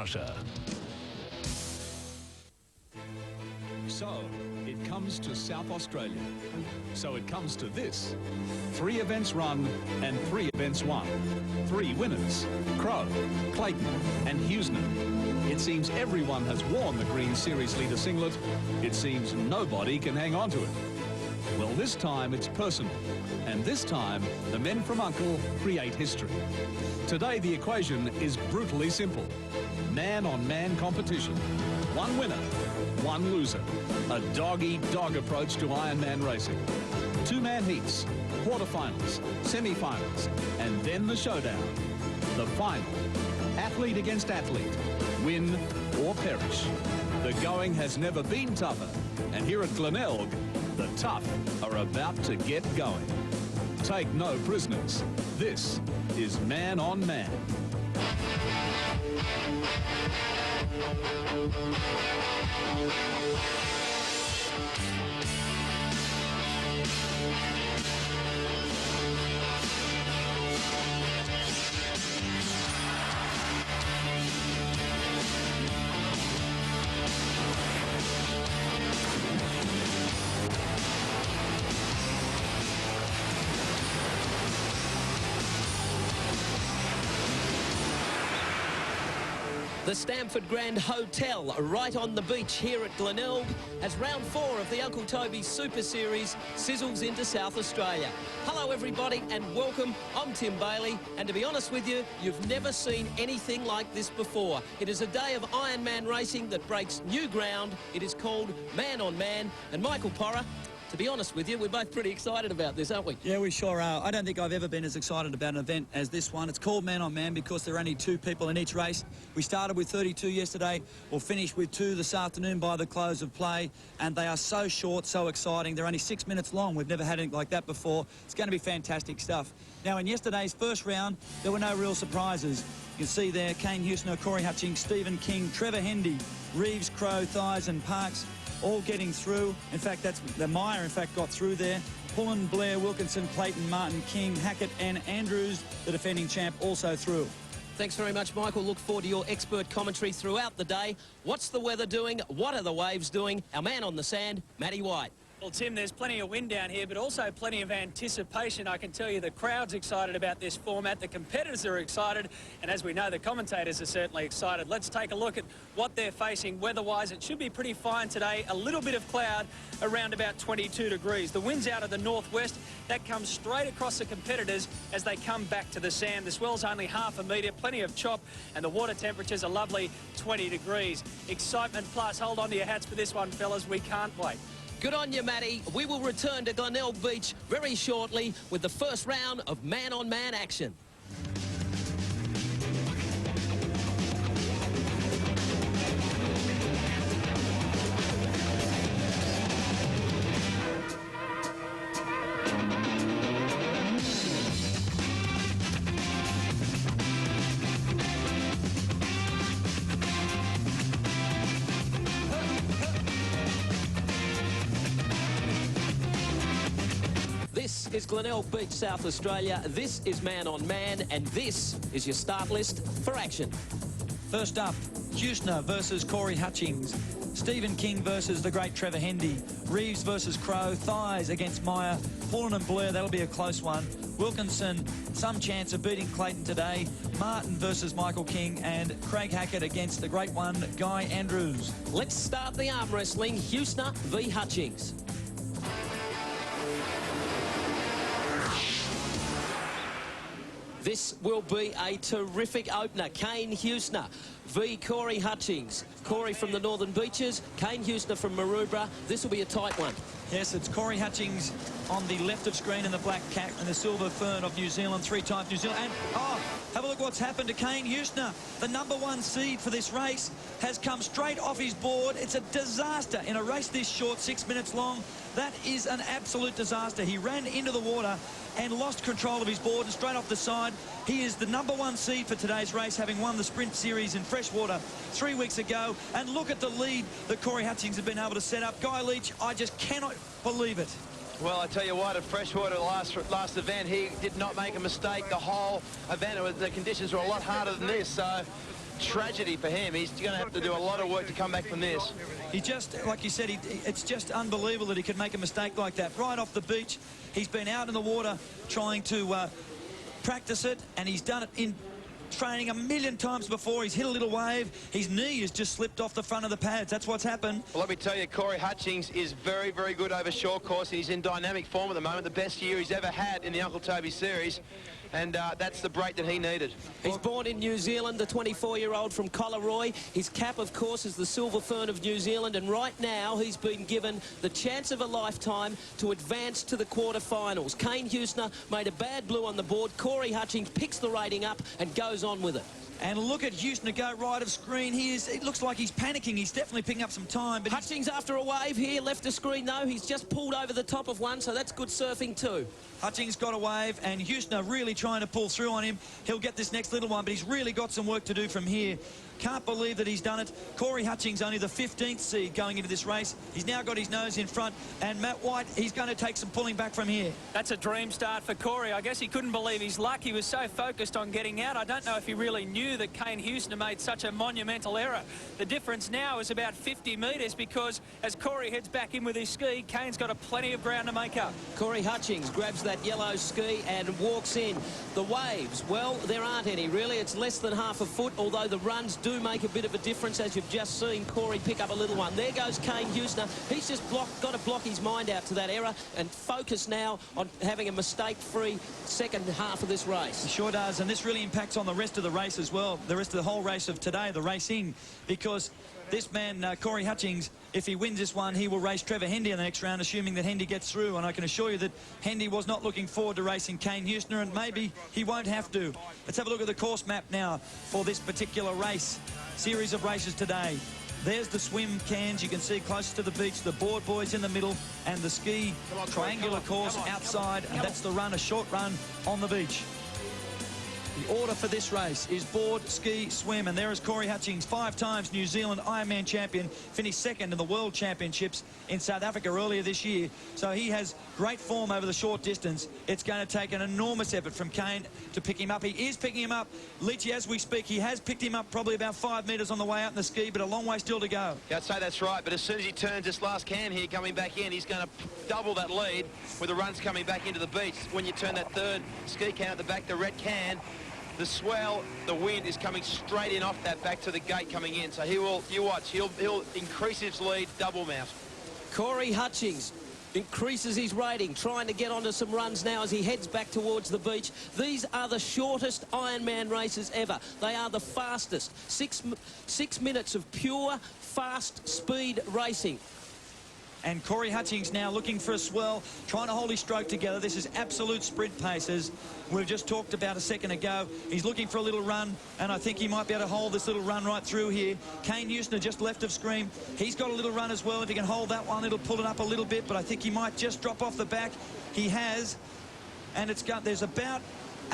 Crusher. So, it comes to South Australia. So it comes to this. 3 events run and 3 events won. 3 winners, Crowe, Clayton and Hughesney. It seems everyone has worn the green series leader singlet. It seems nobody can hang on to it. Well, this time it's personal. And this time, the men from Uncle create history. Today, the equation is brutally simple. Man-on-man competition. 1 winner, 1 loser. A dog-eat-dog approach to Ironman racing. 2-man heats, quarterfinals, semi-finals, and then the showdown. The final. Athlete against athlete. Win or perish. The going has never been tougher. And here at Glenelg, the tough are about to get going. Take no prisoners. This is Man on Man. The Stamford Grand Hotel, right on the beach here at Glenelg, as round 4 of the Uncle Toby Super Series sizzles into South Australia. Hello everybody and welcome. I'm Tim Bailey, and to be honest with you, you've never seen anything like this before. It is a day of Ironman racing that breaks new ground. It is called Man on Man, and Michael Porra, to be honest with you, we're both pretty excited about this, aren't we? Yeah, we sure are. I don't think I've ever been as excited about an event as this one. It's called Man on Man because there are only 2 people in each race. We started with 32 yesterday. We'll finish with 2 this afternoon by the close of play. And they are so short, so exciting. They're only 6 minutes long. We've never had anything like that before. It's going to be fantastic stuff. Now, in yesterday's first round, there were no real surprises. You can see there, Kane Hughesner, Corey Hutchings, Stephen King, Trevor Hendy, Reeves, Crowe, Thuys and Parks, all getting through. In fact, that's the Meyer, in fact, got through there. Pullen, Blair, Wilkinson, Clayton, Martin, King, Hackett and Andrews, the defending champ, also through. Thanks very much, Michael. Look forward to your expert commentary throughout the day. What's the weather doing? What are the waves doing? Our man on the sand, Matty White. Well, Tim, there's plenty of wind down here, but also plenty of anticipation. I can tell you the crowd's excited about this format. The competitors are excited. And as we know, the commentators are certainly excited. Let's take a look at what they're facing weather-wise. It should be pretty fine today. A little bit of cloud around about 22 degrees. The wind's out of the northwest. That comes straight across the competitors as they come back to the sand. The swell's only half a metre, plenty of chop, and the water temperature's a lovely 20 degrees. Excitement plus. Hold on to your hats for this one, fellas. We can't wait. Good on you, Matty. We will return to Glenelg Beach very shortly with the first round of man-on-man action. This is Glenelg Beach, South Australia. This is Man on Man, and this is your start list for action. First up, Hughesner versus Corey Hutchings. Stephen King versus the great Trevor Hendy. Reeves versus Crowe. Thuys against Meyer. Pullen and Blair, that'll be a close one. Wilkinson, some chance of beating Clayton today. Martin versus Michael King. And Craig Hackett against the great one, Guy Andrews. Let's start the arm wrestling. Hughesner v Hutchings. This will be a terrific opener. Kane Hughesner v Corey Hutchings. Corey from the Northern Beaches, Kane Hughesner from Maroubra. This will be a tight one. Yes, it's Corey Hutchings on the left of screen in the black cap and the silver fern of New Zealand, 3 times New Zealand. And, oh, have a look what's happened to Kane Hughesner. The #1 seed for this race has come straight off his board. It's a disaster in a race this short, 6 minutes long. That is an absolute disaster. He ran into the water and lost control of his board and straight off the side. He is the #1 seed for today's race, having won the sprint series in freshwater 3 weeks ago. And look at the lead that Corey Hutchings has been able to set up. Guy Leach, I just cannot believe it. Well, I tell you what, at freshwater last event, he did not make a mistake. The whole event, the conditions were a lot harder than this. So tragedy for him. He's going to have to do a lot of work to come back from this. He just, like you said, it's just unbelievable that he could make a mistake like that. Right off the beach, he's been out in the water trying to practice it, and he's done it in training a million times before. He's hit a little wave. His knee has just slipped off the front of the pads. That's what's happened. Well, let me tell you, Corey Hutchings is very, very good over short course. He's in dynamic form at the moment, the best year he's ever had in the Uncle Toby series. And that's the break that he needed. He's born in New Zealand, the 24-year-old from Collaroy. His cap, of course, is the Silver Fern of New Zealand, and right now he's been given the chance of a lifetime to advance to the quarterfinals. Kane Hughesner made a bad blue on the board. Corey Hutchings picks the rating up and goes on with it. And look at Hughesner go right of screen. It looks like he's panicking. He's definitely picking up some time. But Hutchings after a wave here, left of screen though. He's just pulled over the top of one, so that's good surfing too. Hutchings got a wave, and Hughesner really trying to pull through on him. He'll get this next little one, but he's really got some work to do from here. Can't believe that he's done it. Corey Hutchings only the 15th seed going into this race. He's now got his nose in front, and Matt White, he's going to take some pulling back from here. That's a dream start for Corey. I guess he couldn't believe his luck. He was so focused on getting out. I don't know if he really knew that Kane Hughesner made such a monumental error. The difference now is about 50 metres, because as Corey heads back in with his ski, Kane's got plenty of ground to make up. Corey Hutchings grabs that yellow ski and walks in. The waves, well, there aren't any really. It's less than half a foot, although the runs do make a bit of a difference, as you've just seen Corey pick up a little one. There goes Kane Hughesner. He's just got to block his mind out to that error and focus now on having a mistake-free second half of this race. He sure does, and this really impacts on the rest of the race as well, the rest of the whole race of today, the racing, because this man, Corey Hutchings, if he wins this one, he will race Trevor Hendy in the next round, assuming that Hendy gets through. And I can assure you that Hendy was not looking forward to racing Kane Hughesner, and maybe he won't have to. Let's have a look at the course map now for this particular race. Series of races today. There's the swim cans you can see closest to the beach, the board boys in the middle, and the ski triangular course outside, and that's the run, a short run on the beach. The order for this race is board, ski, swim, and there is Corey Hutchings, 5 times New Zealand Ironman champion, finished second in the World Championships in South Africa earlier this year. So he has great form over the short distance. It's going to take an enormous effort from Kane to pick him up. He is picking him up. Leachy, as we speak, he has picked him up probably about 5 metres on the way out in the ski, but a long way still to go. Yeah, I'd say that's right, but as soon as he turns this last can here coming back in, he's going to double that lead with the runs coming back into the beach. When you turn that third ski can at the back, the red can, the swell, the wind is coming straight in off that back to the gate coming in. So he will, you watch, he'll increase his lead, double mount. Corey Hutchings increases his rating, trying to get onto some runs now as he heads back towards the beach. These are the shortest Ironman races ever. They are the fastest. Six minutes of pure, fast speed racing. And Corey Hutchings now looking for a swell, trying to hold his stroke together. This is absolute sprint paces. We've just talked about a second ago. He's looking for a little run, and I think he might be able to hold this little run right through here. Kane Hughesner just left of screen. He's got a little run as well. If he can hold that one, it'll pull it up a little bit, but I think he might just drop off the back. He has, and there's about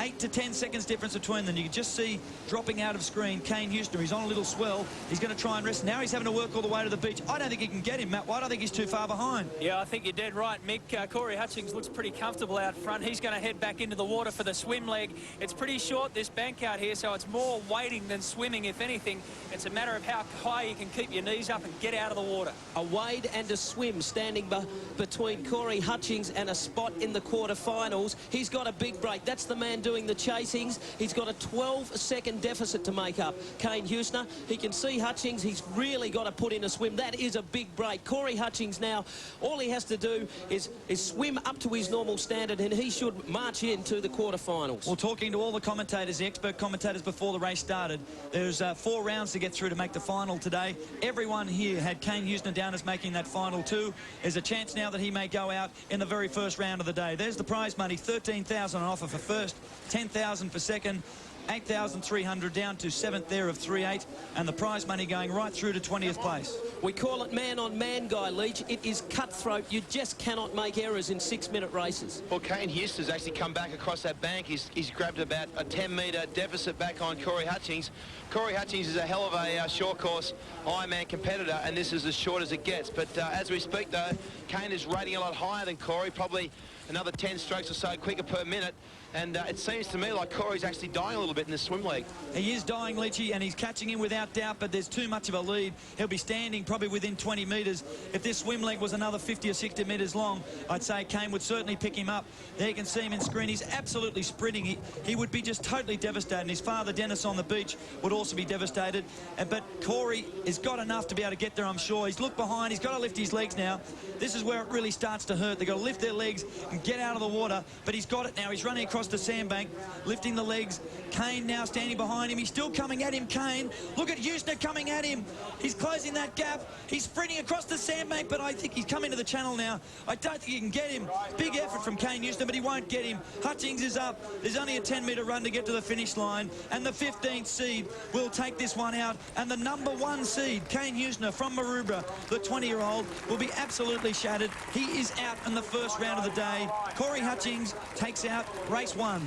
8 to 10 seconds difference between them. You can just see dropping out of screen Kane Hughesner. He's on a little swell. He's going to try and rest. Now he's having to work all the way to the beach. I don't think he can get him, Matt White. I think he's too far behind. Yeah, I think you're dead right, Mick. Corey Hutchings looks pretty comfortable out front. He's going to head back into the water for the swim leg. It's pretty short, this bank out here, so it's more wading than swimming, if anything. It's a matter of how high you can keep your knees up and get out of the water. A wade and a swim standing between Corey Hutchings and a spot in the quarterfinals. He's got a big break. That's the man doing the chasing. He's got a 12-second deficit to make up. Kane Hughesner, he can see Hutchings. He's really got to put in a swim. That is a big break. Corey Hutchings now, all he has to do is swim up to his normal standard, and he should march into the quarterfinals. Well, talking to all the commentators, the expert commentators before the race started, there's 4 rounds to get through to make the final today. Everyone here had Kane Hughesner down as making that final 2. There's a chance now that he may go out in the very first round of the day. There's the prize money, $13,000 on offer for first, $10,000 for second, 8,300 down to 7th there of 3-8, and the prize money going right through to 20th place. We call it man-on-man, Guy Leach. It is cutthroat. You just cannot make errors in 6-minute races. Well, Kane Hughesner's actually come back across that bank. He's grabbed about a 10-metre deficit back on Corey Hutchings. Corey Hutchings is a hell of a short course Ironman competitor, and this is as short as it gets. But as we speak, though, Kane is rating a lot higher than Corey, probably another 10 strokes or so quicker per minute. And it seems to me like Corey's actually dying a little bit in this swim leg. He is dying, Leachy, and he's catching him without doubt, but there's too much of a lead. He'll be standing probably within 20 metres. If this swim leg was another 50 or 60 metres long, I'd say Kane would certainly pick him up. There you can see him in screen. He's absolutely sprinting. He would be just totally devastated. And his father, Dennis, on the beach would also be devastated. But Corey has got enough to be able to get there, I'm sure. He's looked behind. He's got to lift his legs now. This is where it really starts to hurt. They've got to lift their legs and get out of the water. But he's got it now. He's running across the sandbank, lifting the legs. Kane now standing behind him. He's still coming at him, Kane. Look at Hughesner coming at him. He's closing that gap. He's sprinting across the sandbank, but I think he's come into the channel now. I don't think he can get him. Big effort from Kane Hughesner, but he won't get him. Hutchings is up. There's only a 10-metre run to get to the finish line, and the 15th seed will take this one out. And the number 1 seed, Kane Hughesner from Maroubra, the 20-year-old, will be absolutely shattered. He is out in the first round of the day. Corey Hutchings takes out race 1.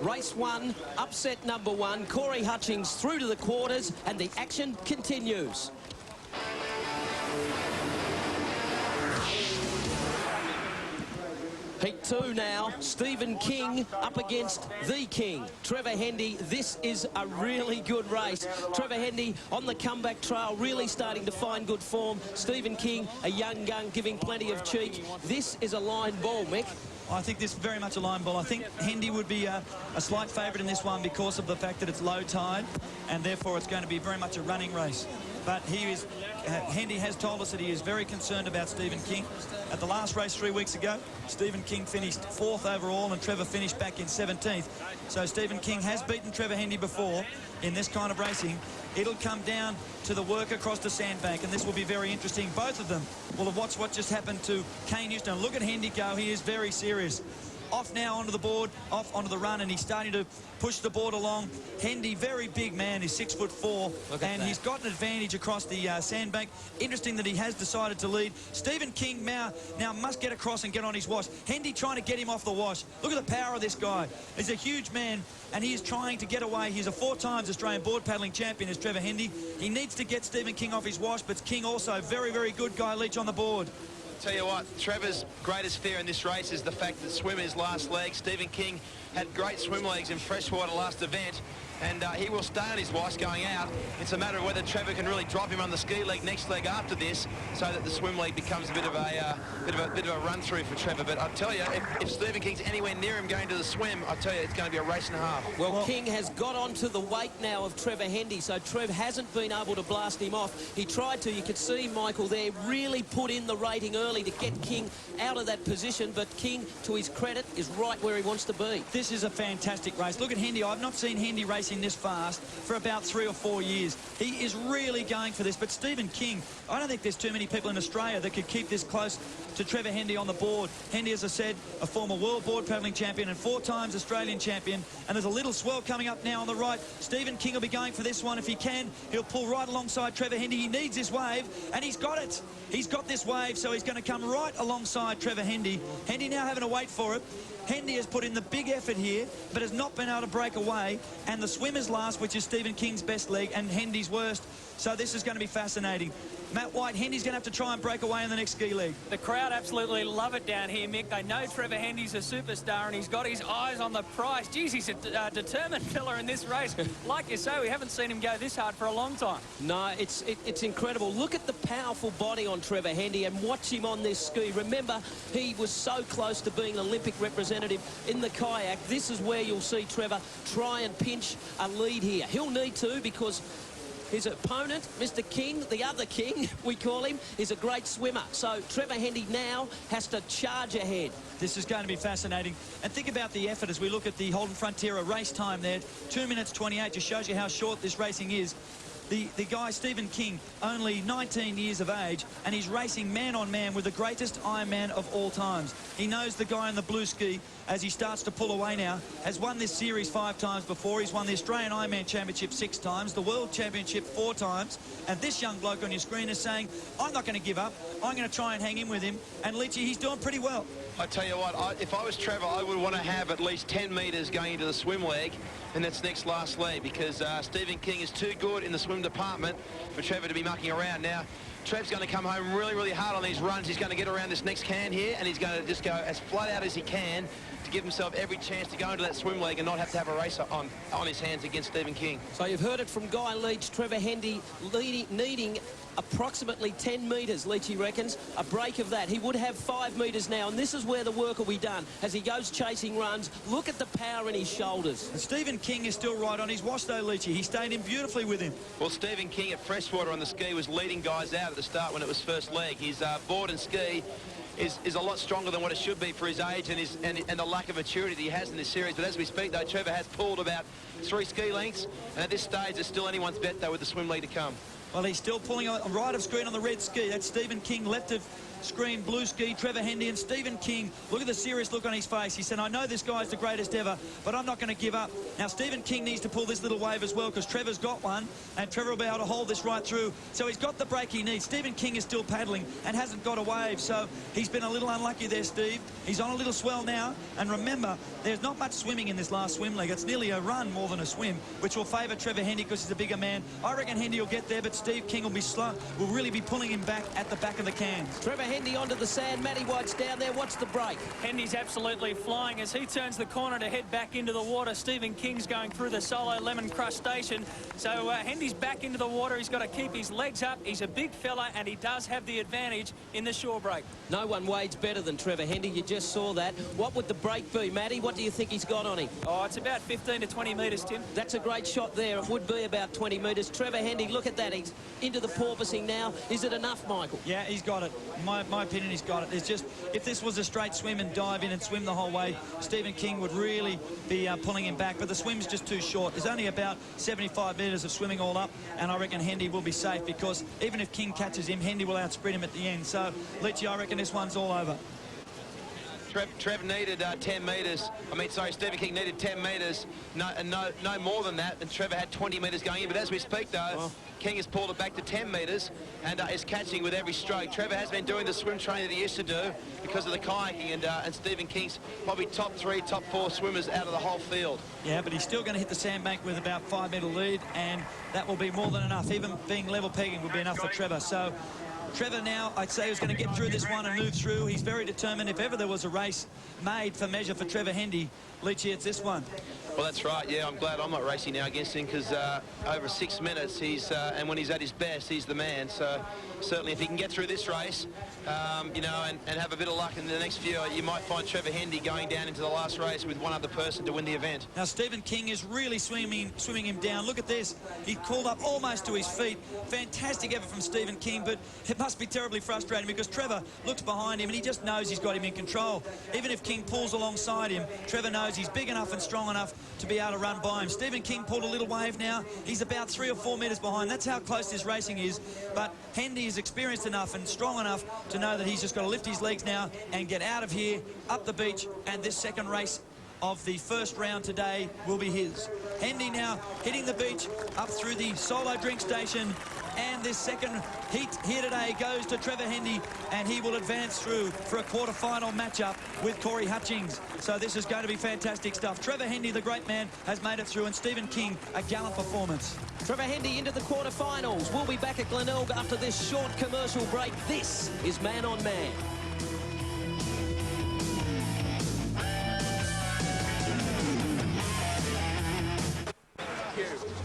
Race 1, upset number 1. Corey Hutchings through to the quarters, and the action continues. Heat 2 now, Stephen King up against the King, Trevor Hendy. This is a really good race. Trevor Hendy on the comeback trail, really starting to find good form. Stephen King, a young gun, giving plenty of cheek. This is a line ball, Mick. I think this is very much a line ball. I think Hendy would be a slight favourite in this one because of the fact that it's low tide, and therefore it's going to be very much a running race. But Hendy has told us that he is very concerned about Stephen King. At the last race 3 weeks ago, Stephen King finished 4th overall and Trevor finished back in 17th. So Stephen King has beaten Trevor Hendy before in this kind of racing. It'll come down to the work across the sandbank, and this will be very interesting. Both of them will have watched what just happened to Kane Hughesner. Look at Hendy go. He is very serious. Off now onto the board, off onto the run, and he's starting to push the board along. Hendy, very big man, he's 6'4", and he's got an advantage across the sandbank. Interesting that he has decided to lead. Stephen King now must get across and get on his wash. Hendy trying to get him off the wash. Look at the power of this guy. He's a huge man, and he is trying to get away. He's a 4 times Australian board paddling champion, is Trevor Hendy. He needs to get Stephen King off his wash, but King also very, very good guy, Leach, on the board. Tell you what, Trevor's greatest fear in this race is the fact that swim is last leg. Stephen King had great swim legs in freshwater last event, and he will stay on his wash going out. It's a matter of whether Trevor can really drop him on the ski leg next leg after this, so that the swim leg becomes a bit of a run through for Trevor. But I tell you, if Stephen King's anywhere near him going to the swim, I tell you, it's going to be a race and a half. Well, King has got onto the weight now of Trevor Hendy, so Trev hasn't been able to blast him off. He tried to. You could see Michael there really put in the rating early to get King out of that position, but King, to his credit, is right where he wants to be. This is a fantastic race. Look at Hendy. I've not seen Hendy racing this fast for about 3 or 4 years. He is really going for this. But Stephen King, I don't think there's too many people in Australia that could keep this close to Trevor Hendy on the board. Hendy, as I said, a former world board paddling champion and 4 times Australian champion. And there's a little swell coming up now on the right. Stephen King will be going for this one. If he can, he'll pull right alongside Trevor Hendy. He needs this wave, and he's got it. He's got this wave, so he's going to come right alongside Trevor Hendy. Hendy now having to wait for it. Hendy has put in the big effort here, but has not been able to break away. And the swimmer's last, which is Stephen King's best leg, and Hendy's worst. So this is going to be fascinating. Matt White, Hendy's going to have to try and break away in the next ski leg. The crowd absolutely love it down here, Mick. They know Trevor Hendy's a superstar, and he's got his eyes on the prize. Geez, he's a determined fella in this race. Like you say, we haven't seen him go this hard for a long time. No, it's incredible. Look at the powerful body on Trevor Hendy and watch him on this ski. Remember, he was so close to being an Olympic representative in the kayak. This is where you'll see Trevor try and pinch a lead here. He'll need to, because his opponent, Mr. King, the other King, we call him, is a great swimmer. So Trevor Hendy now has to charge ahead. This is going to be fascinating. And think about the effort as we look at the Holden Frontiera race time there. 2 minutes 28 just shows you how short this racing is. The guy, Stephen King, only 19 years of age, and he's racing man on man with the greatest Ironman of all times. He knows the guy in the blue ski as he starts to pull away now. Has won this series 5 times before. He's won the Australian Ironman Championship 6 times, the World Championship 4 times. And this young bloke on your screen is saying, I'm not going to give up. I'm going to try and hang in with him. And Leachy, he's doing pretty well. I tell you what, if I was Trevor, I would want to have at least 10 metres going into the swim leg in this next last leg, because Stephen King is too good in the swim department for Trevor to be mucking around. Now, Trev's going to come home really, really hard on these runs. He's going to get around this next can here, and he's going to just go as flat out as he can to give himself every chance to go into that swim leg and not have to have a race on his hands against Stephen King. So you've heard it from Guy Leach, Trevor Hendy needing approximately 10 metres, Leachy reckons. A break of that. He would have 5 metres now, and this is where the work will be done as he goes chasing runs. Look at the power in his shoulders. And Stephen King is still right on his wash though, Leachy. He stayed in beautifully with him. Well, Stephen King at freshwater on the ski was leading guys out at the start when it was first leg. His board and ski is a lot stronger than what it should be for his age and the lack of maturity that he has in this series. But as we speak, though, Trevor has pulled about 3 ski lengths, and at this stage, it's still anyone's bet, though, with the swim leg to come. Well, he's still pulling on right of screen on the red ski. That's Stephen King, left of screen, blue ski, Trevor Hendy, and Stephen King. Look at the serious look on his face. He said, I know this guy's the greatest ever, but I'm not going to give up. Now, Stephen King needs to pull this little wave as well, because Trevor's got one, and Trevor will be able to hold this right through. So he's got the break he needs. Stephen King is still paddling and hasn't got a wave, so he's been a little unlucky there, Steve. He's on a little swell now, and remember, there's not much swimming in this last swim leg. It's nearly a run more than a swim, which will favour Trevor Hendy because he's a bigger man. I reckon Hendy will get there, but Steve King will be slow, will really be pulling him back at the back of the can. Trevor Hendy onto the sand. Matty White's down there. What's the break? Hendy's absolutely flying as he turns the corner to head back into the water. Stephen King's going through the solo lemon crustacean. So Hendy's back into the water. He's got to keep his legs up. He's a big fella, and he does have the advantage in the shore break. No one wades better than Trevor Hendy. You just saw that. What would the break be, Matty? What do you think he's got on him? Oh, it's about 15 to 20 metres, Tim. That's a great shot there. It would be about 20 metres. Trevor Hendy, look at that. He's into the porpoising now. Is it enough, Michael? Yeah, he's got it. In my opinion, he's got it. It's just, if this was a straight swim and dive in and swim the whole way, Stephen King would really be pulling him back. But the swim's just too short. There's only about 75 metres of swimming all up, and I reckon Hendy will be safe, because even if King catches him, Hendy will outsprint him at the end. So, Leachy, I reckon this one's all over. Trev needed 10 metres. Stephen King needed 10 metres, no more than that, and Trevor had 20 metres going in. But as we speak, though, King has pulled it back to 10 metres and is catching with every stroke. Trevor has been doing the swim training that he used to do because of the kayaking, and Stephen King's probably top 3, top 4 swimmers out of the whole field. Yeah, but he's still going to hit the sandbank with about 5 metre lead, and that will be more than enough. Even being level pegging will be enough for Trevor. So Trevor now, I'd say, is going to get through this one and move through. He's very determined. If ever there was a race made for measure for Trevor Hendy, Leachy, it's this one. Well, that's right. Yeah, I'm glad I'm not racing now against him, because over 6 minutes, and when he's at his best, he's the man. So certainly if he can get through this race, you know, and have a bit of luck in the next few, you might find Trevor Hendy going down into the last race with one other person to win the event. Now, Stephen King is really swimming him down. Look at this. He called up almost to his feet. Fantastic effort from Stephen King, but it must be terribly frustrating because Trevor looks behind him and he just knows he's got him in control. Even if King pulls alongside him, Trevor knows he's big enough and strong enough to be able to run by him. Stephen King pulled a little wave now. He's about 3 or 4 metres behind. That's how close this racing is. But Hendy is experienced enough and strong enough to know that he's just got to lift his legs now and get out of here, up the beach, and this second race of the first round today will be his. Hendy now hitting the beach up through the solo drink station, and this second heat here today goes to Trevor Hendy, and he will advance through for a quarter-final matchup with Corey Hutchings. So this is going to be fantastic stuff. Trevor Hendy, the great man, has made it through, and Stephen King, a gallant performance. Trevor Hendy into the quarterfinals. We'll be back at Glenelg after this short commercial break. This is Man on Man.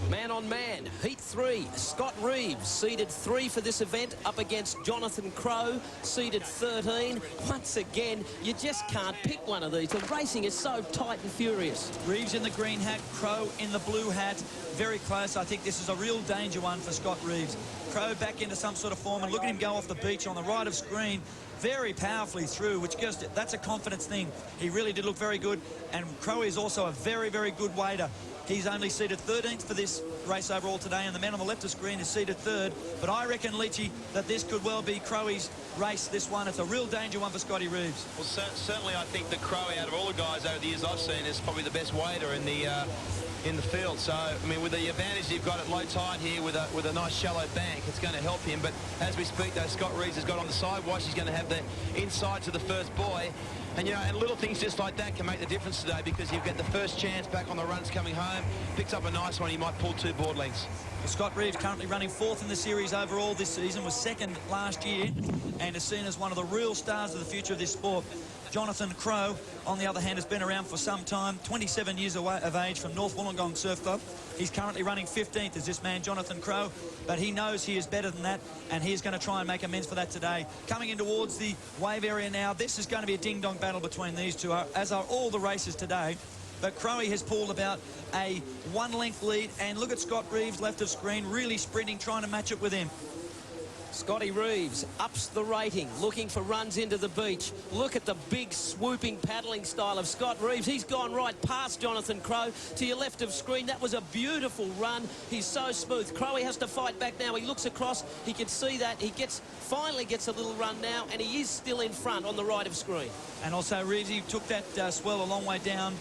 Man on man, heat 3, Scott Reeves, seeded 3 for this event, up against Jonathan Crowe, seeded 13. Once again, you just can't pick one of these. The racing is so tight and furious. Reeves in the green hat, Crowe in the blue hat. Very close. I think this is a real danger one for Scott Reeves. Crowe back into some sort of form, and look at him go off the beach on the right of screen very powerfully through, which just, that's a confidence thing. He really did look very good, and Crowe is also a very, very good wader. He's only seeded 13th for this race overall today, and the man on the left of screen is seeded 3rd. But I reckon, Leachy, that this could well be Crowe's race, this one. It's a real danger one for Scotty Reeves. Well, certainly I think that Crowe, out of all the guys over the years I've seen, is probably the best wader in the field. So, I mean, with the advantage you've got at low tide here with a nice shallow bank, it's going to help him. But as we speak, though, Scott Reeves has got on the side wash. He's going to have the inside to the first buoy. And, you know, and little things just like that can make the difference today, because you get the first chance back on the runs coming home, picks up a nice one, he might pull 2 board lengths. Scott Reeves currently running 4th in the series overall this season, was 2nd last year, and is seen as one of the real stars of the future of this sport. Jonathan Crowe, on the other hand, has been around for some time, 27 years of age, from North Wollongong Surf Club. He's currently running 15th as this man, Jonathan Crowe, but he knows he is better than that, and he's going to try and make amends for that today. Coming in towards the wave area now, this is going to be a ding-dong battle between these two, as are all the races today. But Crowe has pulled about a 1-length lead, and look at Scott Reeves, left of screen, really sprinting, trying to match it with him. Scotty Reeves ups the rating, looking for runs into the beach. Look at the big swooping paddling style of Scott Reeves. He's gone right past Jonathan Crowe to your left of screen. That was a beautiful run. He's so smooth. Crowe has to fight back now. He looks across. He can see that. He finally gets a little run now, and he is still in front on the right of screen. And also Reeves, he took that swell a long way down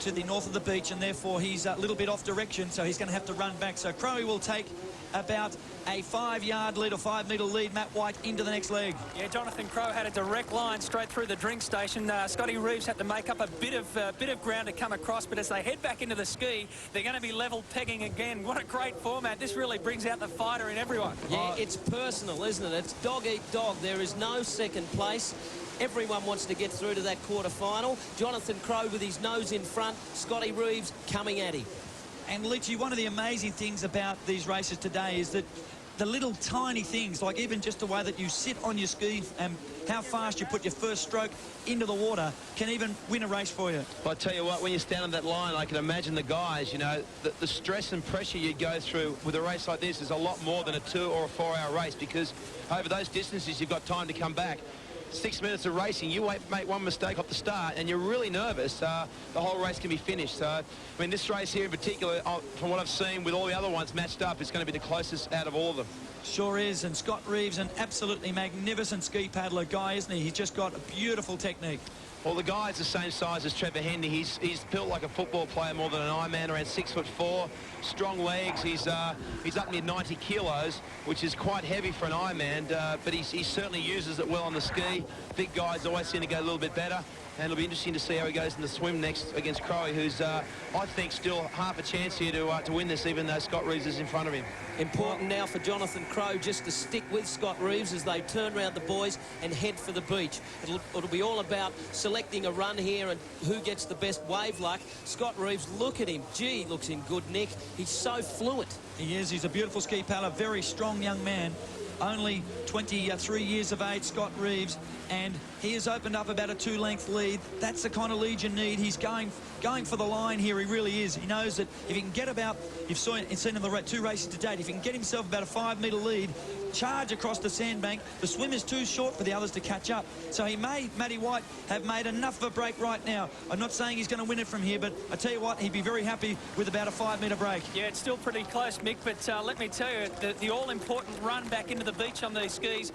to the north of the beach, and therefore he's a little bit off direction, so he's going to have to run back. So Crowe will take about a 5-yard lead or 5-metre lead, Matt White, into the next leg. Yeah, Jonathan Crowe had a direct line straight through the drink station. Scotty Reeves had to make up a bit of ground to come across, but as they head back into the ski, they're going to be level pegging again. What a great format. This really brings out the fighter in everyone. Yeah, it's personal, isn't it? It's dog eat dog. There is no second place. Everyone wants to get through to that quarter-final. Jonathan Crowe with his nose in front. Scotty Reeves coming at him. And Leachy, one of the amazing things about these races today is that the little tiny things, like even just the way that you sit on your ski and how fast you put your first stroke into the water, can even win a race for you. Well, I tell you what, when you stand on that line, I can imagine the guys, you know, the stress and pressure you go through with a race like this is a lot more than a 2 or a 4-hour race, because over those distances you've got time to come back. 6 minutes of racing, you make one mistake off the start and you're really nervous, the whole race can be finished. So, I mean, this race here in particular, from what I've seen with all the other ones matched up, it's going to be the closest out of all of them. Sure is, and Scott Reeves, an absolutely magnificent ski paddler guy, isn't he? He's just got a beautiful technique. Well, the guy's the same size as Trevor Hendy. He's built like a football player more than an Ironman, around 6'4", strong legs. He's up near 90 kilos, which is quite heavy for an Ironman, but he certainly uses it well on the ski. Big guys always seem to go a little bit better, and it'll be interesting to see how he goes in the swim next against Crowe, who's, I think, still half a chance here to win this, even though Scott Reeves is in front of him. Important now for Jonathan Crowe just to stick with Scott Reeves as they turn around the boys and head for the beach. It'll be all about selecting a run here and who gets the best wave luck. Scott Reeves, look at him. Gee, he looks in good nick. He's so fluent. He is. He's a beautiful ski paddler, very strong young man. Only 23 years of age, Scott Reeves, and he has opened up about a 2-length lead. That's the kind of lead you need. He's going for the line here. He really is. He knows that if he can get about, you've seen in the 2 races to date, if he can get himself about a 5-metre lead, charge across the sandbank, the swim is too short for the others to catch up. So Matty White, have made enough of a break right now. I'm not saying he's going to win it from here, but I tell you what, he'd be very happy with about a 5-metre break. Yeah, it's still pretty close, Mick, but let me tell you, the all-important run back into the beach on these skis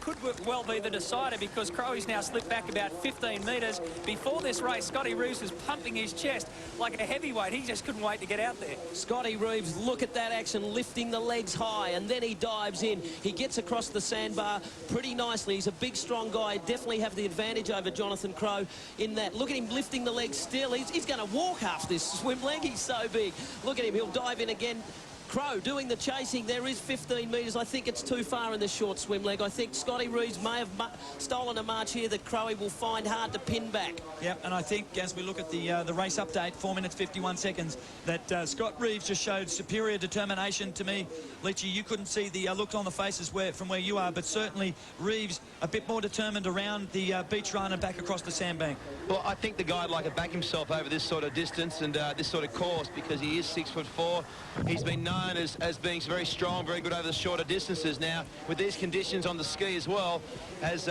could well be the decider, because Crowe's now slipped back about 15 metres. Before this race, Scotty Reeves was pumping his chest like a heavyweight. He just couldn't wait to get out there. Scotty Reeves, look at that action, lifting the legs high, and then he dives in. He gets across the sandbar pretty nicely. He's a big, strong guy. Definitely have the advantage over Jonathan Crowe in that. Look at him lifting the legs still. He's going to walk half this swim leg. He's so big. Look at him. He'll dive in again. Crowe doing the chasing. There is 15 metres. I think it's too far in the short swim leg. I think Scotty Reeves may have stolen a march here that Crowe will find hard to pin back. Yeah, and I think as we look at the race update, 4 minutes 51 seconds, that Scott Reeves just showed superior determination to me. Leachy, you couldn't see the look on the faces from where you are, but certainly Reeves a bit more determined around the beach run and back across the sandbank. Well, I think the guy'd like to back himself over this sort of distance and this sort of course, because he is 6'4". He's been known known as being very strong, very good over the shorter distances. Now, with these conditions on the ski as well, as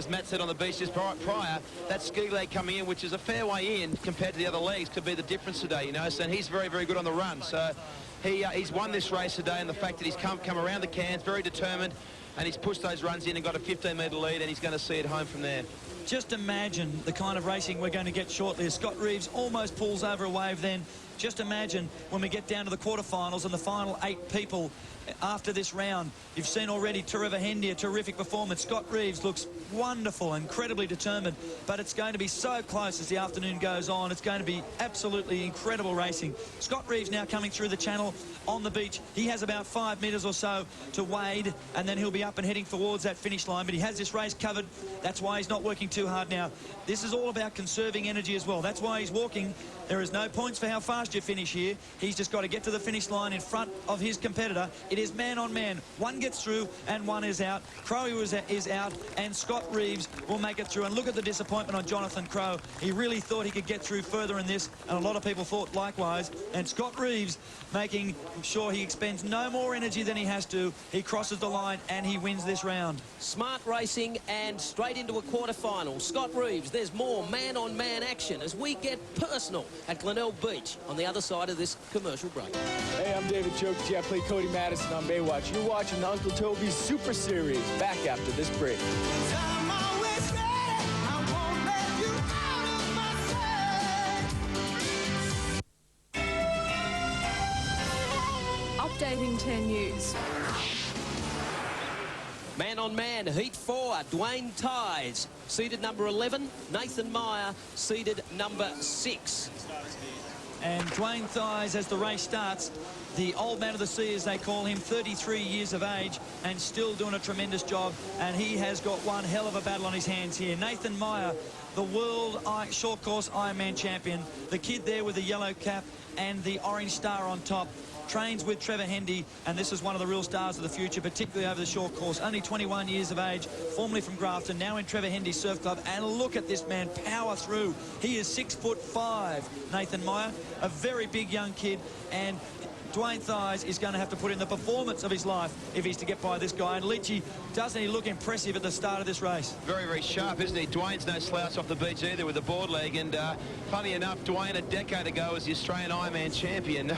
Matt said on the beach just prior, that ski leg coming in, which is a fair way in compared to the other legs, could be the difference today, you know. So he's very, very good on the run. So he's won this race today, and the fact that he's come around the cans, very determined, and he's pushed those runs in and got a 15-metre lead, and he's going to see it home from there. Just imagine the kind of racing we're going to get shortly. As Scott Reeves almost pulls over a wave then. Just imagine when we get down to the quarterfinals and the final 8 people after this round. You've seen already Hendy, a terrific performance. Scott Reeves looks wonderful, incredibly determined, but it's going to be so close as the afternoon goes on. It's going to be absolutely incredible racing. Scott Reeves now coming through the channel on the beach. He has about 5 metres or so to wade, and then he'll be up and heading towards that finish line, but he has this race covered. That's why he's not working too hard now. This is all about conserving energy as well. That's why he's walking. There is no points for how fast you finish here. He's just got to get to the finish line in front of his competitor. It is man on man. One gets through and one is out. Crowe is out, and Scott Reeves will make it through. And look at the disappointment on Jonathan Crowe. He really thought he could get through further in this, and a lot of people thought likewise. And Scott Reeves making sure he expends no more energy than he has to. He crosses the line and he wins this round. Smart racing and straight into a quarterfinal. Scott Reeves, there's more man-on-man action as we get personal at Glenelg Beach on the other side of this commercial break. Hey, I'm David Chokchi. I play Cody Madison on Baywatch. You're watching the Uncle Toby's Super Series. Back after this break. Updating 10 News. Man on man, heat 4, Dwayne Thuys, seeded number 11. Nathan Meyer, seeded number 6. And Dwayne Thuys, as the race starts, the old man of the sea, as they call him, 33 years of age, and still doing a tremendous job. And he has got one hell of a battle on his hands here. Nathan Meyer, the world short course Ironman champion, the kid there with the yellow cap and the orange star on top, trains with Hendy, and this is one of the real stars of the future, particularly over the short course. Only 21 years of age, formerly from Grafton, now in Hendy's surf club. And look at this man power through. He is 6'5", Nathan Meyer, a very big young kid, and Dwayne Thuys is going to have to put in the performance of his life if he's to get by this guy. And Leachy, doesn't he look impressive at the start of this race? Very, very sharp, isn't he? Dwayne's no slouch off the beach either with the board leg. And funny enough, Dwayne a decade ago was the Australian Ironman champion.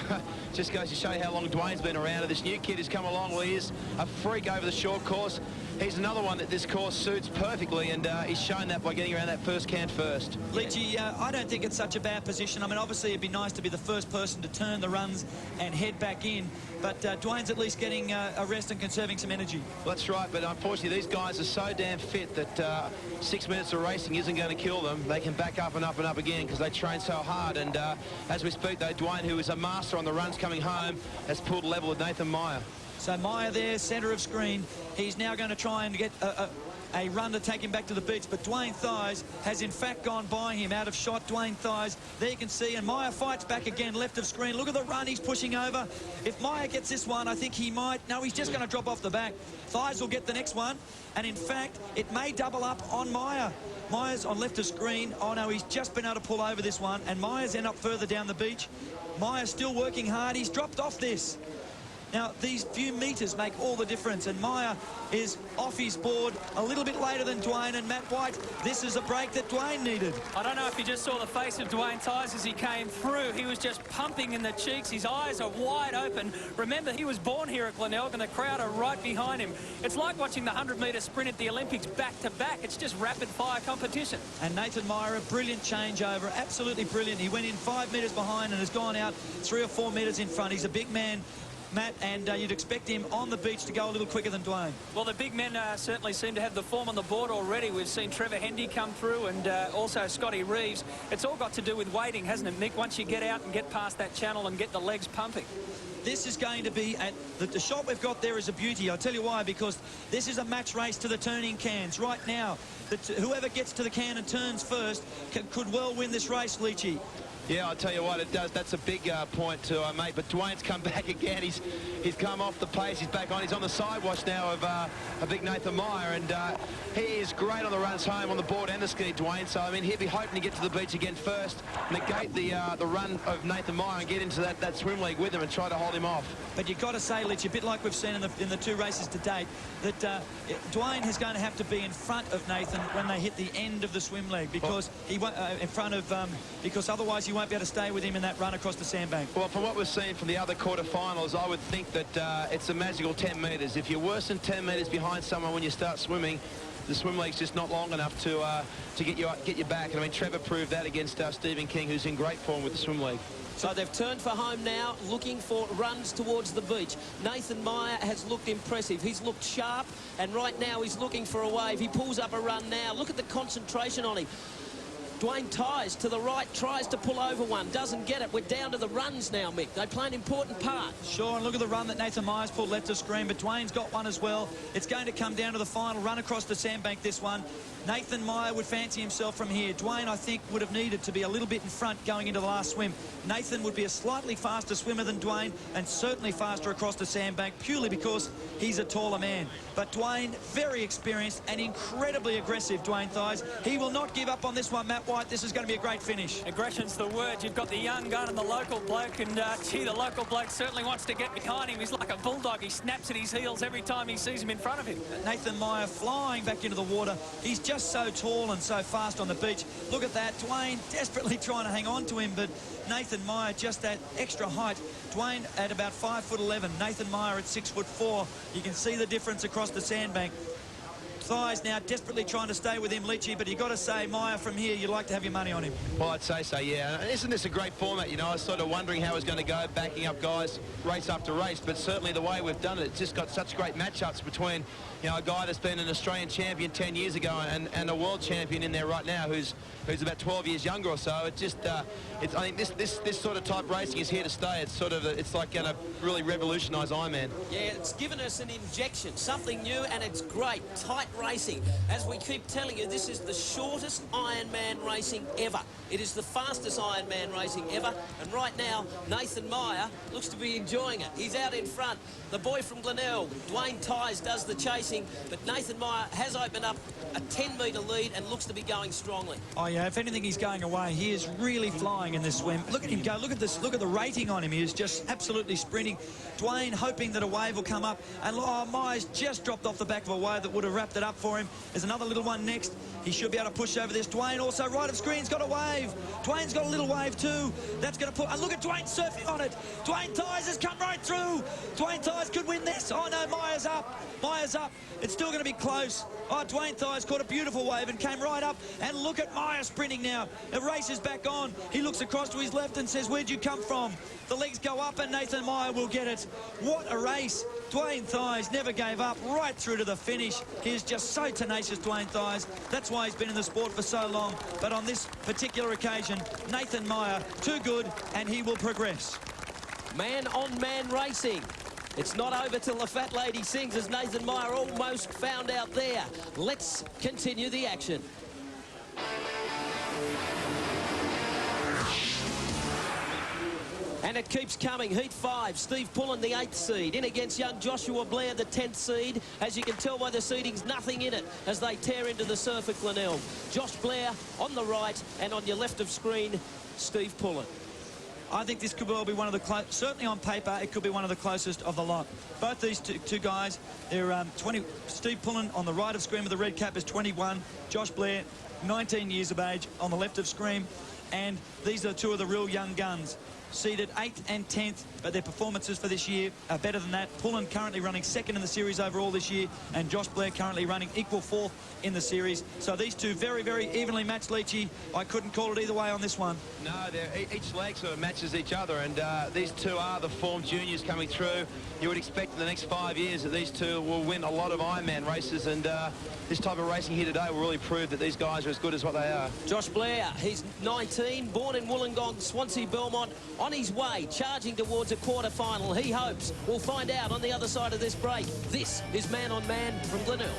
Just goes to show you how long Dwayne's been around. And this new kid has come along. Well, he is a freak over the short course. He's another one that this course suits perfectly, and he's shown that by getting around that first can first. Leachy, I don't think it's such a bad position. I mean, obviously, it'd be nice to be the first person to turn the runs and head back in, but Dwayne's at least getting a rest and conserving some energy. Well, that's right, but unfortunately, these guys are so damn fit that 6 minutes of racing isn't going to kill them. They can back up and up and up again because they train so hard, and as we speak, though, Dwayne, who is a master on the runs coming home, has pulled level with Nathan Meyer. So Meyer there, centre of screen. He's now going to try and get a run to take him back to the beach, but Dwayne Thuys has in fact gone by him, out of shot. Dwayne Thuys, there you can see, and Meyer fights back again, left of screen. Look at the run he's pushing over. If Meyer gets this one, I think he might. No, he's just going to drop off the back. Thuys will get the next one, and in fact, it may double up on Meyer. Meyer's on left of screen. Oh no, he's just been able to pull over this one, and Meyer's end up further down the beach. Meyer's still working hard. He's dropped off this. Now, these few metres make all the difference, and Meyer is off his board a little bit later than Dwayne and Matt White. This is a break that Dwayne needed. I don't know if you just saw the face of Dwayne Thuys as he came through. He was just pumping in the cheeks. His eyes are wide open. Remember, he was born here at Glenelg, and the crowd are right behind him. It's like watching the 100-metre sprint at the Olympics back-to-back. It's just rapid-fire competition. And Nathan Meyer, a brilliant changeover, absolutely brilliant. He went in 5 metres behind and has gone out 3 or 4 metres in front. He's a big man, Matt, and you'd expect him on the beach to go a little quicker than Dwayne. Well, the big men certainly seem to have the form on the board already. We've seen Hendy come through, and also Scotty Reeves. It's all got to do with waiting, hasn't it, Mick? Once you get out and get past that channel and get the legs pumping. This is going to be, the shot we've got there is a beauty. I'll tell you why, because this is a match race to the turning cans. Right now, whoever gets to the can and turns first could well win this race, Leachy. Yeah, I'll tell you what, it does. That's a big point to mate. But Dwayne's come back again. He's come off the pace. He's back on. He's on the sidewash now of a big Nathan Meyer, and he is great on the runs home on the board and the ski, Dwayne. So I mean, he'll be hoping to get to the beach again first, negate the run of Nathan Meyer and get into that swim league with him and try to hold him off. But you've got to say, Litch, a bit like we've seen in the two races to date, that Dwayne is going to have to be in front of Nathan when they hit the end of the swim leg, because he won't in front of because otherwise you won't be able to stay with him in that run across the sandbank. Well, from what we've seen from the other quarterfinals, I would think that it's a magical 10 metres. If you're worse than 10 metres behind someone when you start swimming, the swim league's just not long enough to get you back. And I mean, Trevor proved that against Stephen King, who's in great form with the swim league. So they've turned for home now, looking for runs towards the beach. Nathan Meyer has looked impressive. He's looked sharp, and right now he's looking for a wave. He pulls up a run now. Look at the concentration on him. Dwayne Thuys to the right, tries to pull over one, doesn't get it. We're down to the runs now, Mick. They play an important part. Sure, and look at the run that Nathan Meyer's pulled left of screen, but Dwayne's got one as well. It's going to come down to the final run across the sandbank, this one. Nathan Meyer would fancy himself from here. Dwayne, I think, would have needed to be a little bit in front going into the last swim. Nathan would be a slightly faster swimmer than Dwayne, and certainly faster across the sandbank, purely because he's a taller man. But Dwayne, very experienced and incredibly aggressive, Dwayne Thuys. He will not give up on this one, Matt White. This is going to be a great finish. Aggression's the word. You've got the young gun and the local bloke, and gee, the local bloke certainly wants to get behind him. He's like a bulldog. He snaps at his heels every time he sees him in front of him. Nathan Meyer flying back into the water. He's just so tall and so fast on the beach. Look at that. Dwayne desperately trying to hang on to him, but Nathan Meyer just that extra height. Dwayne at about 5'11", Nathan Meyer at 6'4". You can see the difference across the sandbank. Thuys now desperately trying to stay with him, Leachy, but you've got to say, Meyer, from here, you'd like to have your money on him. Well, I'd say so, yeah. And isn't this a great format? You know, I was sort of wondering how it was going to go, backing up guys race after race, but certainly the way we've done it, it's just got such great matchups between, you know, a guy that's been an Australian champion 10 years ago and a world champion in there right now who's about 12 years younger or so. It just, I think this sort of type racing is here to stay. It's sort of, it's like going to really revolutionise Ironman. Yeah, it's given us an injection, something new, and it's great. Tight racing. As we keep telling you, this is the shortest Ironman racing ever. It is the fastest Ironman racing ever, and right now, Nathan Meyer looks to be enjoying it. He's out in front. The boy from Glenelg, Dwayne Thuys, does the chasing, but Nathan Meyer has opened up a 10-metre lead and looks to be going strongly. Oh, yeah, if anything, he's going away. He is really flying in this swim. Look at him go. Look at this. Look at the rating on him. He is just absolutely sprinting. Dwayne hoping that a wave will come up, and Meyer's just dropped off the back of a wave that would have wrapped it up for him. There's another little one next. He should be able to push over this. Dwayne also right of screen's got a wave. Dwayne's got a little wave too. That's going to put... And look at Dwayne surfing on it. Dwayne Thuys has come right through. Dwayne Thuys could win this. Oh, no, Meyer's up. Meyer's up. It's still going to be close. Oh, Dwayne Thuys caught a beautiful wave and came right up. And look at Meyer sprinting now. The race is back on. He looks across to his left and says, where'd you come from? The legs go up and Nathan Meyer will get it. What a race. Dwayne Thuys never gave up, right through to the finish. He is just so tenacious, Dwayne Thuys. That's why he's been in the sport for so long. But on this particular occasion, Nathan Meyer, too good, and he will progress. Man-on-man racing. It's not over till the fat lady sings, as Nathan Meyer almost found out there. Let's continue the action. And it keeps coming. Heat 5, Steve Pullen, the 8th seed, in against young Joshua Blair, the 10th seed. As you can tell by the seedings, nothing in it as they tear into the surf at Glenelg. Josh Blair on the right, and on your left of screen, Steve Pullen. I think this could well be one of the certainly on paper, it could be one of the closest of the lot. Both these two guys, they're 20. Steve Pullen on the right of screen with the red cap is 21. Josh Blair, 19 years of age, on the left of screen. And these are two of the real young guns. Seeded 8th and 10th, but their performances for this year are better than that. Pullen currently running 2nd in the series overall this year, and Josh Blair currently running equal 4th in the series. So these two very, very evenly matched, Leachy. I couldn't call it either way on this one. No, each leg sort of matches each other, and these two are the formed juniors coming through. You would expect in the next 5 years that these two will win a lot of Ironman races, and this type of racing here today will really prove that these guys are as good as what they are. Josh Blair, he's 19, born in Wollongong, Swansea, Belmont, on his way, charging towards a quarter-final. He hopes. We'll find out on the other side of this break. This is Man on Man from Glenelg.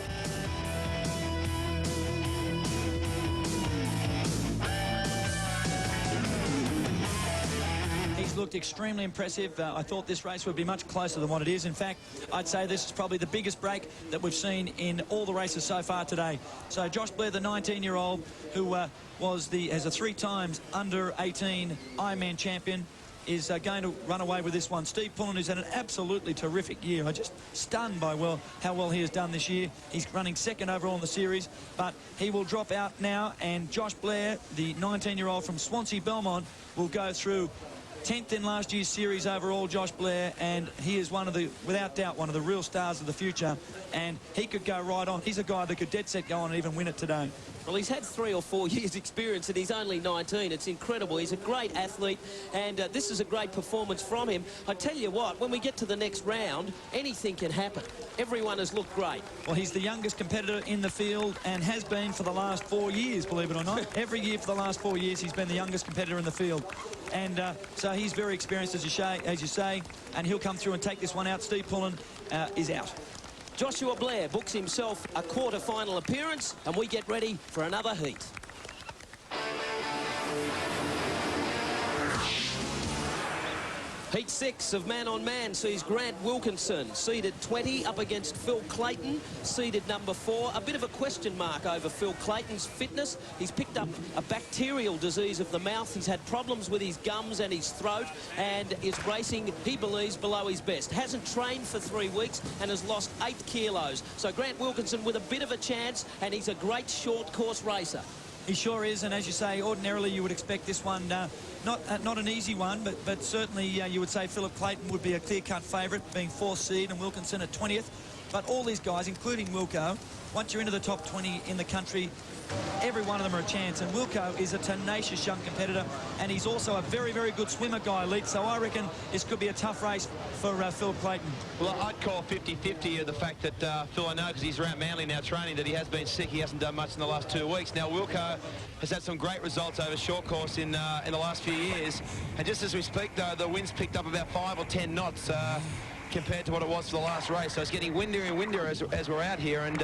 He's looked extremely impressive. I thought this race would be much closer than what it is. In fact, I'd say this is probably the biggest break that we've seen in all the races so far today. So Josh Blair, the 19-year-old, who has a 3 times under-18 Ironman champion, is going to run away with this one. Steve Pullen, who's had an absolutely terrific year. I'm just stunned by how well he has done this year. He's running second overall in the series, but he will drop out now, and Josh Blair, the 19-year-old from Swansea Belmont, will go through 10th in last year's series overall, Josh Blair, and he is without doubt, one of the real stars of the future, and he could go right on. He's a guy that could dead set go on and even win it today. Well, he's had 3 or 4 years' experience and he's only 19. It's incredible. He's a great athlete, and this is a great performance from him. I tell you what, when we get to the next round, anything can happen. Everyone has looked great. Well, he's the youngest competitor in the field and has been for the last 4 years, believe it or not. Every year for the last 4 years, he's been the youngest competitor in the field. And so he's very experienced, as you say, and he'll come through and take this one out. Steve Pullen is out. Joshua Blair books himself a quarter-final appearance, and we get ready for another heat. Heat 6 of man-on-man sees Grant Wilkinson, seeded 20, up against Phil Clayton, seeded number 4. A bit of a question mark over Phil Clayton's fitness. He's picked up a bacterial disease of the mouth. He's had problems with his gums and his throat, and is racing, he believes, below his best. Hasn't trained for 3 weeks and has lost 8 kilos. So Grant Wilkinson with a bit of a chance, and he's a great short course racer. He sure is, and as you say, ordinarily you would expect this one not an easy one, but certainly you would say Philip Clayton would be a clear-cut favourite, being 4th seed, and Wilkinson at 20th. But all these guys, including Wilco, once you're into the top 20 in the country, every one of them are a chance. And Wilco is a tenacious young competitor, and he's also a very, very good swimmer, Guy Leach. So I reckon this could be a tough race for Phil Clayton. Well, I'd call 50-50 the fact that Phil, I know because he's around Manly now training, that he has been sick. He hasn't done much in the last 2 weeks. Now, Wilco has had some great results over short course in the last few years. And just as we speak, though, the wind's picked up about 5 or 10 knots. Compared to what it was for the last race. So it's getting windier and windier as we're out here, and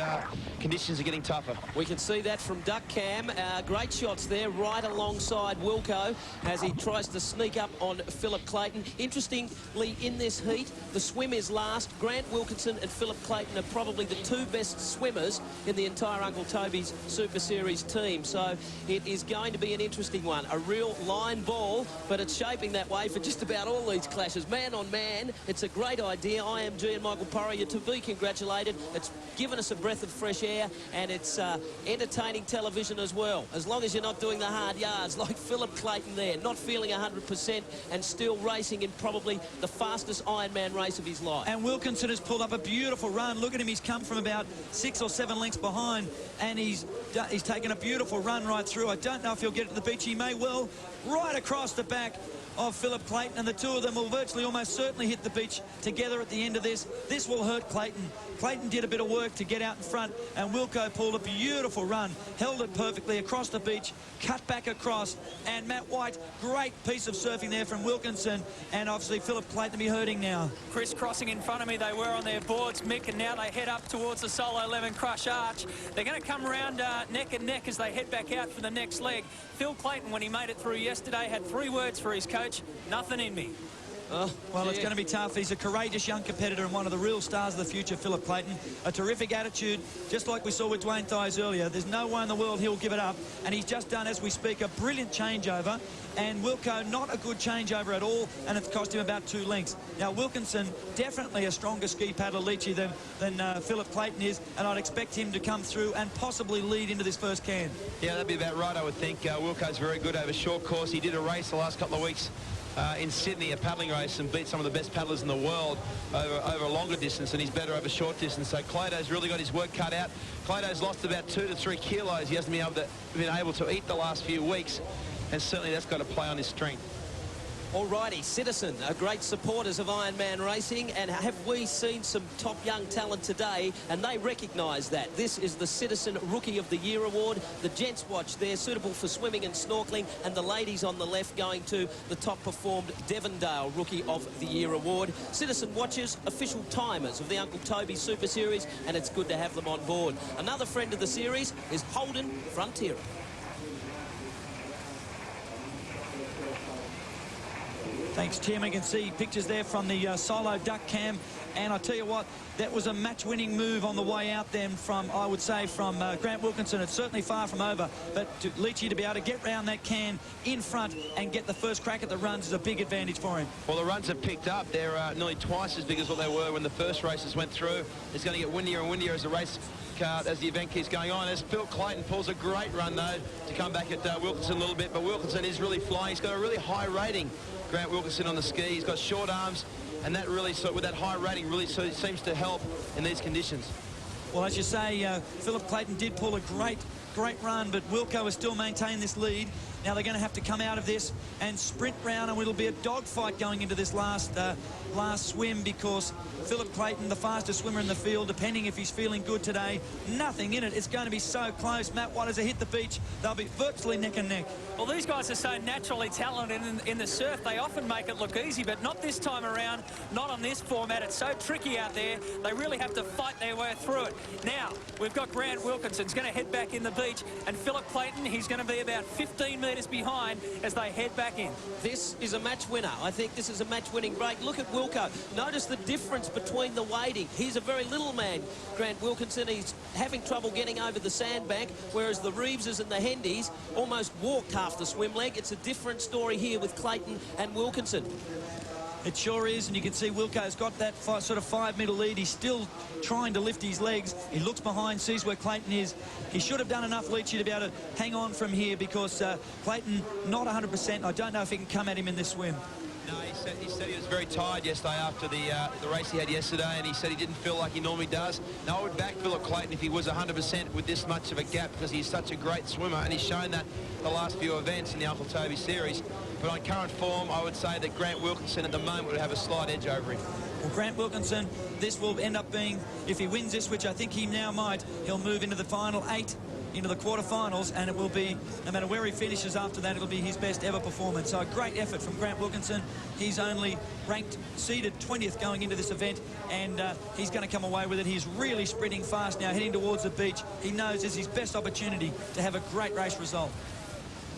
conditions are getting tougher. We can see that from Duck Cam. Great shots there right alongside Wilco as he tries to sneak up on Philip Clayton. Interestingly, in this heat, the swim is last. Grant Wilkinson and Philip Clayton are probably the 2 best swimmers in the entire Uncle Toby's Super Series team. So it is going to be an interesting one. A real line ball, but it's shaping that way for just about all these clashes. Man on man, it's a great idea. IMG and Michael Porra, you're to be congratulated. It's given us a breath of fresh air, and it's entertaining television as well. As long as you're not doing the hard yards like Philip Clayton there, not feeling 100% and still racing in probably the fastest Ironman race of his life. And Wilkinson has pulled up a beautiful run. Look at him, he's come from about 6 or 7 lengths behind, and he's taken a beautiful run right through. I don't know if he'll get to the beach. He may well, right across the back of Philip Clayton, and the 2 of them will virtually almost certainly hit the beach together at the end of this. This will hurt Clayton. Clayton did a bit of work to get out in front, and Wilco pulled a beautiful run, held it perfectly across the beach, cut back across, and Matt White, great piece of surfing there from Wilkinson, and obviously Philip Clayton to be hurting now. Crisscrossing in front of me, they were on their boards, Mick, and now they head up towards the solo lemon crush arch. They're going to come around neck and neck as they head back out for the next leg. Phil Clayton, when he made it through yesterday, had 3 words for his coach: nothing in me. Well, it's going to be tough. He's a courageous young competitor and one of the real stars of the future, Philip Clayton. A terrific attitude, just like we saw with Dwayne Thuys earlier. There's no way in the world he'll give it up. And he's just done, as we speak, a brilliant changeover. And Wilco, not a good changeover at all, and it's cost him about 2 lengths. Now, Wilkinson, definitely a stronger ski paddler, Leachy, than Philip Clayton is, and I'd expect him to come through and possibly lead into this first can. Yeah, that'd be about right, I would think. Wilco's very good over short course. He did a race the last couple of weeks in Sydney, a paddling race, and beat some of the best paddlers in the world over a longer distance, and he's better over short distance. So Clayton's really got his work cut out. Clayton's lost about 2 to 3 kilos. He hasn't been able to eat the last few weeks, and certainly that's got to play on his strength. Alrighty, Citizen are great supporters of Ironman racing, and have we seen some top young talent today, and they recognise that. This is the Citizen Rookie of the Year award. The gents watch there, suitable for swimming and snorkeling, and the ladies on the left going to the top performed Devondale Rookie of the Year award. Citizen watchers, official timers of the Uncle Toby Super Series, and it's good to have them on board. Another friend of the series is Holden Frontier. Thanks, Tim. You can see pictures there from the solo duck cam. And I tell you what, that was a match-winning move on the way out then from, I would say, from Grant Wilkinson. It's certainly far from over, but to Leachy to be able to get round that can in front and get the first crack at the runs is a big advantage for him. Well, the runs have picked up. They're nearly twice as big as what they were when the first races went through. It's going to get windier and windier as the race as the event keeps going on. As Phil Clayton pulls a great run, though, to come back at Wilkinson a little bit, but Wilkinson is really flying. He's got a really high rating, Grant Wilkinson, on the ski. He's got short arms, and that really, with that high rating, really seems to help in these conditions. Well, as you say, Philip Clayton did pull a great run, but Wilco has still maintained this lead. Now they're going to have to come out of this and sprint round, and it'll be a dogfight going into this last swim, because Philip Clayton, the fastest swimmer in the field, depending if he's feeling good today, nothing in it. It's going to be so close. Matt Watt, as they hit the beach, they'll be virtually neck and neck. Well, these guys are so naturally talented in the surf. They often make it look easy, but not this time around, not on this format. It's so tricky out there. They really have to fight their way through it. Now, we've got Grant Wilkinson's going to head back in the beach, and Philip Clayton, he's going to be about 15 metres behind as they head back in. This is a match winner. I think this is a match-winning break. Look at Wilco. Notice the difference between the weighting. He's a very little man, Grant Wilkinson. He's having trouble getting over the sandbank, whereas the Reeveses and the Hendys almost walked half the swim leg. It's a different story here with Clayton and Wilkinson. It sure is, and you can see Wilco's got that sort of 5-metre lead. He's still trying to lift his legs. He looks behind, sees where Clayton is. He should have done enough, Leachy, to be able to hang on from here, because Clayton not 100%. I don't know if he can come at him in this swim. No, he said he was very tired yesterday after the race he had yesterday, and he said he didn't feel like he normally does. Now, I would back Philip Clayton if he was 100% with this much of a gap, because he's such a great swimmer, and he's shown that the last few events in the Uncle Toby series. But on current form, I would say that Grant Wilkinson at the moment would have a slight edge over him. Well, Grant Wilkinson, this will end up being, if he wins this, which I think he now might, he'll move into the final 8, into the quarterfinals, and it will be, no matter where he finishes after that, it'll be his best ever performance. So a great effort from Grant Wilkinson. He's only ranked, seeded 20th going into this event, and he's going to come away with it. He's really sprinting fast now, heading towards the beach. He knows it's his best opportunity to have a great race result.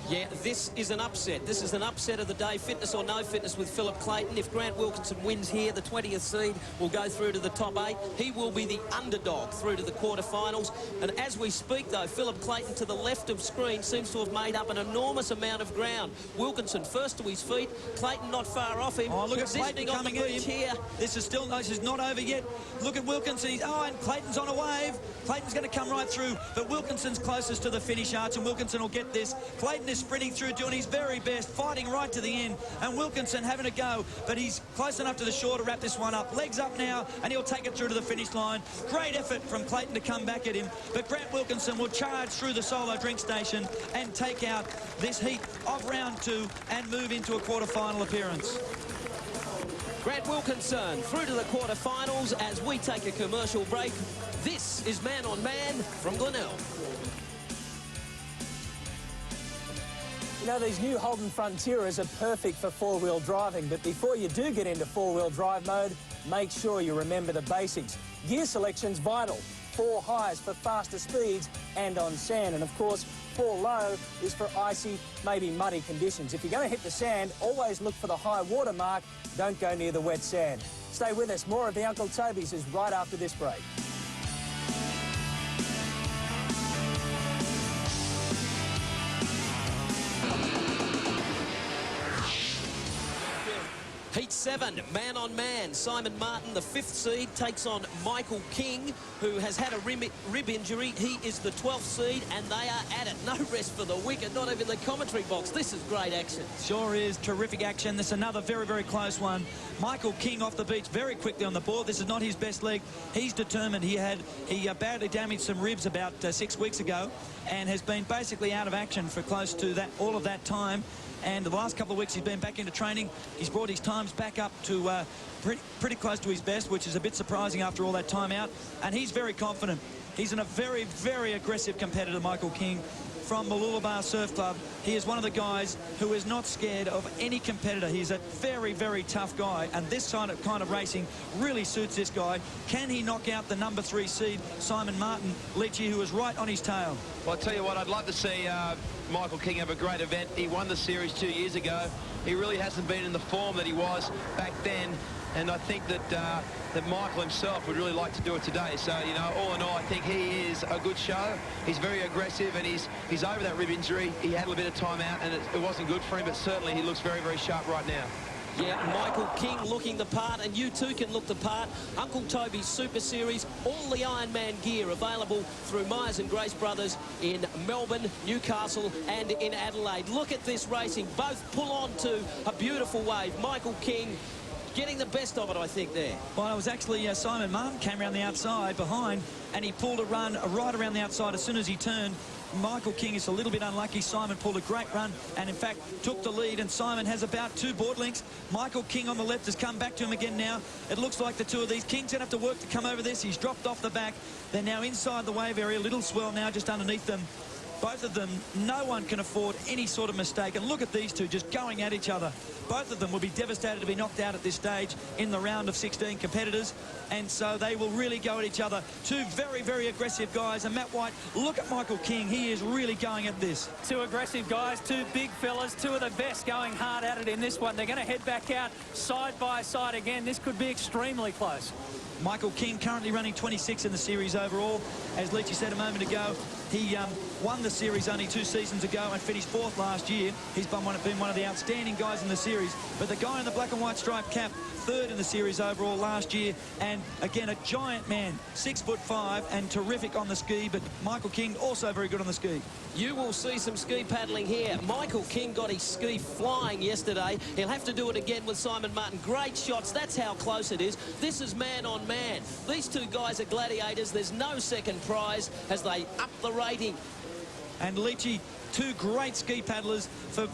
Yeah, this is an upset. This is an upset of the day, fitness or no fitness with Philip Clayton. If Grant Wilkinson wins here, the 20th seed will go through to the top 8. He will be the underdog through to the quarterfinals. And as we speak, though, Philip Clayton to the left of screen seems to have made up an enormous amount of ground. Wilkinson first to his feet, Clayton not far off him. Oh, look at Clayton coming in here. This is still, no, this is not over yet. Look at Wilkinson. And Clayton's on a wave. Clayton's going to come right through, but Wilkinson's closest to the finish arch, and Wilkinson will get this. Clayton is sprinting through, doing his very best, fighting right to the end, and Wilkinson having a go, but he's close enough to the shore to wrap this one up. Legs up now, and he'll take it through to the finish line. Great effort from Clayton to come back at him, but Grant Wilkinson will charge through the solo drink station and take out this heat of round 2 and move into a quarterfinal appearance. Grant Wilkinson through to the quarterfinals as we take a commercial break. This is Man on Man from Glenelg. You know, these new Holden Frontierers are perfect for four-wheel driving, but before you do get into four-wheel drive mode, make sure you remember the basics. Gear selection's vital. 4 highs for faster speeds and on sand, and of course 4 low is for icy, maybe muddy conditions. If you're going to hit the sand, always look for the high water mark. Don't go near the wet sand. Stay with us. More of the Uncle Toby's is right after this break. Heat 7, man on man. Simon Martin, the 5th seed, takes on Michael King, who has had a rib injury. He is the 12th seed, and they are at it. No rest for the wicket, not even the commentary box. This is great action. Sure is. Terrific action. This is another very, very close one. Michael King off the beach very quickly on the board. This is not his best leg. He's determined. He badly damaged some ribs about 6 weeks ago and has been basically out of action for close to that all of that time. And the last couple of weeks he's been back into training. He's brought his times back up to pretty close to his best, which is a bit surprising after all that time out. And he's very confident. He's a very, very aggressive competitor, Michael King. from Mooloolaba Surf Club. He is one of the guys who is not scared of any competitor. He's a very, very tough guy, and this kind of racing really suits this guy. Can he knock out the number 3 seed, Simon Martin, Leachy, who is right on his tail? Well, I'll tell you what, I'd love to see Michael King have a great event. He won the series 2 years ago. He really hasn't been in the form that he was back then, and I think that that Michael himself would really like to do it today. So, you know, all in all, I think he is a good show. He's very aggressive, and he's over that rib injury. He had a little bit of time out, and it wasn't good for him, but certainly he looks very, very sharp right now. Yeah, Michael King looking the part, and you too can look the part. Uncle Toby's Super Series, all the Ironman gear available through Myers and Grace Brothers in Melbourne, Newcastle and in Adelaide. Look at this racing. Both pull on to a beautiful wave. Michael King getting the best of it, I think, there. Well, it was actually Simon Martin came around the outside behind, and he pulled a run right around the outside as soon as he turned. Michael King is a little bit unlucky. Simon pulled a great run and, in fact, took the lead, and Simon has about 2 board lengths. Michael King on the left has come back to him again now. It looks like the two of these. King's going to have to work to come over this. He's dropped off the back. They're now inside the wave area. Little swell now just underneath them. Both of them, no one can afford any sort of mistake. And look at these two just going at each other. Both of them will be devastated to be knocked out at this stage in the round of 16 competitors. And so they will really go at each other. Two very, very aggressive guys. And Matt White, look at Michael King. He is really going at this. Two aggressive guys, two big fellas, two of the best going hard at it in this one. They're going to head back out side by side again. This could be extremely close. Michael King currently running 26 in the series overall. As Leachy said a moment ago, he won the series only 2 seasons ago and finished 4th last year. He's been one of the outstanding guys in the series. But the guy in the black and white striped cap, 3rd in the series overall last year. And again, a giant man, 6'5" and terrific on the ski. But Michael King also very good on the ski. You will see some ski paddling here. Michael King got his ski flying yesterday. He'll have to do it again with Simon Martin. Great shots. That's how close it is. This is man on man. These two guys are gladiators. There's no second prize as they up the rating. And Leachy, 2 great ski paddlers for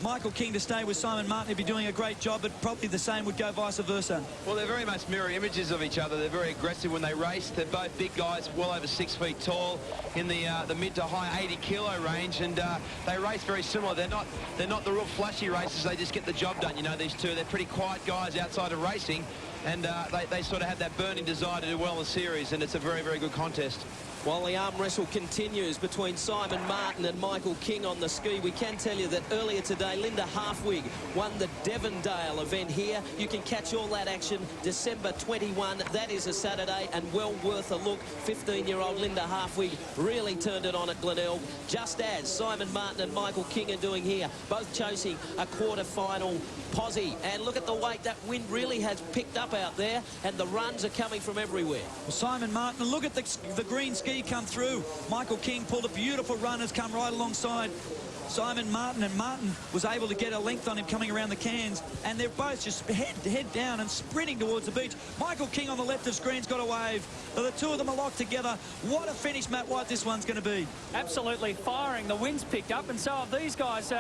Michael King to stay with Simon Martin. He'd be doing a great job, but probably the same would go vice versa. Well, they're very much mirror images of each other. They're very aggressive when they race. They're both big guys, well over 6 feet tall, in the mid to high 80-kilo range, and they race very similar. They're not the real flashy racers. They just get the job done. You know, these two, they're pretty quiet guys outside of racing, and they sort of have that burning desire to do well in the series, and it's a very, very good contest. While the arm wrestle continues between Simon Martin and Michael King on the ski, we can tell you that earlier today, Linda Halfwig won the Devondale event here. You can catch all that action December 21. That is a Saturday, and well worth a look. 15-year-old Linda Halfwig really turned it on at Glenelg, just as Simon Martin and Michael King are doing here, both chasing a quarter-final posse. And look at the weight. That wind really has picked up out there, and the runs are coming from everywhere. Well, Simon Martin, look at the green ski come through. Michael King pulled a beautiful run, has come right alongside Simon Martin, and Martin was able to get a length on him coming around the cans, and they're both just head down and sprinting towards the beach. Michael King on the left of screen's got a wave. The two of them are locked together. What a finish, Matt White, this one's going to be. Absolutely firing. The wind's picked up, and so have these guys.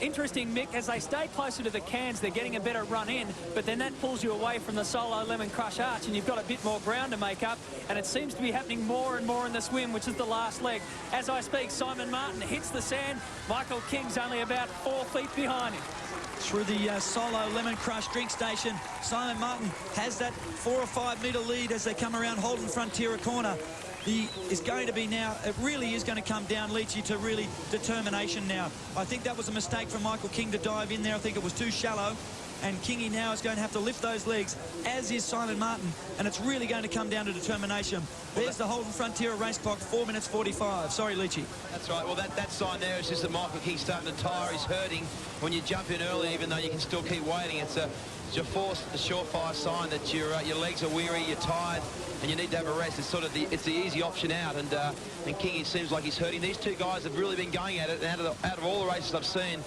Interesting, Mick, as they stay closer to the cans, they're getting a better run in, but then that pulls you away from the solo lemon crush arch, and you've got a bit more ground to make up, and it seems to be happening more and more in the swim, which is the last leg. As I speak, Simon Martin hits the sand. Michael King's only about 4 feet behind him. Through the solo lemon crush drink station, Simon Martin has that 4 or 5 metre lead as they come around Holden Frontiera corner. Is going to be now, it really is going to come down, Leachy, to really determination now. I think that was a mistake for Michael King to dive in there. I think it was too shallow, and Kingy now is going to have to lift those legs, as is Simon Martin, and it's really going to come down to determination. There's the Holden Frontiera race clock, 4 minutes 45. Sorry, Leachy. That's right. Well, that sign there is just that Michael King's starting to tire. He's hurting. When you jump in early, even though you can still keep waiting, it's a surefire sign that your legs are weary, you're tired, and you need to have a rest. It's sort of the easy option out, and King, it seems like he's hurting. These two guys have really been going at it, and out of all the races I've seen,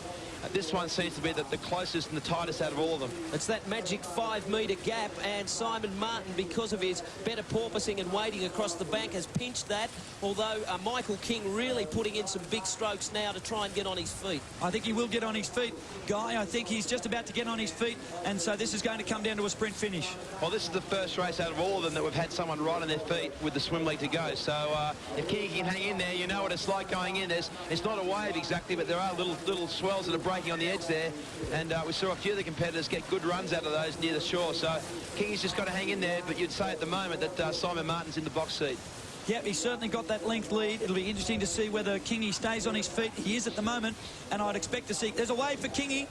this one seems to be the closest and the tightest out of all of them. It's that magic 5-metre gap, and Simon Martin, because of his better porpoising and wading across the bank, has pinched that, although Michael King really putting in some big strokes now to try and get on his feet. I think he will get on his feet. Guy, I think he's just about to get on his feet, and so this is going to come down to a sprint finish. Well, this is the first race out of all of them that we've had someone right on their feet with the swim leg to go. So if King can hang in there, you know what it's like going in. It's not a wave exactly, but there are little swells that are breaking on the edge there, and we saw a few of the competitors get good runs out of those near the shore. So King's just got to hang in there, but you'd say at the moment that Simon Martin's in the box seat. Yep, he's certainly got that length lead. It'll be interesting to see whether Kingy stays on his feet. He is at the moment, and I'd expect to see... There's a wave for Kingy.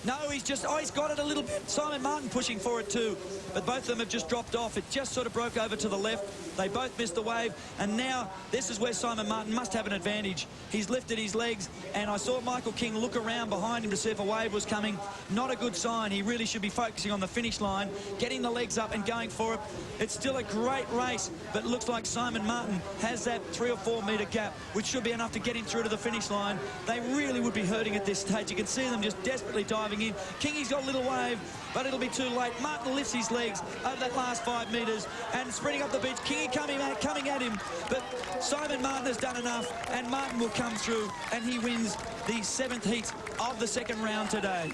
No, he's got it a little bit. Simon Martin pushing for it too, but both of them have just dropped off. It just sort of broke over to the left. They both missed the wave, and now this is where Simon Martin must have an advantage. He's lifted his legs, and I saw Michael King look around behind him to see if a wave was coming. Not a good sign. He really should be focusing on the finish line, getting the legs up and going for it. It's still a great race, but it looks like Simon Martin has that 3 or 4 metre gap, which should be enough to get him through to the finish line. They really would be hurting at this stage. You can see them just desperately diving in. Kingy's got a little wave, but it'll be too late. Martin lifts his legs over that last 5 metres and spreading up the beach. Kingy coming at him, but Simon Martin has done enough, and Martin will come through, and he wins the 7th heat of the 2nd round today.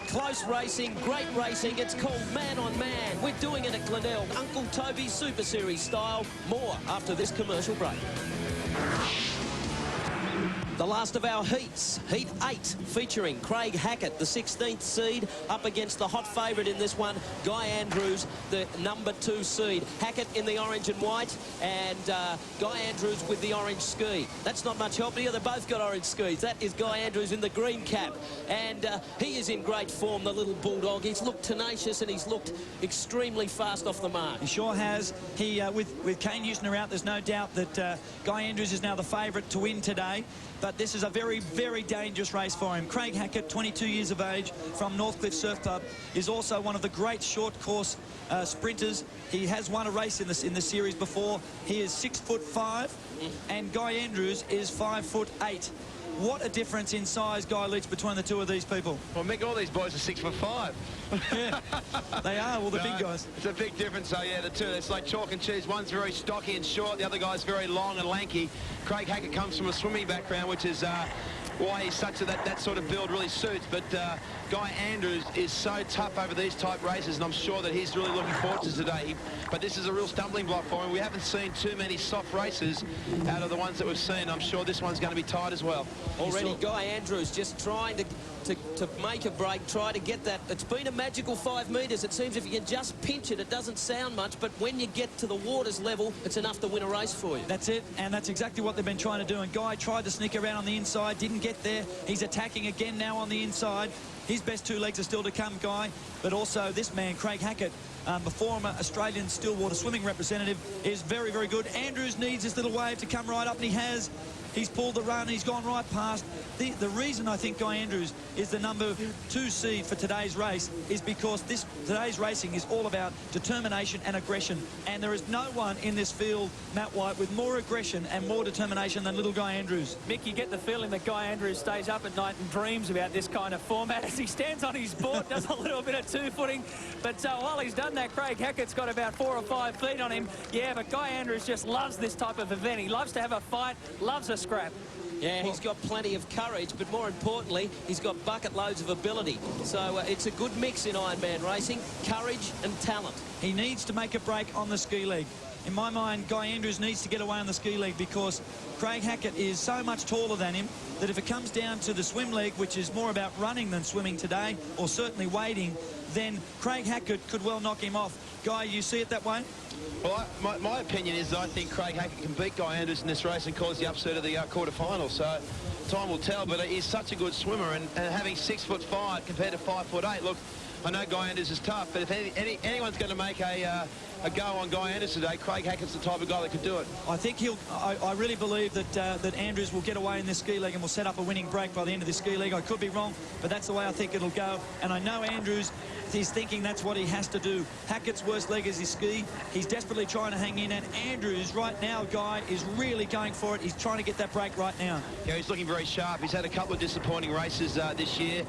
Close racing, great racing. It's called Man on Man. We're doing it at Glenelg, Uncle Toby's Super Series style. More after this commercial break. The last of our heats, Heat 8, featuring Craig Hackett, the 16th seed, up against the hot favourite in this one, Guy Andrews, the number 2 seed. Hackett in the orange and white, and Guy Andrews with the orange ski. That's not much help here. They both got orange skis. That is Guy Andrews in the green cap, and he is in great form, the little bulldog. He's looked tenacious, and he's looked extremely fast off the mark. He sure has. He, with Kane Houston out, there's no doubt that Guy Andrews is now the favourite to win today. But this is a very, very dangerous race for him. Craig Hackett, 22 years of age, from Northcliffe Surf Club, is also one of the great short course sprinters. He has won a race in the series before. He is 6'5", and Guy Andrews is 5'8". What a difference in size, Guy Leach, between the two of these people. Well, Mick, all these boys are 6'5". Yeah, they are, well, the big guys. It's a big difference, so yeah, the two, it's like chalk and cheese. One's very stocky and short, the other guy's very long and lanky. Craig Hackett comes from a swimming background, which is why he's such that sort of build really suits. But Guy Andrews is so tough over these type races, and I'm sure that he's really looking forward to today. But this is a real stumbling block for him. We haven't seen too many soft races out of the ones that we've seen. I'm sure this one's going to be tight as well. Already Guy Andrews just trying to make a break, try to get that. It's been a magical 5 metres. It seems if you can just pinch it, it doesn't sound much, but when you get to the water's level, it's enough to win a race for you. That's it, and that's exactly what they've been trying to do. And Guy tried to sneak around on the inside, didn't get there. He's attacking again now on the inside. His best 2 legs are still to come, Guy, but also this man, Craig Hackett, the former Australian Stillwater swimming representative, is very, very good. Andrews needs this little wave to come right up, and he has. He's pulled the run, he's gone right past. The reason I think Guy Andrews is the number 2 seed for today's race is because today's racing is all about determination and aggression. And there is no one in this field, Matt White, with more aggression and more determination than little Guy Andrews. Mick, you get the feeling that Guy Andrews stays up at night and dreams about this kind of format as he stands on his board, does a little bit of 2-footing. But while he's done that, Craig Hackett's got about 4 or 5 feet on him. Yeah, but Guy Andrews just loves this type of event. He loves to have a fight, loves a scrap. Yeah, he's got plenty of courage, but more importantly, he's got bucket loads of ability. So it's a good mix in Ironman racing, courage and talent. He needs to make a break on the ski leg. In my mind, Guy Andrews needs to get away on the ski leg because Craig Hackett is so much taller than him that if it comes down to the swim leg, which is more about running than swimming today, or certainly wading, then Craig Hackett could well knock him off. Guy, you see it that way? Well, my opinion is I think Craig Hackett can beat Guy Andrews in this race and cause the upset of the quarterfinal. So time will tell, but he's such a good swimmer, and having 6'5" compared to 5'8", look, I know Guy Andrews is tough, but if anyone's going to make a go on Guy Andrews today, Craig Hackett's the type of guy that could do it. I think I really believe that Andrews will get away in this ski leg and will set up a winning break by the end of this ski leg. I could be wrong, but that's the way I think it'll go. And I know Andrews He's thinking that's what he has to do. Hackett's worst leg is his ski. He's desperately trying to hang in, and Andrews right now, Guy, is really going for it. He's trying to get that break right now. Yeah, he's looking very sharp. He's had a couple of disappointing races this year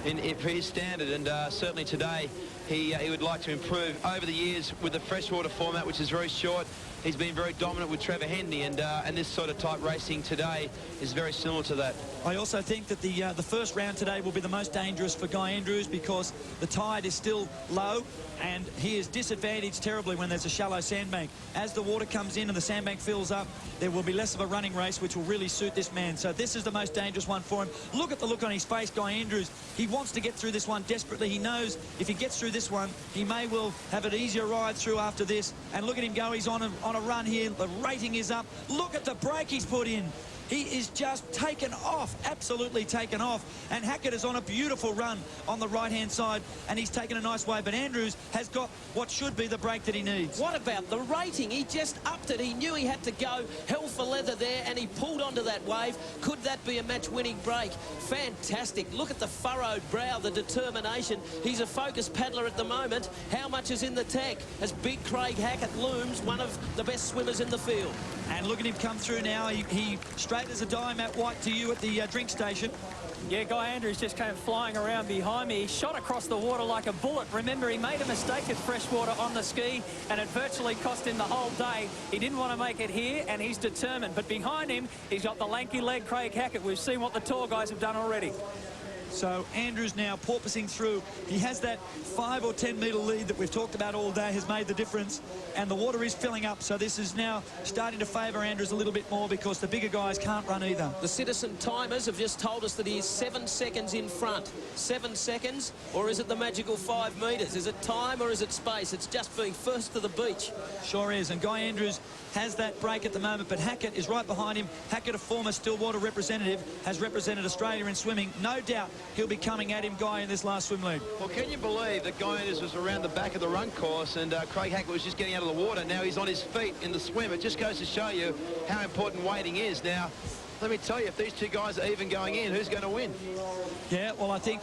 for his standard, and certainly today he would like to improve. Over the years with the freshwater format, which is very short, he's been very dominant with Trevor Hendy, and this sort of type racing today is very similar to that. I also think that the first round today will be the most dangerous for Guy Andrews because the tide is still low and he is disadvantaged terribly when there's a shallow sandbank. As the water comes in and the sandbank fills up, there will be less of a running race, which will really suit this man. So this is the most dangerous one for him. Look at the look on his face, Guy Andrews. He wants to get through this one desperately. He knows if he gets through this one, he may well have an easier ride through after this. And look at him go. He's on a run here. The rating is up. Look at the break he's put in. He is just taken off, absolutely taken off. And Hackett is on a beautiful run on the right-hand side, and he's taken a nice wave. But Andrews has got what should be the break that he needs. What about the rating? He just upped it. He knew he had to go hell for leather there, and he pulled onto that wave. Could that be a match-winning break? Fantastic. Look at the furrowed brow, the determination. He's a focused paddler at the moment. How much is in the tank as big Craig Hackett looms, one of the best swimmers in the field? And look at him come through now. He straight as a die, Matt White, to you at the drink station. Yeah, Guy Andrews just came flying around behind me. He shot across the water like a bullet. Remember, he made a mistake at freshwater on the ski, and it virtually cost him the whole day. He didn't want to make it here, and he's determined. But behind him, he's got the lanky leg Craig Hackett. We've seen what the tall guys have done already. So Andrews now porpoising through. He has that 5 or 10 metre lead that we've talked about all day, has made the difference, and the water is filling up. So this is now starting to favour Andrews a little bit more because the bigger guys can't run either. The citizen timers have just told us that he is 7 seconds in front. 7 seconds, or is it the magical 5 metres? Is it time or is it space? It's just being first to the beach. Sure is, and Guy Andrews has that break at the moment, but Hackett is right behind him. Hackett, a former Stillwater representative, has represented Australia in swimming. No doubt he'll be coming at him, Guy, in this last swim lead. Well, can you believe that Guy Andrews was around the back of the run course and Craig Hackett was just getting out of the water? Now he's on his feet in the swim. It just goes to show you how important waiting is. Now, let me tell you, if these two guys are even going in, who's going to win? Yeah, well, I think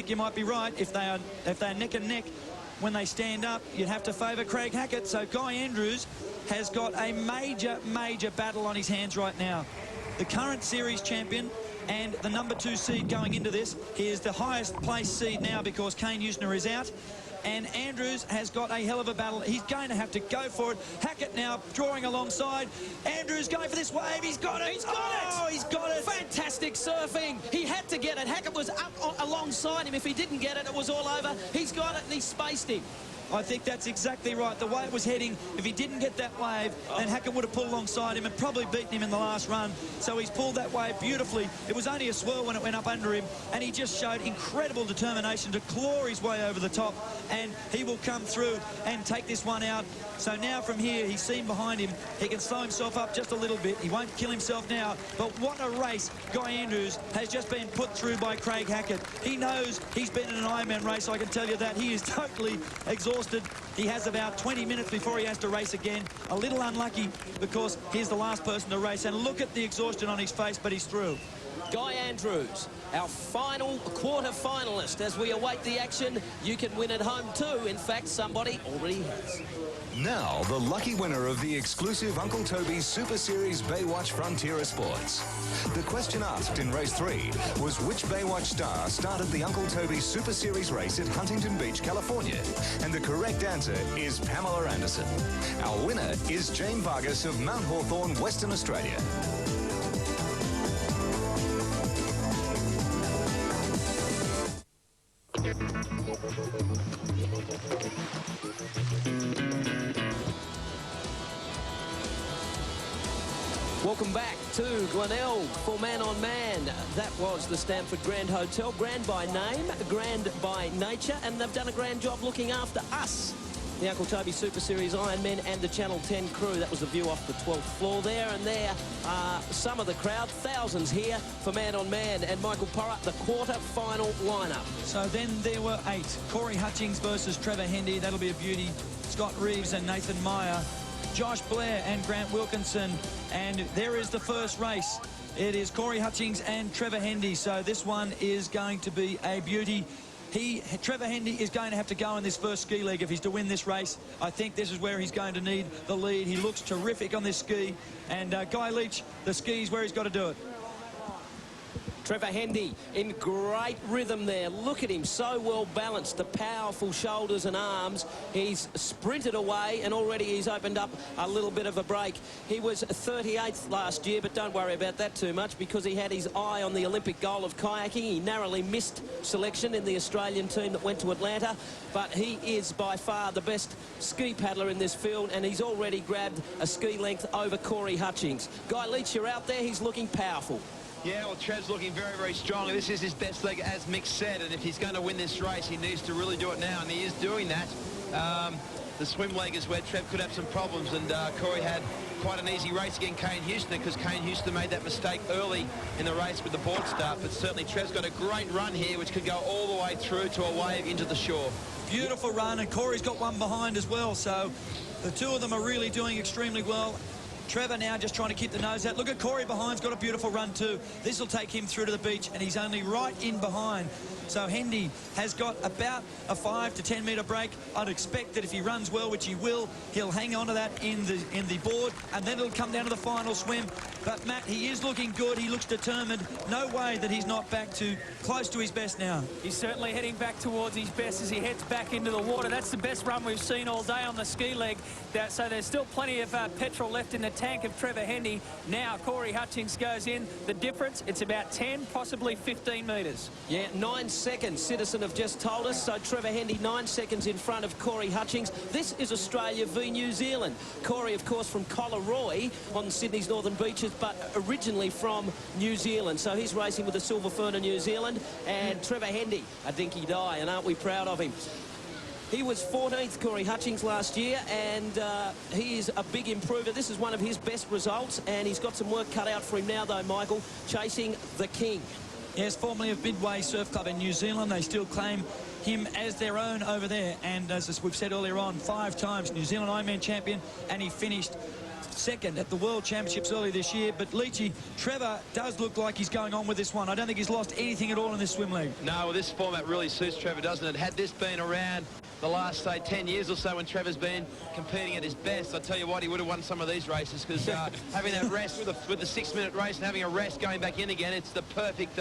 you might be right. If they are neck and neck when they stand up, you'd have to favour Craig Hackett. So Guy Andrews has got a major battle on his hands right now. The current series champion and the #2 seed going into this. He is the highest placed seed now because Kane Usner is out. And Andrews has got a hell of a battle. He's going to have to go for it. Hackett now drawing alongside. Andrews going for this wave. He's got it. He's got it. He's got it. Fantastic surfing. He had to get it. Hackett was up alongside him. If he didn't get it, it was all over. He's got it and he spaced him. I think that's exactly right. The way it was heading, if he didn't get that wave, then Hackett would have pulled alongside him and probably beaten him in the last run. So he's pulled that wave beautifully. It was only a swirl when it went up under him, and he just showed incredible determination to claw his way over the top, and he will come through and take this one out. So now from here, he's seen behind him. He can slow himself up just a little bit. He won't kill himself now, but what a race Guy Andrews has just been put through by Craig Hackett. He knows he's been in an Ironman race, I can tell you that. He is totally exhausted. He has about 20 minutes before he has to race again. A little unlucky because he's the last person to race, and look at the exhaustion on his face, but he's through. Guy Andrews, our final quarter finalist. As we await the action, you can win at home too. In fact, somebody already has. Now, the lucky winner of the exclusive Uncle Toby's Super Series Baywatch Frontier Sports. The question asked in race 3 was which Baywatch star started the Uncle Toby's Super Series race at Huntington Beach, California? And the correct answer is Pamela Anderson. Our winner is Jane Vargas of Mount Hawthorn, Western Australia. Welcome back to Glenelg for Man on Man. That was the Stamford Grand Hotel. Grand by name, grand by nature, and they've done a grand job looking after us. The Uncle Toby Super Series Ironmen and the Channel 10 crew. That was the view off the 12th floor there, and there are some of the crowd, thousands here for Man on Man, and Michael Porra, the quarter-final lineup. So then there were 8. Corey Hutchings versus Trevor Hendy. That'll be a beauty. Scott Reeves and Nathan Meyer. Josh Blair and Grant Wilkinson. And there is the first race. It is Corey Hutchings and Trevor Hendy. So this one is going to be a beauty. Trevor Hendy is going to have to go in this first ski leg if he's to win this race. I think this is where he's going to need the lead. He looks terrific on this ski. And Guy Leach, the ski's where he's got to do it. Trevor Hendy in great rhythm there. Look at him, so well balanced, the powerful shoulders and arms. He's sprinted away and already he's opened up a little bit of a break. He was 38th last year, but don't worry about that too much because he had his eye on the Olympic goal of kayaking. He narrowly missed selection in the Australian team that went to Atlanta, but he is by far the best ski paddler in this field, and he's already grabbed a ski length over Corey Hutchings. Guy Leach, you're out there, he's looking powerful. Yeah, well, Trev's looking very, very strong. This is his best leg, as Mick said, and if he's going to win this race, he needs to really do it now, and he is doing that. The swim leg is where Trev could have some problems, and Corey had quite an easy race against Kane Houston because Kane Houston made that mistake early in the race with the board start, but certainly Trev's got a great run here, which could go all the way through to a wave into the shore. Beautiful run, and Corey's got one behind as well, so the two of them are really doing extremely well. Trevor now just trying to keep the nose out. Look at Corey behind's got a beautiful run too. This will take him through to the beach, and he's only right in behind. So Hendy has got about a 5 to 10 metre break. I'd expect that if he runs well, which he will, he'll hang on to that in the board, and then it'll come down to the final swim. But Matt, he is looking good. He looks determined. No way that he's not back to close to his best now. He's certainly heading back towards his best as he heads back into the water. That's the best run we've seen all day on the ski leg. So there's still plenty of petrol left in the tank of Trevor Hendy. Now Corey Hutchings goes in. The difference, it's about 10, possibly 15 metres. Yeah, 9 seconds, Citizen have just told us. So Trevor Hendy 9 seconds in front of Corey Hutchings. This is Australia v New Zealand. Corey, of course, from Collaroy on Sydney's northern beaches, but originally from New Zealand. So he's racing with the Silver Fern of New Zealand. And Trevor Hendy, a dinky die, and aren't we proud of him? He was 14th, Corey Hutchings, last year, and he is a big improver. This is one of his best results, and he's got some work cut out for him now, though, Michael, chasing the king. Yes, formerly of Midway Surf Club in New Zealand. They still claim him as their own over there. And as we've said earlier on, 5 times New Zealand Ironman champion, and he finished second at the World Championships earlier this year. But Leachy, Trevor does look like he's going on with this one. I don't think he's lost anything at all in this swim leg. No, well, this format really suits Trevor, doesn't it? Had this been around the last, say, 10 years or so when Trevor's been competing at his best, I tell you what, he would have won some of these races because having that rest with the 6-minute race and having a rest going back in again, it's the perfect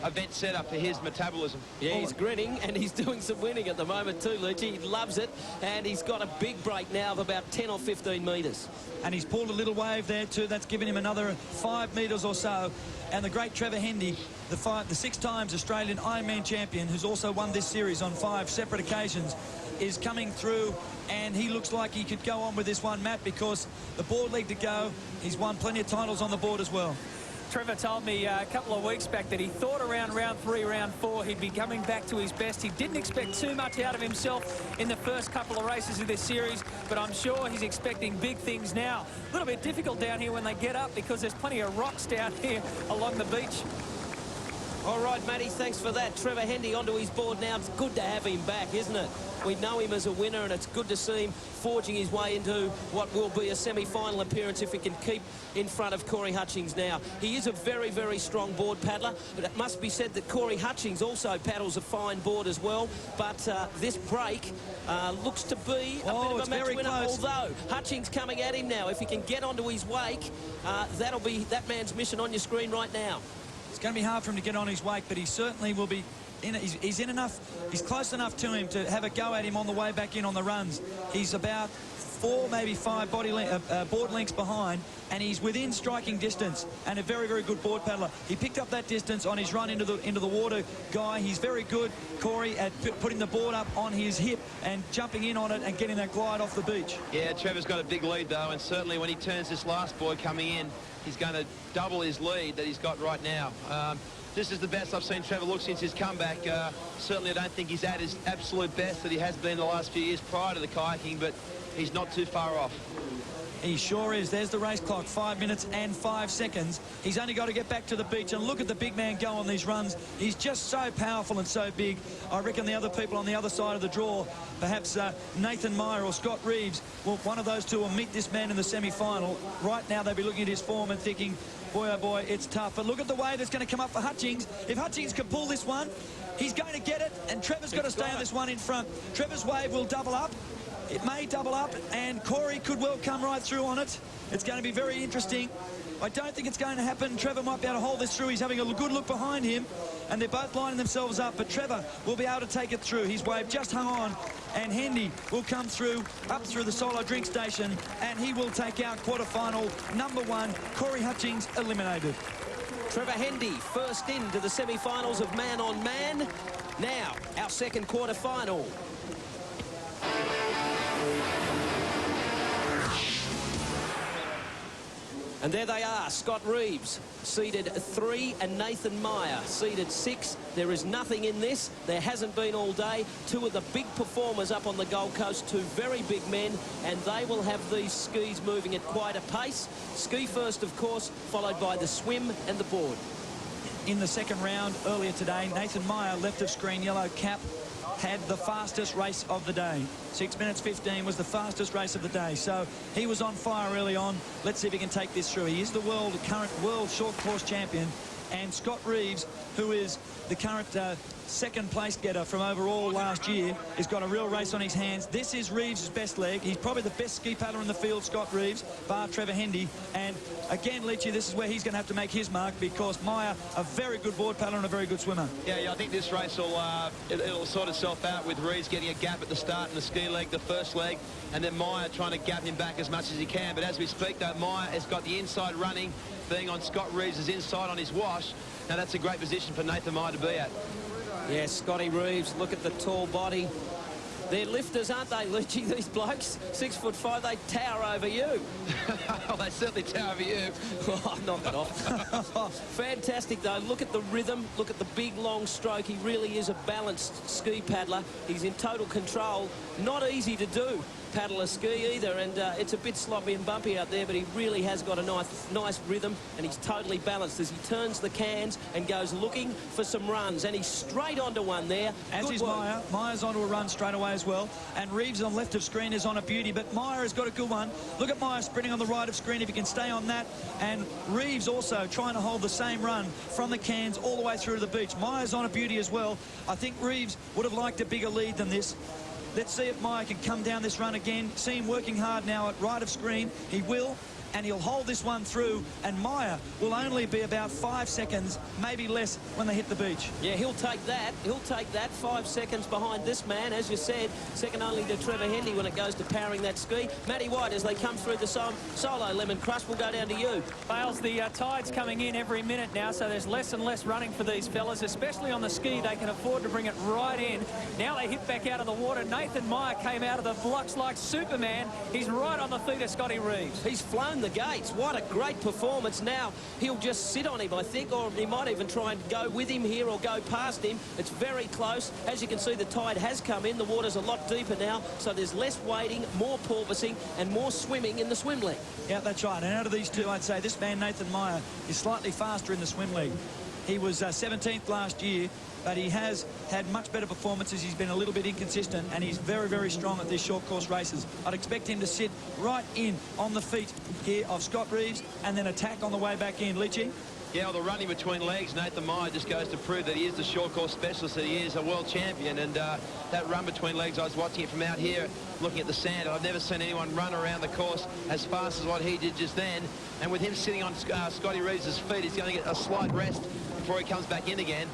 event setup for his metabolism. Yeah, he's grinning and he's doing some winning at the moment too, Leachy. He loves it, and he's got a big break now of about 10 or 15 metres. And he's pulled a little wave there too. That's given him another 5 metres or so. And the great Trevor Hendy, the 6 times Australian Ironman champion, who's also won this series on 5 separate occasions, is coming through, and he looks like he could go on with this one, Matt, because the board leg to go. He's won plenty of titles on the board as well. Trevor told me a couple of weeks back that he thought around round 3, round 4, he'd be coming back to his best. He didn't expect too much out of himself in the first couple of races of this series, but I'm sure he's expecting big things now. A little bit difficult down here when they get up because there's plenty of rocks down here along the beach. All right, Matty, thanks for that. Trevor Hendy onto his board now. It's good to have him back, isn't it? We know him as a winner, and it's good to see him forging his way into what will be a semi-final appearance if he can keep in front of Corey Hutchings now. He is a very, very strong board paddler, but it must be said that Corey Hutchings also paddles a fine board as well. But this break looks to be a bit of a match winner, although Hutchings coming at him now. If he can get onto his wake, that'll be that man's mission on your screen right now. It's going to be hard for him to get on his wake, but he certainly will be in. He's in enough. He's close enough to him to have a go at him on the way back in on the runs. He's about 4, maybe 5 board lengths behind, and he's within striking distance, and a very, very good board paddler. He picked up that distance on his run into the water, Guy. He's very good, Corey, at putting the board up on his hip and jumping in on it and getting that glide off the beach. Yeah, Trevor's got a big lead, though, and certainly when he turns this last board coming in, he's going to double his lead that he's got right now. This is the best I've seen Trevor look since his comeback. Certainly I don't think he's at his absolute best that he has been the last few years prior to the kayaking, but he's not too far off. He sure is. There's the race clock, 5 minutes and 5 seconds. He's only got to get back to the beach, and look at the big man go on these runs. He's just so powerful and so big. I reckon the other people on the other side of the draw, perhaps Nathan Meyer or Scott Reeves, well, one of those two will meet this man in the semi-final. Right now they'll be looking at his form and thinking, boy, oh boy, it's tough. But look at the wave that's going to come up for Hutchings. If Hutchings can pull this one, he's going to get it, and Trevor's got to stay on this one in front. Trevor's wave will double up. It may double up, and Corey could well come right through on it. It's going to be very interesting. I don't think it's going to happen. Trevor might be able to hold this through. He's having a good look behind him, and they're both lining themselves up, but Trevor will be able to take it through. His wave just hung on, and Hendy will come through, up through the solo drink station, and he will take out quarterfinal #1. Corey Hutchings eliminated. Trevor Hendy first into the semi-finals of man-on-man. Now, our second quarter-final. And there they are, Scott Reeves, seeded 3, and Nathan Meyer, seeded 6. There is nothing in this. There hasn't been all day. Two of the big performers up on the Gold Coast, two very big men, and they will have these skis moving at quite a pace. Ski first, of course, followed by the swim and the board. In the second round earlier today, Nathan Meyer, left of screen, yellow cap, had the fastest race of the day. 6 minutes 15 was the fastest race of the day. So he was on fire early on. Let's see if he can take this through. He is the current world short course champion. And Scott Reeves, who is the current second place getter from overall last year, has got a real race on his hands. This is Reeves' best leg. He's probably the best ski paddler in the field, Scott Reeves, bar Trevor Hendy. And again, Leachy, this is where he's going to have to make his mark, because Meyer, a very good board paddler and a very good swimmer. Yeah, I think this race will it'll sort itself out with Reeves getting a gap at the start in the ski leg, the first leg, and then Meyer trying to gap him back as much as he can. But as we speak, though, Meyer has got the inside running, being on Scott Reeves' inside on his wash. Now that's a great position for Nathan Meyer to be at. Yeah, Scotty Reeves, look at the tall body. They're lifters, aren't they, Leachy, these blokes? 6'5", they tower over you. Oh, they certainly tower over you. Oh, knock it off. Fantastic, though. Look at the rhythm. Look at the big, long stroke. He really is a balanced ski paddler. He's in total control. Not easy to do, paddle a ski either, and it's a bit sloppy and bumpy out there, but he really has got a nice rhythm, and he's totally balanced as he turns the cans and goes looking for some runs, and he's straight onto one there. As is Meyer. Meyer's onto a run straight away as well, and Reeves on left of screen is on a beauty, but Meyer has got a good one. Look at Meyer sprinting on the right of screen, if he can stay on that, and Reeves also trying to hold the same run from the cans all the way through to the beach. Meyer's on a beauty as well. I think Reeves would have liked a bigger lead than this. Let's see if Meyer can come down this run again. See him working hard now at right of screen. He will, and he'll hold this one through, and Meyer will only be about 5 seconds, maybe less, when they hit the beach. Yeah, he'll take that. He'll take that. 5 seconds behind this man, as you said, second only to Trevor Hendy when it goes to powering that ski. Matty White, as they come through the solo lemon crush, will go down to you. Bales, the tide's coming in every minute now, so there's less and less running for these fellas, especially on the ski. They can afford to bring it right in. Now they hit back out of the water. Nathan Meyer came out of the blocks like Superman. He's right on the feet of Scotty Reeves. He's flown the gates. What a great performance. Now he'll just sit on him, I think, or he might even try and go with him here or go past him. It's very close. As you can see, the tide has come in. The water's a lot deeper now, so there's less wading, more porpoising, and more swimming in the swim league. Yeah, that's right. And out of these two, I'd say this man, Nathan Meyer, is slightly faster in the swim league. He was 17th last year, but he has had much better performances. He's been a little bit inconsistent, and he's very, very strong at these short course races. I'd expect him to sit right in on the feet here of Scott Reeves and then attack on the way back in. Leachy? Yeah, well, the running between legs, Nathan Meyer just goes to prove that he is the short course specialist, that he is a world champion. And that run between legs, I was watching it from out here, looking at the sand. I've never seen anyone run around the course as fast as what he did just then. And with him sitting on Scotty Reeves' feet, he's going to get a slight rest before he comes back in again.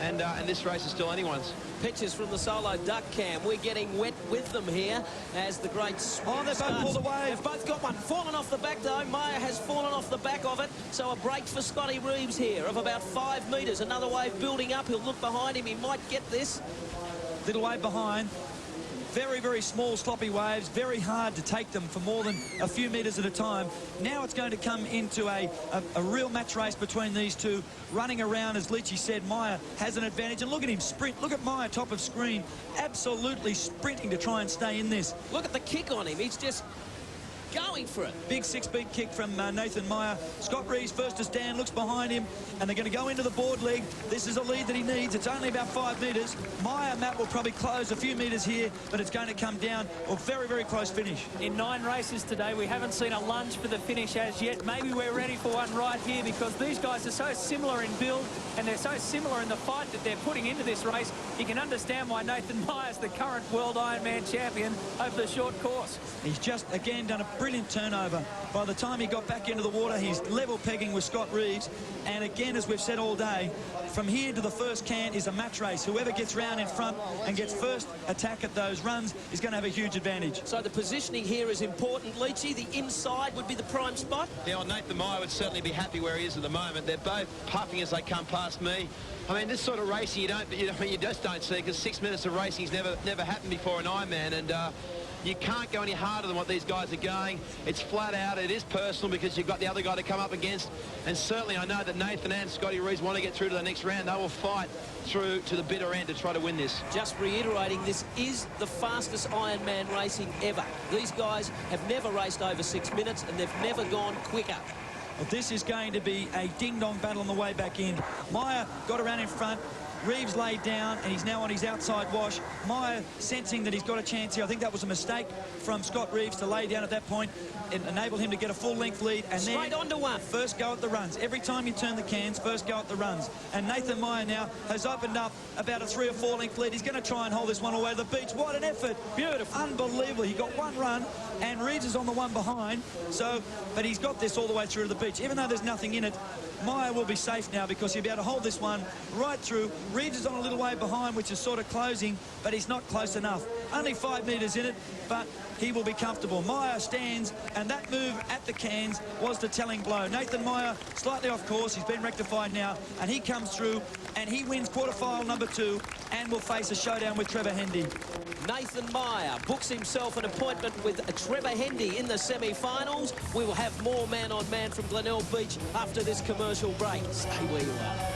And this race is still anyone's. Pictures from the solo duck cam. We're getting wet with them here as the great Oh, they've both pulled away. They've both got one. Fallen off the back, though. Meyer has fallen off the back of it. So a break for Scotty Reeves here of about 5 metres. Another wave building up. He'll look behind him. He might get this. Little wave behind. Very, very small, sloppy waves. Very hard to take them for more than a few metres at a time. Now it's going to come into a real match race between these two. Running around, as Leachy said, Meyer has an advantage. And look at him sprint. Look at Meyer, top of screen. Absolutely sprinting to try and stay in this. Look at the kick on him. He's just going for it. Big six-beat kick from Nathan Meyer. Scott Reeves first to stand, looks behind him, and they're going to go into the board leg. This is a lead that he needs. It's only about 5 metres. Meyer, Matt, will probably close a few metres here, but it's going to come down. A very, very close finish. In 9 races today, we haven't seen a lunge for the finish as yet. Maybe we're ready for one right here, because these guys are so similar in build and they're so similar in the fight that they're putting into this race. You can understand why Nathan Meyer's the current world Ironman champion over the short course. He's just, again, done a brilliant turnover. By the time he got back into the water, he's level pegging with Scott Reeves. And again, as we've said all day, from here to the first can is a match race. Whoever gets round in front and gets first attack at those runs is going to have a huge advantage. So the positioning here is important, Leachy. The inside would be the prime spot. Yeah, well, Nathan Meyer would certainly be happy where he is at the moment. They're both puffing as they come past me. I mean, this sort of racing you just don't see, because 6 minutes of racing's never happened before in Ironman, and you can't go any harder than what these guys are going. It's flat out. It is personal, because you've got the other guy to come up against. And certainly I know that Nathan and Scotty Reeves want to get through to the next round. They will fight through to the bitter end to try to win this. Just reiterating, this is the fastest Ironman racing ever. These guys have never raced over 6 minutes, and they've never gone quicker. Well, this is going to be a ding-dong battle on the way back in. Meyer got around in front. Reeves laid down, and he's now on his outside wash. Meyer sensing that he's got a chance here. I think that was a mistake from Scott Reeves to lay down at that point. It enabled him to get a full-length lead. And straight then onto one. First go at the runs. Every time you turn the cans, first go at the runs. And Nathan Meyer now has opened up about a 3 or 4 length lead. He's going to try and hold this one away to the beach. What an effort. Beautiful. Unbelievable. He got one run, and Reeves is on the one behind. But he's got this all the way through to the beach. Even though there's nothing in it, Meyer will be safe now, because he'll be able to hold this one right through. Reeves is on a little way behind, which is sort of closing, but he's not close enough. Only 5 metres in it, but he will be comfortable. Meyer stands, and that move at the cans was the telling blow. Nathan Meyer slightly off course. He's been rectified now, and he comes through, and he wins quarterfinal number 2 and will face a showdown with Trevor Hendy. Nathan Meyer books himself an appointment with Trevor Hendy in the semi-finals. We will have more man-on-man from Glenelg Beach after this commercial break. Stay where you are.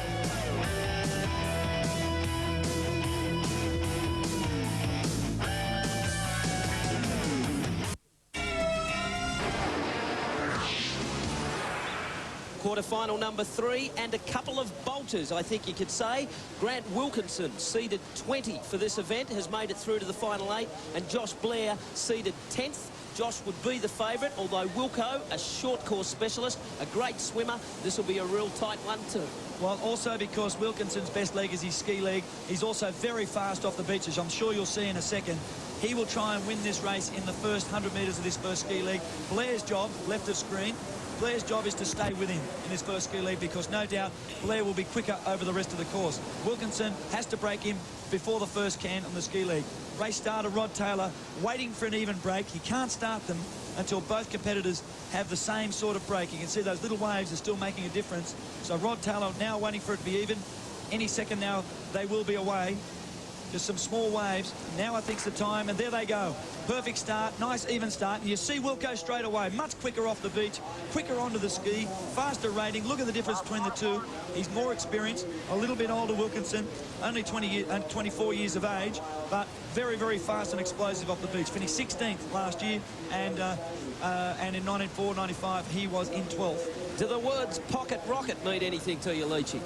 Quarterfinal number 3, and a couple of bolters, I think you could say. Grant Wilkinson, seeded 20 for this event, has made it through to the final 8, and Josh Blair, seeded 10th. Josh would be the favourite, although Wilco, a short course specialist, a great swimmer, this will be a real tight one too. Well, also because Wilkinson's best leg is his ski leg. He's also very fast off the beach, as I'm sure you'll see in a second. He will try and win this race in the first 100 metres of this first ski leg. Blair's job, left of screen, Blair's job is to stay with him in his first ski leg, because no doubt Blair will be quicker over the rest of the course. Wilkinson has to break him before the first can on the ski leg. Race starter Rod Taylor waiting for an even break. He can't start them until both competitors have the same sort of break. You can see those little waves are still making a difference. So Rod Taylor now waiting for it to be even. Any second now they will be away. Just some small waves. Now I think's the time, and there they go. Perfect start, nice even start. And you see Wilco straight away, much quicker off the beach, quicker onto the ski, faster rating. Look at the difference between the two. He's more experienced, a little bit older Wilkinson, only 24 years of age, but very, very fast and explosive off the beach. Finished 16th last year, and in 94-95 he was in 12th. Do the words pocket rocket mean anything to you, Leachy?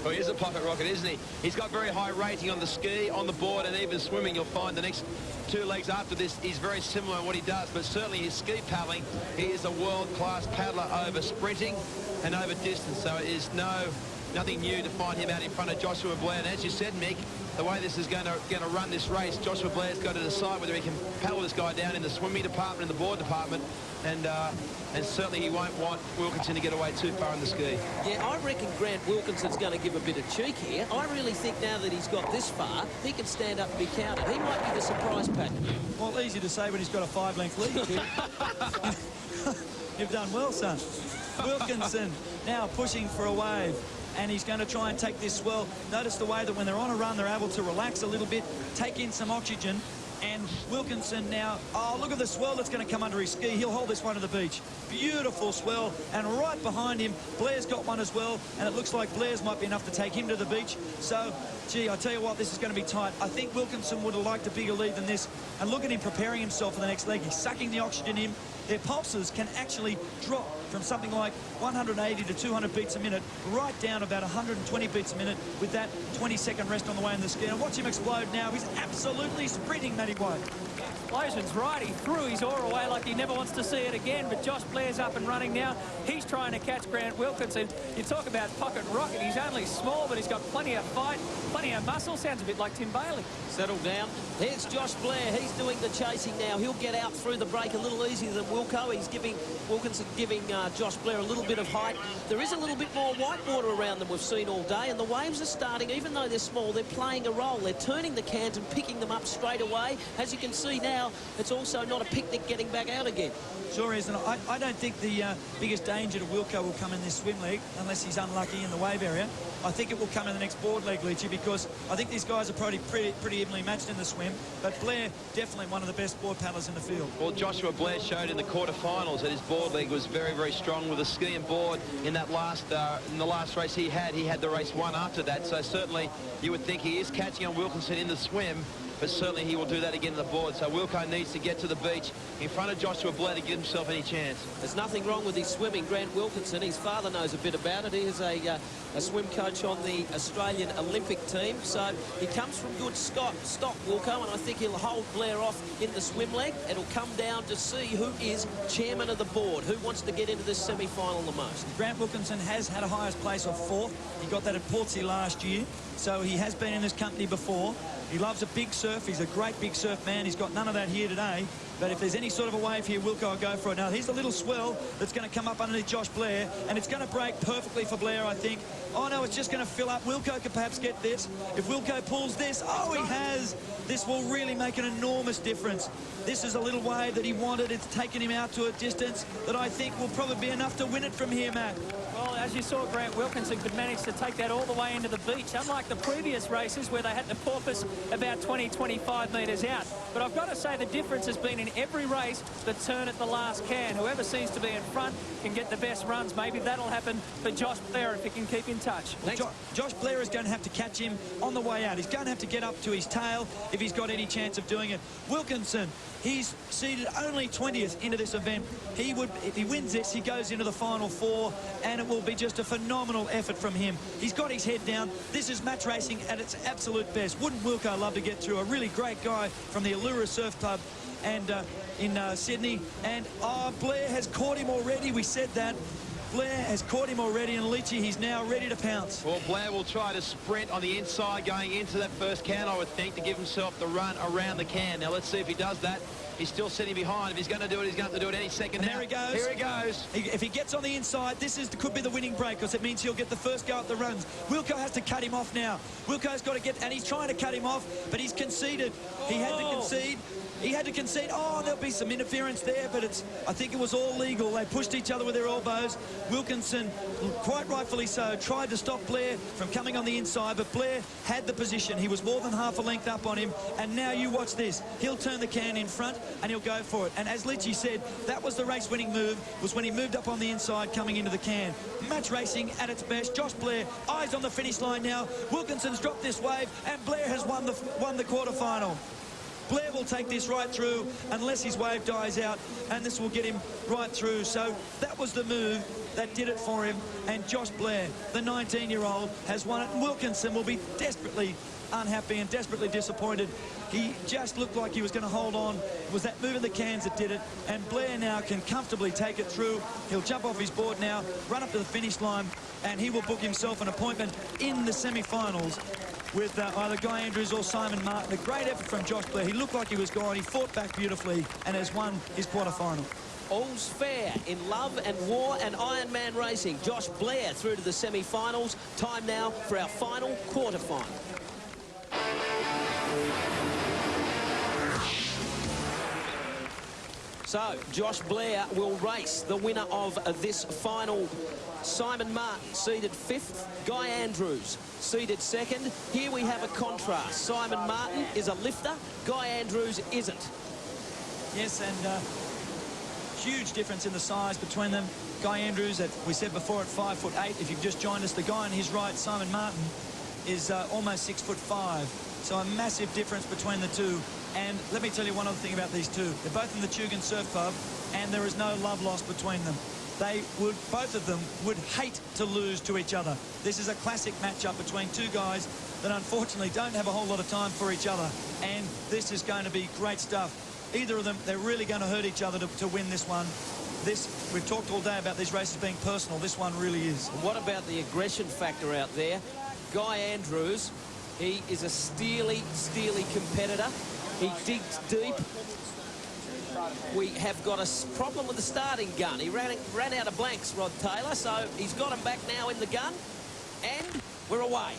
Well, he is a pocket rocket, isn't he? He's got very high rating on the ski, on the board, and even swimming. You'll find the next 2 legs after this is very similar in what he does, but certainly his ski paddling, he is a world-class paddler over sprinting and over distance, so it is nothing new to find him out in front of Joshua Blair. And as you said, Mick, the way this is going to run this race, Joshua Blair's got to decide whether he can paddle this guy down in the swimming department and the board department, and certainly he won't want Wilkinson to get away too far in the ski. Yeah, I reckon Grant Wilkinson's going to give a bit of cheek here. I really think now that he's got this far, he can stand up and be counted. He might be the surprise pack. Well, easy to say when he's got a 5-length lead, kid. You've done well, son. Wilkinson now pushing for a wave, and he's going to try and take this swell. Notice the way that when they're on a run, they're able to relax a little bit, take in some oxygen, And Wilkinson now, oh, look at the swell that's going to come under his ski. He'll hold this one to the beach. Beautiful swell. And right behind him, Blair's got one as well. And it looks like Blair's might be enough to take him to the beach. So, gee, I tell you what, this is going to be tight. I think Wilkinson would have liked a bigger lead than this. And look at him preparing himself for the next leg. He's sucking the oxygen in. Their pulses can actually drop from something like 180 to 200 beats a minute right down about 120 beats a minute with that 20-second rest on the way in the ski. And watch him explode now. He's absolutely sprinting, Matty White. Explosion's right. He threw his oar away like he never wants to see it again. But Josh Blair's up and running now. He's trying to catch Grant Wilkinson. You talk about pocket rocket. He's only small, but he's got plenty of fight, plenty of muscle. Sounds a bit like Tim Bailey. Settle down. Here's Josh Blair. He's doing the chasing now. He'll get out through the break a little easier than Wilco. He's giving Wilkinson Josh Blair a little bit of height. There is a little bit more white water around them we've seen all day, and the waves are starting, even though they're small, they're playing a role. They're turning the cans and picking them up straight away. As you can see now, it's also not a picnic getting back out again. Sure is, and I don't think the biggest danger to Wilco will come in this swim leg, unless he's unlucky in the wave area. I think it will come in the next board leg, Leachy, because I think these guys are pretty evenly matched in the swim, but Blair, definitely one of the best board paddlers in the field. Well, Joshua Blair showed in the quarterfinals that his board leg was very, very strong with the ski and board in that last race he had the race won after that, so certainly you would think he is catching on Wilkinson in the swim, but certainly he will do that again in the board. So Wilco needs to get to the beach in front of Joshua Blair to give himself any chance. There's nothing wrong with his swimming. Grant Wilkinson, his father knows a bit about it. He is a swim coach on the Australian Olympic team, so he comes from good stock, Wilco, and I think he'll hold Blair off in the swim leg. It'll come down to see who is chairman of the board, who wants to get into this semi-final the most. Grant Wilkinson has had a highest place of 4th. He got that at Portsea last year, so he has been in this company before. He loves a big surf. He's a great big surf man. He's got none of that here today. But if there's any sort of a wave here, Wilco will go for it. Now, here's the little swell that's going to come up underneath Josh Blair, and it's going to break perfectly for Blair, I think. Oh, no, it's just going to fill up. Wilco could perhaps get this. If Wilco pulls this, oh, he has. This will really make an enormous difference. This is a little wave that he wanted. It's taken him out to a distance that I think will probably be enough to win it from here, Matt. Well, as you saw, Grant Wilkinson could manage to take that all the way into the beach, unlike the previous races where they had to porpoise about 20-25 metres out. But I've got to say the difference has been in every race the turn at the last can. Whoever seems to be in front can get the best runs. Maybe that'll happen for Josh Blair if he can keep in touch. Well, Josh Blair is going to have to catch him on the way out. He's going to have to get up to his tail if he's got any chance of doing it. Wilkinson, he's seeded only 20th into this event. He would, if he wins this, he goes into the final 4, and it will be just a phenomenal effort from him. He's got his head down. This is match racing at its absolute best. Wouldn't Wilco love to get through? A really great guy from the Allura Surf Club and in Sydney. And Blair has caught him already. We said that. Blair has caught him already, and Leachy, he's now ready to pounce. Well, Blair will try to sprint on the inside going into that first can, I would think, to give himself the run around the can. Now, let's see if he does that. He's still sitting behind. If he's going to do it, he's going to have to do it any second now. There he goes. Here he goes. If he gets on the inside, could be the winning break, because it means he'll get the first go at the runs. Wilco has to cut him off now. Wilco's got to get, and he's trying to cut him off, but he's conceded. He had to concede. He had to concede. Oh, there'll be some interference there, but I think it was all legal. They pushed each other with their elbows. Wilkinson, quite rightfully so, tried to stop Blair from coming on the inside, but Blair had the position. He was more than half a length up on him, and now you watch this. He'll turn the can in front, and he'll go for it. And as Leachy said, that was the race-winning move, was when he moved up on the inside coming into the can. Match racing at its best. Josh Blair, eyes on the finish line now. Wilkinson's dropped this wave, and Blair has won the quarterfinal. Blair will take this right through unless his wave dies out, and this will get him right through. So that was the move that did it for him, and Josh Blair, the 19-year-old, has won it. And Wilkinson will be desperately unhappy and desperately disappointed. He just looked like he was going to hold on. It was that move in the cans that did it, and Blair now can comfortably take it through. He'll jump off his board now, run up to the finish line, and he will book himself an appointment in the semi-finals with either Guy Andrews or Simon Martin. A great effort from Josh Blair. He looked like he was gone. He fought back beautifully and has won his quarterfinal. All's fair in love and war and Ironman racing. Josh Blair through to the semi-finals. Time now for our final quarterfinal. So, Josh Blair will race the winner of this final. Simon Martin seeded 5th, Guy Andrews seeded 2nd. Here we have a contrast. Simon Martin is a lifter, Guy Andrews isn't. Yes, and huge difference in the size between them. Guy Andrews, we said before, at 5'8". If you've just joined us, the guy on his right, Simon Martin, is almost 6'5". So a massive difference between the two. And let me tell you one other thing about these two. They're both in the Tugan Surf Club, and there is no love lost between them. Both of them would hate to lose to each other. This is a classic matchup between two guys that unfortunately don't have a whole lot of time for each other. And this is going to be great stuff. Either of them, they're really going to hurt each other to win this one. We've talked all day about these races being personal. This one really is. What about the aggression factor out there? Guy Andrews, he is a steely competitor. He digs deep. We have got a problem with the starting gun. He ran out of blanks, Rod Taylor, so he's got him back now in the gun, and we're away.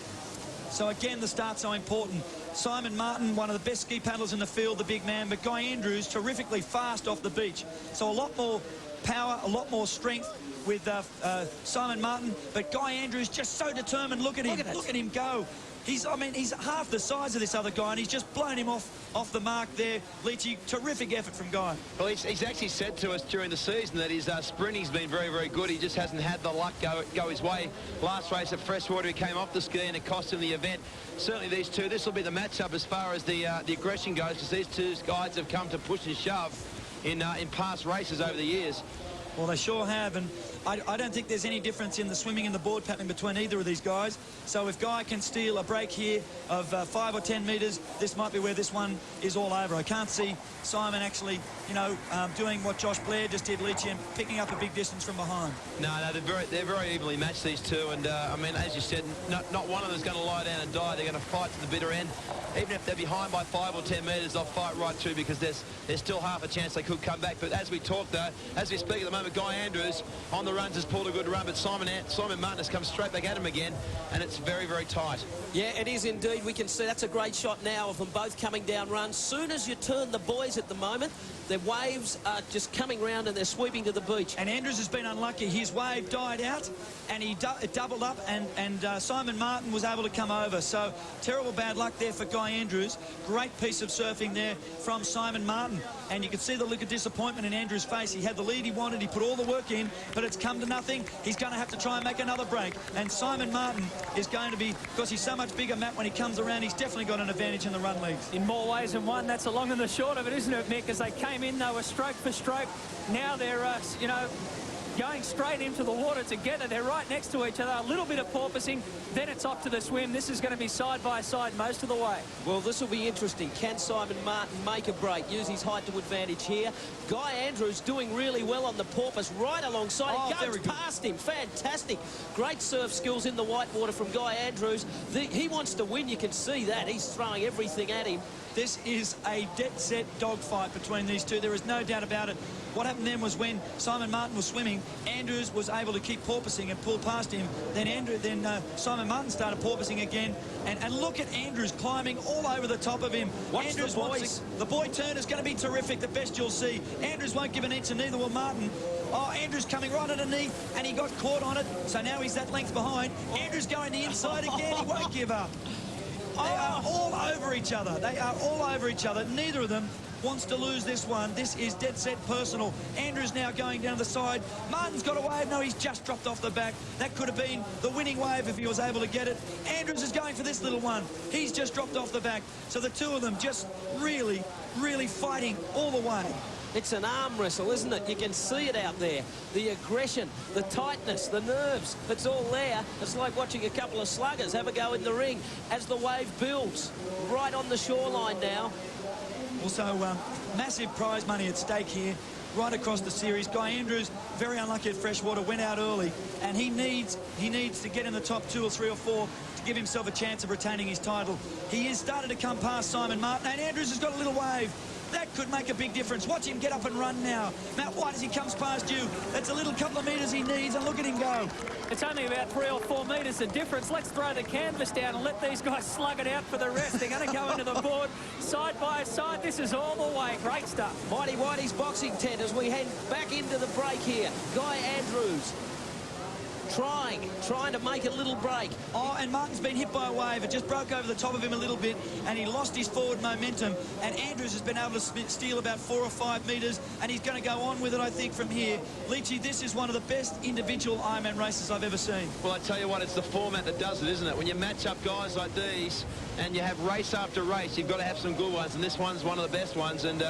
So again, the start's so important. Simon Martin, one of the best ski paddlers in the field, the big man, but Guy Andrews, terrifically fast off the beach. So a lot more power, a lot more strength with Simon Martin, but Guy Andrews just so determined. Look at him. Look at him go. He's half the size of this other guy, and he's just blown him off the mark there. Leachy, terrific effort from Guy. Well, he's actually said to us during the season that his sprinting's been very good. He just hasn't had the luck go his way. Last race at Freshwater, he came off the ski and it cost him the event. Certainly these two, this will be the matchup as far as the aggression goes, because these two guys have come to push and shove in past races over the years. Well, they sure have, and I don't think there's any difference in the swimming and the board pattern between either of these guys. So if Guy can steal a break here of 5 or 10 metres, this might be where this one is all over. I can't see Simon actually, doing what Josh Blair just did, Leachy, and picking up a big distance from behind. No, they're very evenly matched, these two, and I mean, as you said, not one of them is going to lie down and die. They're going to fight to the bitter end. Even if they're behind by 5 or 10 metres, they'll fight right through, because there's still half a chance they could come back. But as we talk, though, as we speak at the moment, Guy Andrews on the runs has pulled a good run, but Simon Martin has come straight back at him again, and it's very tight. Yeah, it is indeed. We can see that's a great shot now of them both coming down runs. Soon as you turn the boys at the moment, their waves are just coming round and they're sweeping to the beach. And Andrews has been unlucky. His wave died out and he doubled up, and Simon Martin was able to come over. So terrible bad luck there for Guy Andrews. Great piece of surfing there from Simon Martin. And you can see the look of disappointment in Andrews' face. He had the lead he wanted. He put all the work in, but it's come to nothing. He's going to have to try and make another break. And Simon Martin is going to be, because he's so much bigger, Matt, when he comes around, he's definitely got an advantage in the run legs. In more ways than one. That's the long and the short of it, isn't it, Mick? As they came in, they were stroke for stroke. Now they're, going straight into the water together. They're right next to each other. A little bit of porpoising, then it's off to the swim. This is going to be side by side most of the way. Well, this will be interesting. Can Simon Martin make a break, use his height to advantage here? Guy Andrews doing really well on the porpoise, right alongside. He goes past him. Fantastic. Great surf skills in the whitewater from Guy Andrews. He wants to win. You can see that. He's throwing everything at him. This is a dead-set dogfight between these two. There is no doubt about it. What happened then was when Simon Martin was swimming, Andrews was able to keep porpoising and pull past him. Then Simon Martin started porpoising again. And look at Andrews climbing all over the top of him. Watch Andrews the boys. The boy turn is going to be terrific, the best you'll see. Andrews won't give an inch, and neither will Martin. Oh, Andrews coming right underneath, and he got caught on it. So now he's that length behind. Andrews going the inside again. He won't give up. They are all over each other. They are all over each other. Neither of them wants to lose this one. This is dead set personal. Andrews now going down the side. Martin's got a wave. No, he's just dropped off the back. That could have been the winning wave if he was able to get it. Andrews is going for this little one. He's just dropped off the back. So the two of them just really fighting all the way. It's an arm wrestle, isn't it? You can see it out there. The aggression, the tightness, the nerves, it's all there. It's like watching a couple of sluggers have a go in the ring as the wave builds right on the shoreline now. Also, massive prize money at stake here, right across the series. Guy Andrews, very unlucky at Freshwater, went out early, and he needs to get in the top 2 or 3 or 4 to give himself a chance of retaining his title. He is starting to come past Simon Martin, and Andrews has got a little wave. That could make a big difference. Watch him get up and run now. Matt White, as he comes past you, that's a little couple of metres he needs, and look at him go. It's only about 3 or 4 metres of difference. Let's throw the canvas down and let these guys slug it out for the rest. They're going to go into the board side by side. This is all the way. Great stuff. Mighty Whitey's boxing tent as we head back into the break here. Guy Andrews trying to make a little break. Oh, and Martin's been hit by a wave. It just broke over the top of him a little bit, and he lost his forward momentum. And Andrews has been able to steal about 4 or 5 metres, and he's going to go on with it, I think, from here. Leachy, this is one of the best individual Ironman races I've ever seen. Well, I tell you what, it's the format that does it, isn't it? When you match up guys like these and you have race after race, you've got to have some good ones, and this one's one of the best ones, and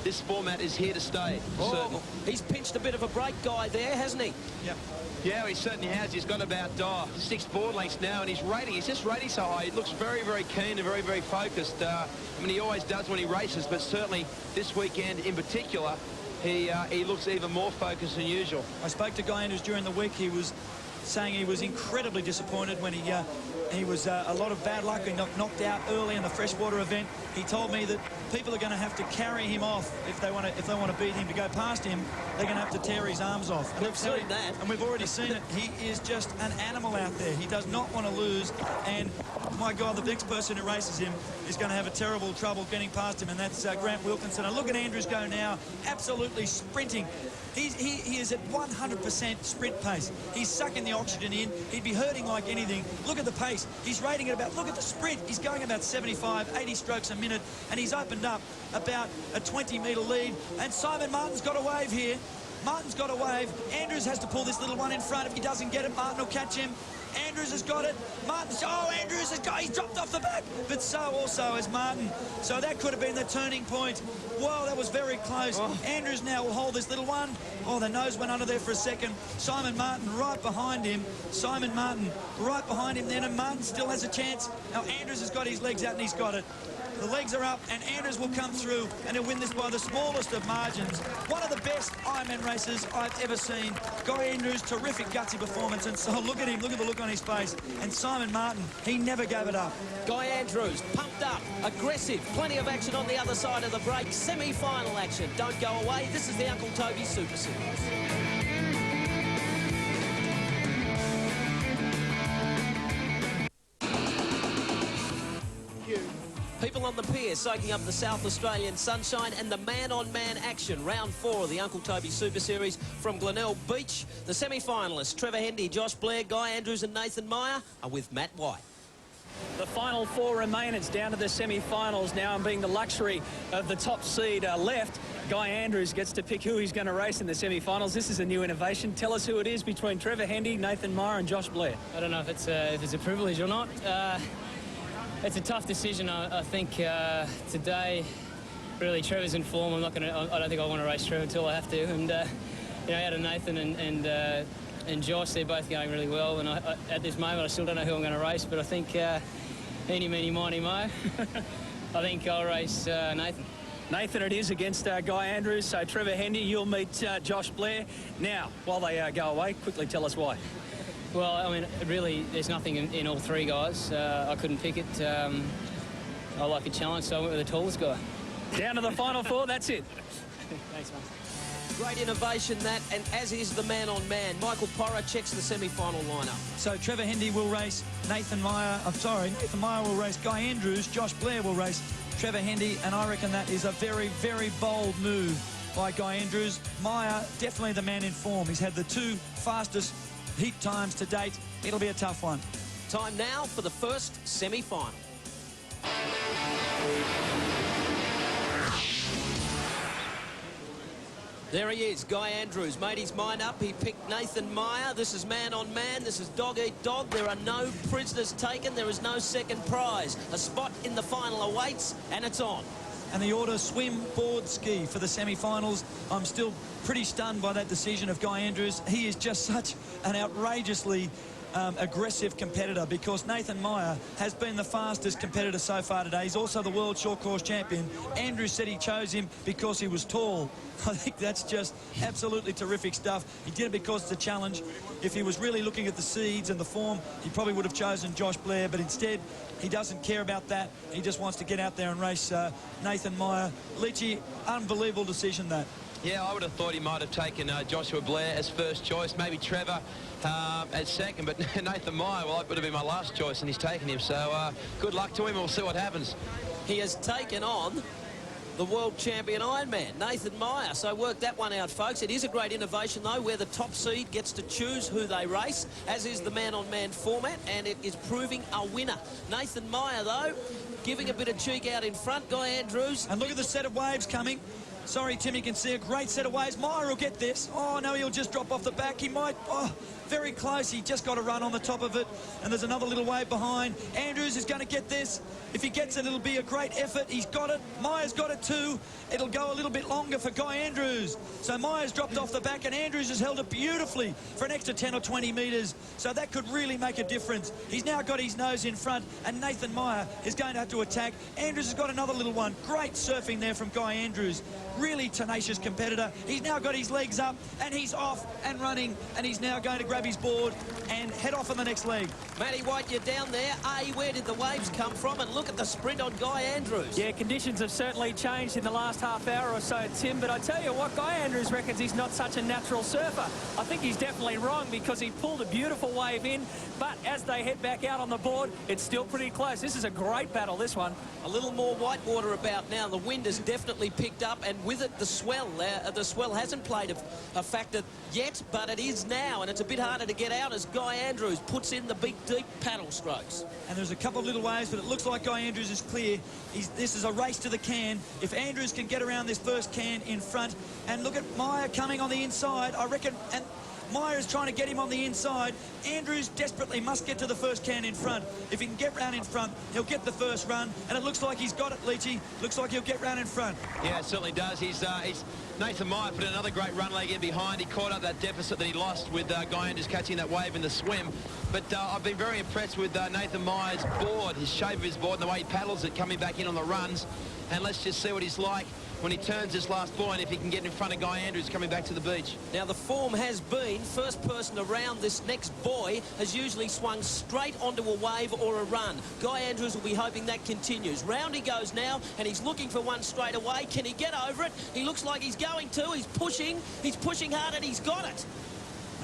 this format is here to stay. Oh, he's pinched a bit of a break, Guy, there, hasn't he? Yep. Yeah, he certainly has. He's got about 6 board lengths now, and he's just rating so high. He looks very, very keen and very, very focused. I mean, he always does when he races, but certainly this weekend in particular, he looks even more focused than usual. I spoke to Guy Andrews during the week. He was saying he was incredibly disappointed when he was a lot of bad luck. He got knocked out early in the freshwater event. He told me that people are going to have to carry him off if they want to beat him. To go past him, they're going to have to tear his arms off. And we've seen that, and we've already seen it. He is just an animal out there. He does not want to lose, and my God, the next person who races him is going to have a terrible trouble getting past him, and that's Grant Wilkinson. And look at Andrews go now, absolutely sprinting. He is at 100% sprint pace. He's sucking the oxygen in. He'd be hurting like anything. Look at the pace. He's rating it about, look at the sprint. He's going about 75, 80 strokes a minute, and he's opened up about a 20-metre lead. And Simon Martin's got a wave here. Martin's got a wave. Andrews has to pull this little one in front. If he doesn't get it, Martin will catch him. Andrews has got it. Andrews has got, he's dropped off the back, but so also has Martin. So that could have been the turning point. Whoa, that was very close. Oh. Andrews now will hold this little one. Oh, the nose went under there for a second. Simon Martin right behind him. Simon Martin right behind him then, and Martin still has a chance. Now Andrews has got his legs out and he's got it. The legs are up, and Andrews will come through, and he'll win this by the smallest of margins. One of the best Ironman races I've ever seen. Guy Andrews, terrific gutsy performance, and so look at him, look at the look on his face. And Simon Martin, he never gave it up. Guy Andrews, pumped up, aggressive, plenty of action on the other side of the break. Semi-final action, don't go away. This is the Uncle Toby Super Series. People on the pier soaking up the South Australian sunshine and the man-on-man action. Round 4 of the Uncle Toby Super Series from Glenelg Beach. The semi-finalists, Trevor Hendy, Josh Blair, Guy Andrews and Nathan Meyer, are with Matt White. The final 4 remain. It's down to the semi-finals now, and being the luxury of the top seed left, Guy Andrews gets to pick who he's going to race in the semi-finals. This is a new innovation. Tell us who it is between Trevor Hendy, Nathan Meyer and Josh Blair. I don't know if it's a privilege or not. It's a tough decision. I think today, really, Trevor's in form. I don't think I want to race Trevor until I have to. And you know, out of Nathan and Josh, they're both going really well. And at this moment, I still don't know who I'm going to race. But I think eeny, meeny, miny, mo. I think I'll race Nathan. Nathan it is against Guy Andrews. So Trevor Hendy, you'll meet Josh Blair. Now, while they go away, quickly tell us why. Well, I mean, really, there's nothing in all 3 guys. I couldn't pick it. I like a challenge, so I went with the tallest guy. Down to the final 4, that's it. Thanks, mate. Great innovation, that, and as is the man-on-man. Michael Porra checks the semi-final lineup. So Trevor Hendy will race Nathan Meyer. Nathan Meyer will race Guy Andrews. Josh Blair will race Trevor Hendy, and I reckon that is a very, very bold move by Guy Andrews. Meyer, definitely the man in form. He's had the 2 fastest heat times to date. It'll be a tough one. Time now for the first semi-final. There he is, Guy Andrews made his mind up. He picked Nathan Meyer. This is man on man. This is dog eat dog. There are no prisoners taken. There is no second prize. A spot in the final awaits, and it's on. And the order swim, board, ski for the semi-finals. I'm still pretty stunned by that decision of Guy Andrews. He is just such an outrageously aggressive competitor, because Nathan Meyer has been the fastest competitor so far today. He's also the world short course champion. Andrew said he chose him because he was tall. I think that's just absolutely terrific stuff. He did it because it's a challenge. If he was really looking at the seeds and the form, he probably would have chosen Josh Blair, but instead he doesn't care about that. He just wants to get out there and race Nathan Meyer. Leachy, unbelievable decision that. Yeah, I would have thought he might have taken Joshua Blair as first choice, maybe Trevor as second, but Nathan Meyer, well, that would have been my last choice, and he's taken him. So good luck to him. We'll see what happens. He has taken on the world champion Ironman, Nathan Meyer. So work that one out, folks. It is a great innovation, though, where the top seed gets to choose who they race, as is the man-on-man format, and it is proving a winner. Nathan Meyer, though, giving a bit of cheek out in front. Guy Andrews. And look at the set of waves coming. Sorry, Tim, you can see a great set of waves. Meyer will get this. Oh, no, he'll just drop off the back. He might... Oh, very close. He just got a run on the top of it. And there's another little wave behind. Andrews is going to get this. If he gets it, it'll be a great effort. He's got it. Meyer's got it too. It'll go a little bit longer for Guy Andrews. So Meyer's dropped off the back, and Andrews has held it beautifully for an extra 10 or 20 metres. So that could really make a difference. He's now got his nose in front, and Nathan Meyer is going to have to attack. Andrews has got another little one. Great surfing there from Guy Andrews. Really tenacious competitor. He's now got his legs up, and he's off and running, and he's now going to grab his board and head off on the next leg. Matty White, you're down there. Where did the waves come from? And look at the sprint on Guy Andrews. Yeah, conditions have certainly changed in the last half hour or so, Tim, but I tell you what, Guy Andrews reckons he's not such a natural surfer. I think he's definitely wrong, because he pulled a beautiful wave in, but as they head back out on the board, it's still pretty close. This is a great battle, this one. A little more white water about now. The wind has definitely picked up, and with it, the swell. The swell hasn't played a factor yet, but it is now, and it's a bit harder to get out as Guy Andrews puts in the big, deep paddle strokes. And there's a couple of little waves, but it looks like Guy Andrews is clear. This is a race to the can. If Andrews can get around this first can in front, and look at Meyer coming on the inside, I reckon, and Meyer is trying to get him on the inside. Andrews desperately must get to the first can in front. If he can get round in front, he'll get the first run, and it looks like he's got it, Leachy. Looks like he'll get round in front. Yeah, it certainly does. He's Nathan Meyer put another great run leg in behind. He caught up that deficit that he lost with Guy Andrews catching that wave in the swim. But I've been very impressed with Nathan Meyer's board, his shape of his board, and the way he paddles it coming back in on the runs. And let's just see what he's like when he turns this last buoy, and if he can get in front of Guy Andrews coming back to the beach. Now, the form has been first person around this next buoy has usually swung straight onto a wave or a run. Guy Andrews will be hoping that continues. Round he goes now, and he's looking for one straight away. Can he get over it? He looks like he's going to. He's pushing hard, and he's got it.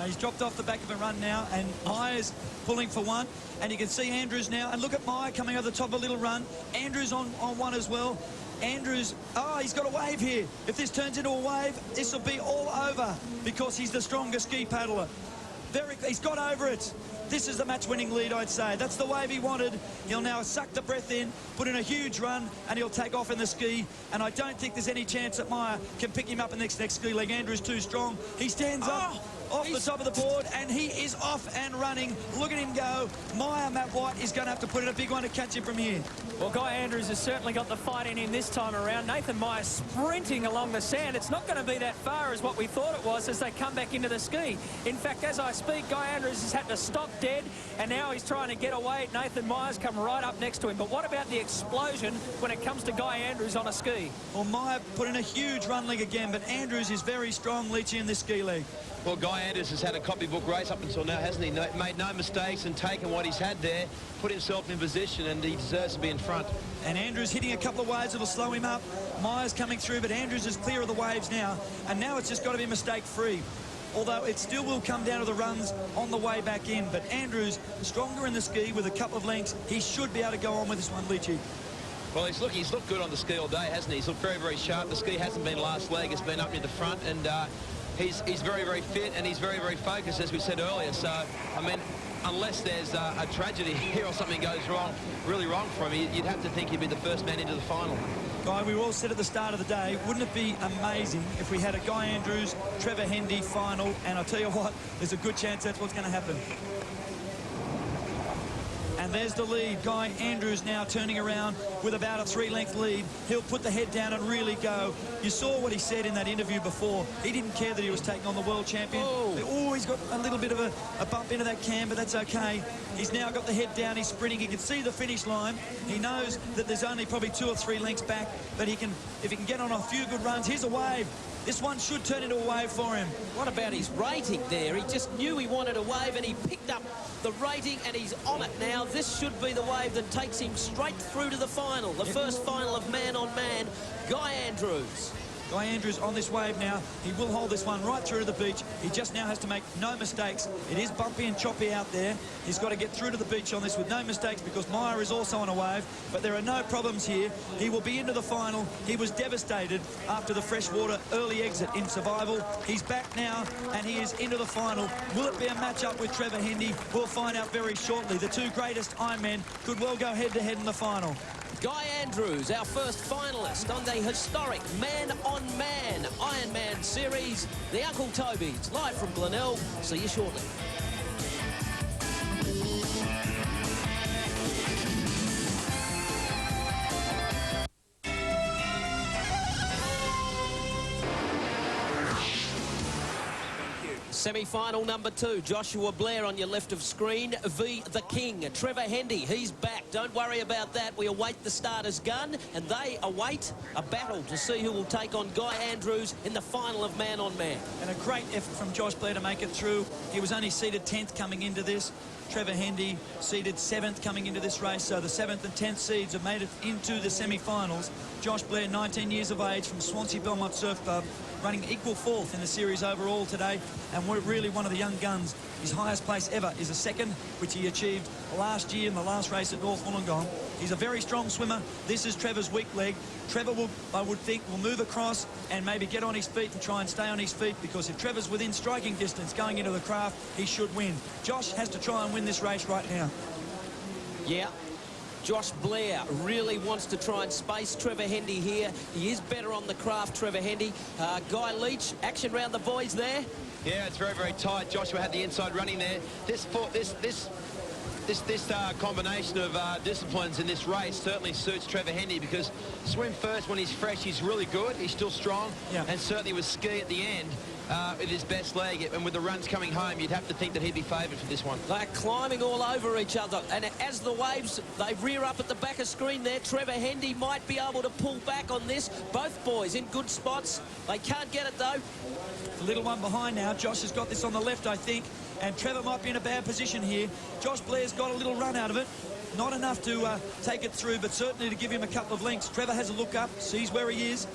He's dropped off the back of a run now, and Meyer's pulling for one. And you can see Andrews now, and look at Meyer coming over the top of a little run. Andrews on one as well. Andrews, he's got a wave here. If this turns into a wave, this will be all over, because he's the stronger ski paddler. He's got over it. This is the match-winning lead, I'd say. That's the wave he wanted. He'll now suck the breath in, put in a huge run, and he'll take off in the ski. And I don't think there's any chance that Meyer can pick him up in the next ski leg. Andrew's too strong. He stands up off the top of the board, and he is off and running. Look at him go. Meyer, Matt White, is going to have to put in a big one to catch him from here. Well, Guy Andrews has certainly got the fight in him this time around. Nathan Meyer sprinting along the sand. It's not going to be that far as what we thought it was as they come back into the ski. In fact, as I speak, Guy Andrews has had to stop dead, and now he's trying to get away. Nathan Meyer's come right up next to him. But what about the explosion when it comes to Guy Andrews on a ski? Well, Meyer put in a huge run leg again, but Andrews is very strong, Leachy, in this ski leg. Well, Guy Andrews has had a copybook race up until now, hasn't he? Made no mistakes and taken what he's had there, put himself in position, and he deserves to be in front. And Andrews hitting a couple of waves that'll slow him up. Meyer's coming through, but Andrews is clear of the waves now, and now it's just got to be mistake-free. Although it still will come down to the runs on the way back in. But Andrews, stronger in the ski with a couple of lengths. He should be able to go on with this one, Leachy. Well, he's looked good on the ski all day, hasn't he? He's looked very, very sharp. The ski hasn't been last leg. It's been up near the front, and he's very, very fit, and he's very, very focused, as we said earlier. So, I mean, unless there's a tragedy here or something goes wrong, really wrong for him, you'd have to think he'd be the first man into the final. Guy, we all said at the start of the day, wouldn't it be amazing if we had a Guy Andrews, Trevor Hendy final? And I'll tell you what, there's a good chance that's what's going to happen. And there's the lead. Guy Andrews now turning around with about a 3-length lead. He'll put the head down and really go. You saw what he said in that interview before. He didn't care that he was taking on the world champion. Oh, he's got a little bit of a bump into that cam, but that's okay. He's now got the head down. He's sprinting. He can see the finish line. He knows that there's only probably 2 or 3 lengths back, but if he can get on a few good runs, here's a wave. This one should turn into a wave for him. What about his rating there? He just knew he wanted a wave and he picked up the rating and he's on it now. This should be the wave that takes him straight through to the final. The first final of man-on-man. Guy Andrews. Guy Andrews on this wave now. He will hold this one right through to the beach. He just now has to make no mistakes. It is bumpy and choppy out there. He's got to get through to the beach on this with no mistakes because Meyer is also on a wave. But there are no problems here. He will be into the final. He was devastated after the freshwater early exit in survival. He's back now and he is into the final. Will it be a match-up with Trevor Hendy? We'll find out very shortly. The 2 greatest Ironmen could well go head-to-head in the final. Guy Andrews, our first finalist on the historic man-on-man Ironman series, the Uncle Toby's, live from Glenelg. See you shortly. Semi-final number 2, Joshua Blair on your left of screen v the King, Trevor Hendy. He's back. Don't worry about that. We await the starter's gun and they await a battle to see who will take on Guy Andrews in the final of man-on-man. And a great effort from Josh Blair to make it through. He was only seeded 10th coming into this. Trevor Hendy seeded 7th coming into this race, so the 7th and 10th seeds have made it into the semi-finals. Josh Blair, 19 years of age, from Swansea Belmont Surf Club, running equal 4th in the series overall today, and we're really one of the young guns. His highest place ever is a 2nd, which he achieved last year in the last race at North Wollongong. He's a very strong swimmer. This is Trevor's weak leg. Trevor will, I would think, will move across and maybe get on his feet and try and stay on his feet, because if Trevor's within striking distance going into the craft, he should win. Josh has to try and win this race right now. Yeah. Josh Blair really wants to try and space Trevor Hendy here. He is better on the craft, Trevor Hendy. Guy Leach, action round the boys there. Yeah, it's very, very tight. Joshua had the inside running there. This combination of disciplines in this race certainly suits Trevor Hendy, because swim first when he's fresh, he's really good. He's still strong, and certainly with ski at the end. With his best leg, and with the runs coming home, you'd have to think that he'd be favoured for this one. They're climbing all over each other, and as the waves, they rear up at the back of screen there. Trevor Hendy might be able to pull back on this. Both boys in good spots. They can't get it, though. The little one behind now. Josh has got this on the left, I think, and Trevor might be in a bad position here. Josh Blair's got a little run out of it. Not enough to take it through, but certainly to give him a couple of lengths. Trevor has a look up, sees where he is.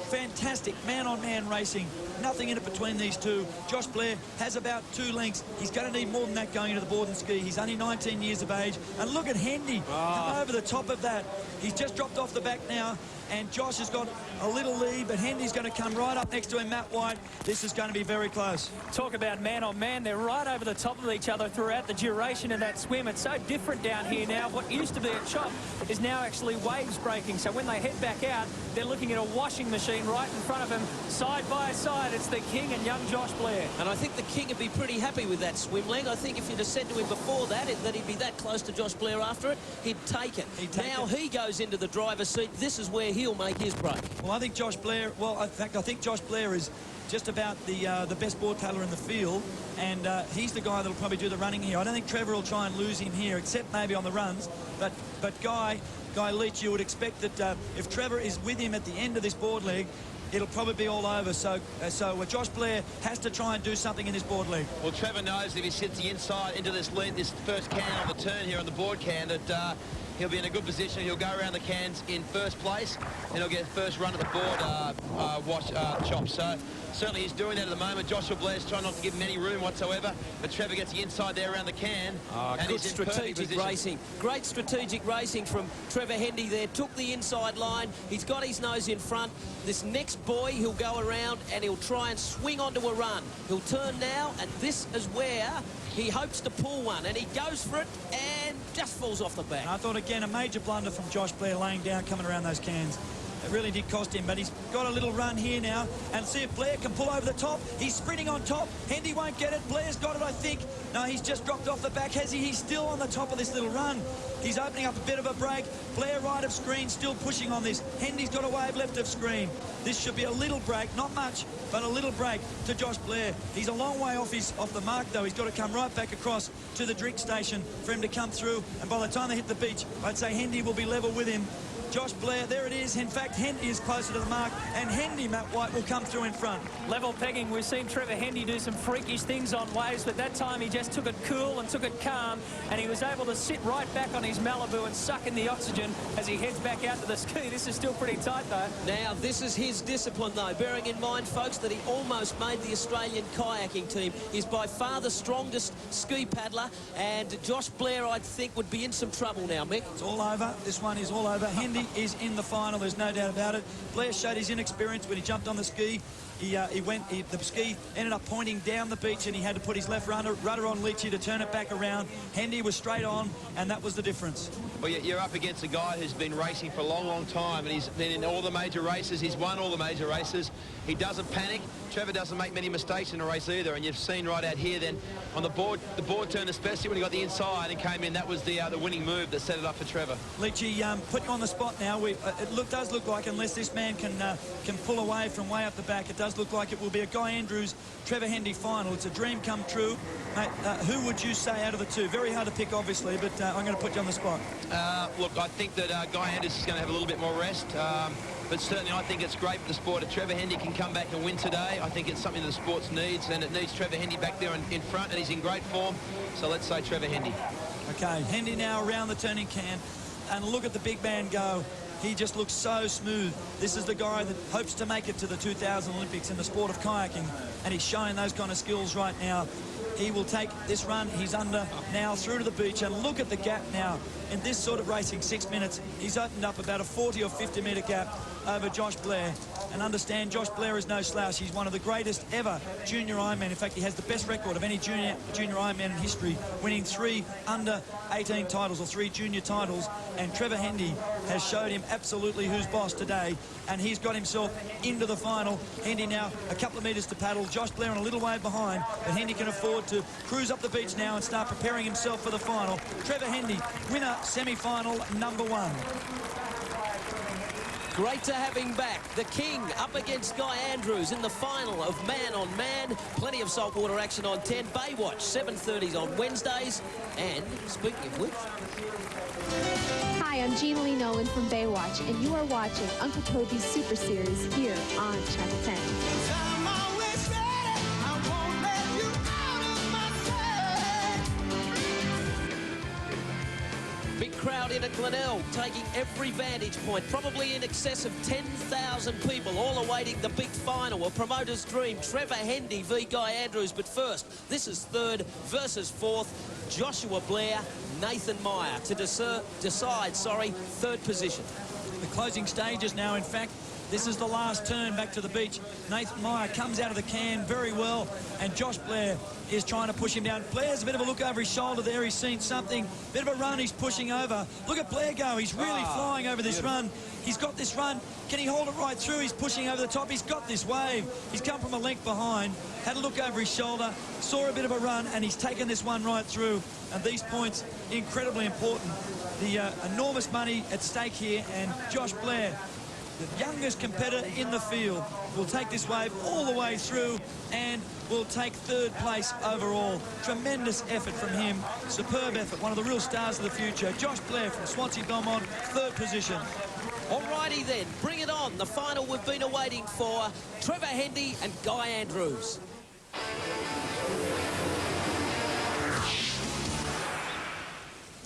Fantastic man-on-man racing. Nothing in it between these two. Josh Blair has about 2 lengths. He's going to need more than that going into the board and ski. He's only 19 years of age. And look at Hendy come over the top of that. He's just dropped off the back now, and Josh has got a little lead, but Hendy's going to come right up next to him, Matt White. This is going to be very close. Talk about man-on-man. They're right over the top of each other throughout the duration of that swim. It's so different down here now. What used to be a chop is now actually waves breaking. So when they head back out, they're looking at a washing machine right in front of them, side by side. It's the King and young Josh Blair. And I think the King would be pretty happy with that swim leg. I think if you'd have said to him before that he'd be that close to Josh Blair after it, he'd take it. Now he goes into the driver's seat. This is where he'll make his break. Well, I think Josh Blair, I think Josh Blair is just about the best board tailor in the field, and he's the guy that'll probably do the running here. I don't think Trevor will try and lose him here, except maybe on the runs. But Guy Leach, you would expect that if Trevor is with him at the end of this board leg, it'll probably be all over. So Josh Blair has to try and do something in this board leg. Well, Trevor knows if he sits the inside into this lead, this first can on the turn here on the board can, that he'll be in a good position. He'll go around the cans in first place, and he'll get first run at the board chop. So certainly he's doing that at the moment. Joshua Blair's trying not to give him any room whatsoever, but Trevor gets the inside there around the can. And good he's in strategic racing. Great strategic racing from Trevor Hendy there. Took the inside line. He's got his nose in front. This next boy, he'll go around and he'll try and swing onto a run. He'll turn now, and this is where he hopes to pull one, and he goes for it and just falls off the back. I thought, again, a major blunder from Josh Blair laying down, coming around those cans. It really did cost him, but he's got a little run here now. And see if Blair can pull over the top. He's sprinting on top. Hendy won't get it. Blair's got it, I think. No, he's just dropped off the back, has he? He's still on the top of this little run. He's opening up a bit of a break. Blair right of screen, still pushing on this. Hendy's got a wave left of screen. This should be a little break, not much, but a little break to Josh Blair. He's a long way off the mark, though. He's got to come right back across to the drink station for him to come through. And by the time they hit the beach, I'd say Hendy will be level with him. Josh Blair, there it is. In fact, Hendy is closer to the mark, and Hendy, Matt White, will come through in front. Level pegging. We've seen Trevor Hendy do some freakish things on waves, but that time he just took it cool and took it calm, and he was able to sit right back on his Malibu and suck in the oxygen as he heads back out to the ski. This is still pretty tight, though. Now, this is his discipline, though, bearing in mind, folks, that he almost made the Australian kayaking team. He's by far the strongest ski paddler, and Josh Blair, I think, would be in some trouble now, Mick. It's all over. This one is all over. Hendy is in the final, there's no doubt about it. Blair showed his inexperience when he jumped on the ski. The ski ended up pointing down the beach, and he had to put his left rudder on Leachy to turn it back around. Hendy was straight on, and that was the difference. Well, you're up against a guy who's been racing for a long, long time, and he's been in all the major races. He's won all the major races. He doesn't panic. Trevor doesn't make many mistakes in a race either, and you've seen right out here then on the board turn, especially when he got the inside and came in, that was the winning move that set it up for Trevor. Leachy, put you on the spot now. It does look like, unless this man can pull away from way up the back, it does look like it will be a Guy Andrews, Trevor Hendy final. It's a dream come true. Mate, who would you say out of the two? Very hard to pick, obviously, but I'm going to put you on the spot. Look, I think that Guy Andrews is going to have a little bit more rest. But certainly I think it's great for the sport. If Trevor Hendy can come back and win today, I think it's something that the sport needs, and it needs Trevor Hendy back there in front, and he's in great form. So let's say Trevor Hendy. Okay, Hendy now around the turning can, and look at the big man go. He just looks so smooth. This is the guy that hopes to make it to the 2000 Olympics in the sport of kayaking, and he's showing those kind of skills right now. He will take this run. He's under now through to the beach, and look at the gap now. In this sort of racing, 6 minutes, he's opened up about a 40 or 50 metre gap over Josh Blair. And understand, Josh Blair is no slouch. He's one of the greatest ever junior Ironman. In fact, he has the best record of any junior Ironman in history, winning 3 under-18 titles or 3 junior titles. And Trevor Hendy has showed him absolutely who's boss today, and he's got himself into the final. Hendy now a couple of metres to paddle. Josh Blair on a little wave behind, but Hendy can afford to cruise up the beach now and start preparing himself for the final. Trevor Hendy, winner, semi-final number 1. Great to have him back. The King up against Guy Andrews in the final of Man on Man. Plenty of saltwater action on 10. Baywatch, 7:30s on Wednesdays. And speaking of which... Hi, I'm Jean Lee Nolan from Baywatch, and you are watching Uncle Toby's Super Series here on Channel 10. Big crowd in at Glenelg, taking every vantage point, probably in excess of 10,000 people, all awaiting the big final, a promoter's dream. Trevor Hendy v Guy Andrews, but first, this is third versus fourth. Joshua Blair, Nathan Meyer to decide, third position. The closing stages now, in fact. This is the last turn back to the beach. Nathan Meyer comes out of the can very well, and Josh Blair is trying to push him down. Blair's a bit of a look over his shoulder there. He's seen something. Bit of a run. He's pushing over. Look at Blair go. He's really flying over this run. He's got this run. Can he hold it right through? He's pushing over the top. He's got this wave. He's come from a length behind, had a look over his shoulder, saw a bit of a run, and he's taken this one right through. And these points, incredibly important. The enormous money at stake here, and Josh Blair, the youngest competitor in the field, will take this wave all the way through and will take third place overall. Tremendous effort from him. Superb effort. One of the real stars of the future. Josh Blair from Swansea Belmont, third position. Alrighty then, bring it on. The final we've been awaiting for. Trevor Hendy and Guy Andrews.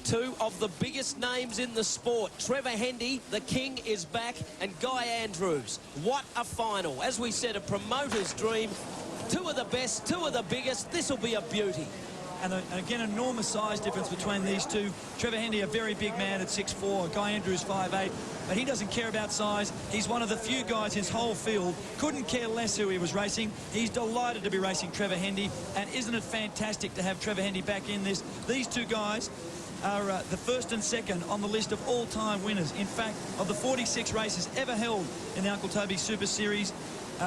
Two of the biggest names in the sport. Trevor Hendy, the King, is back, and Guy Andrews. What a final. As we said, a promoter's dream. Two of the best, two of the biggest. This will be a beauty. And again, enormous size difference between these two. Trevor Hendy, a very big man at 6'4", Guy Andrews 5'8", but he doesn't care about size. He's one of the few guys in his whole field, couldn't care less who he was racing. He's delighted to be racing Trevor Hendy, and isn't it fantastic to have Trevor Hendy back in this? These two guys, are the first and second on the list of all-time winners. In fact, of the 46 races ever held in the Uncle Toby Super Series,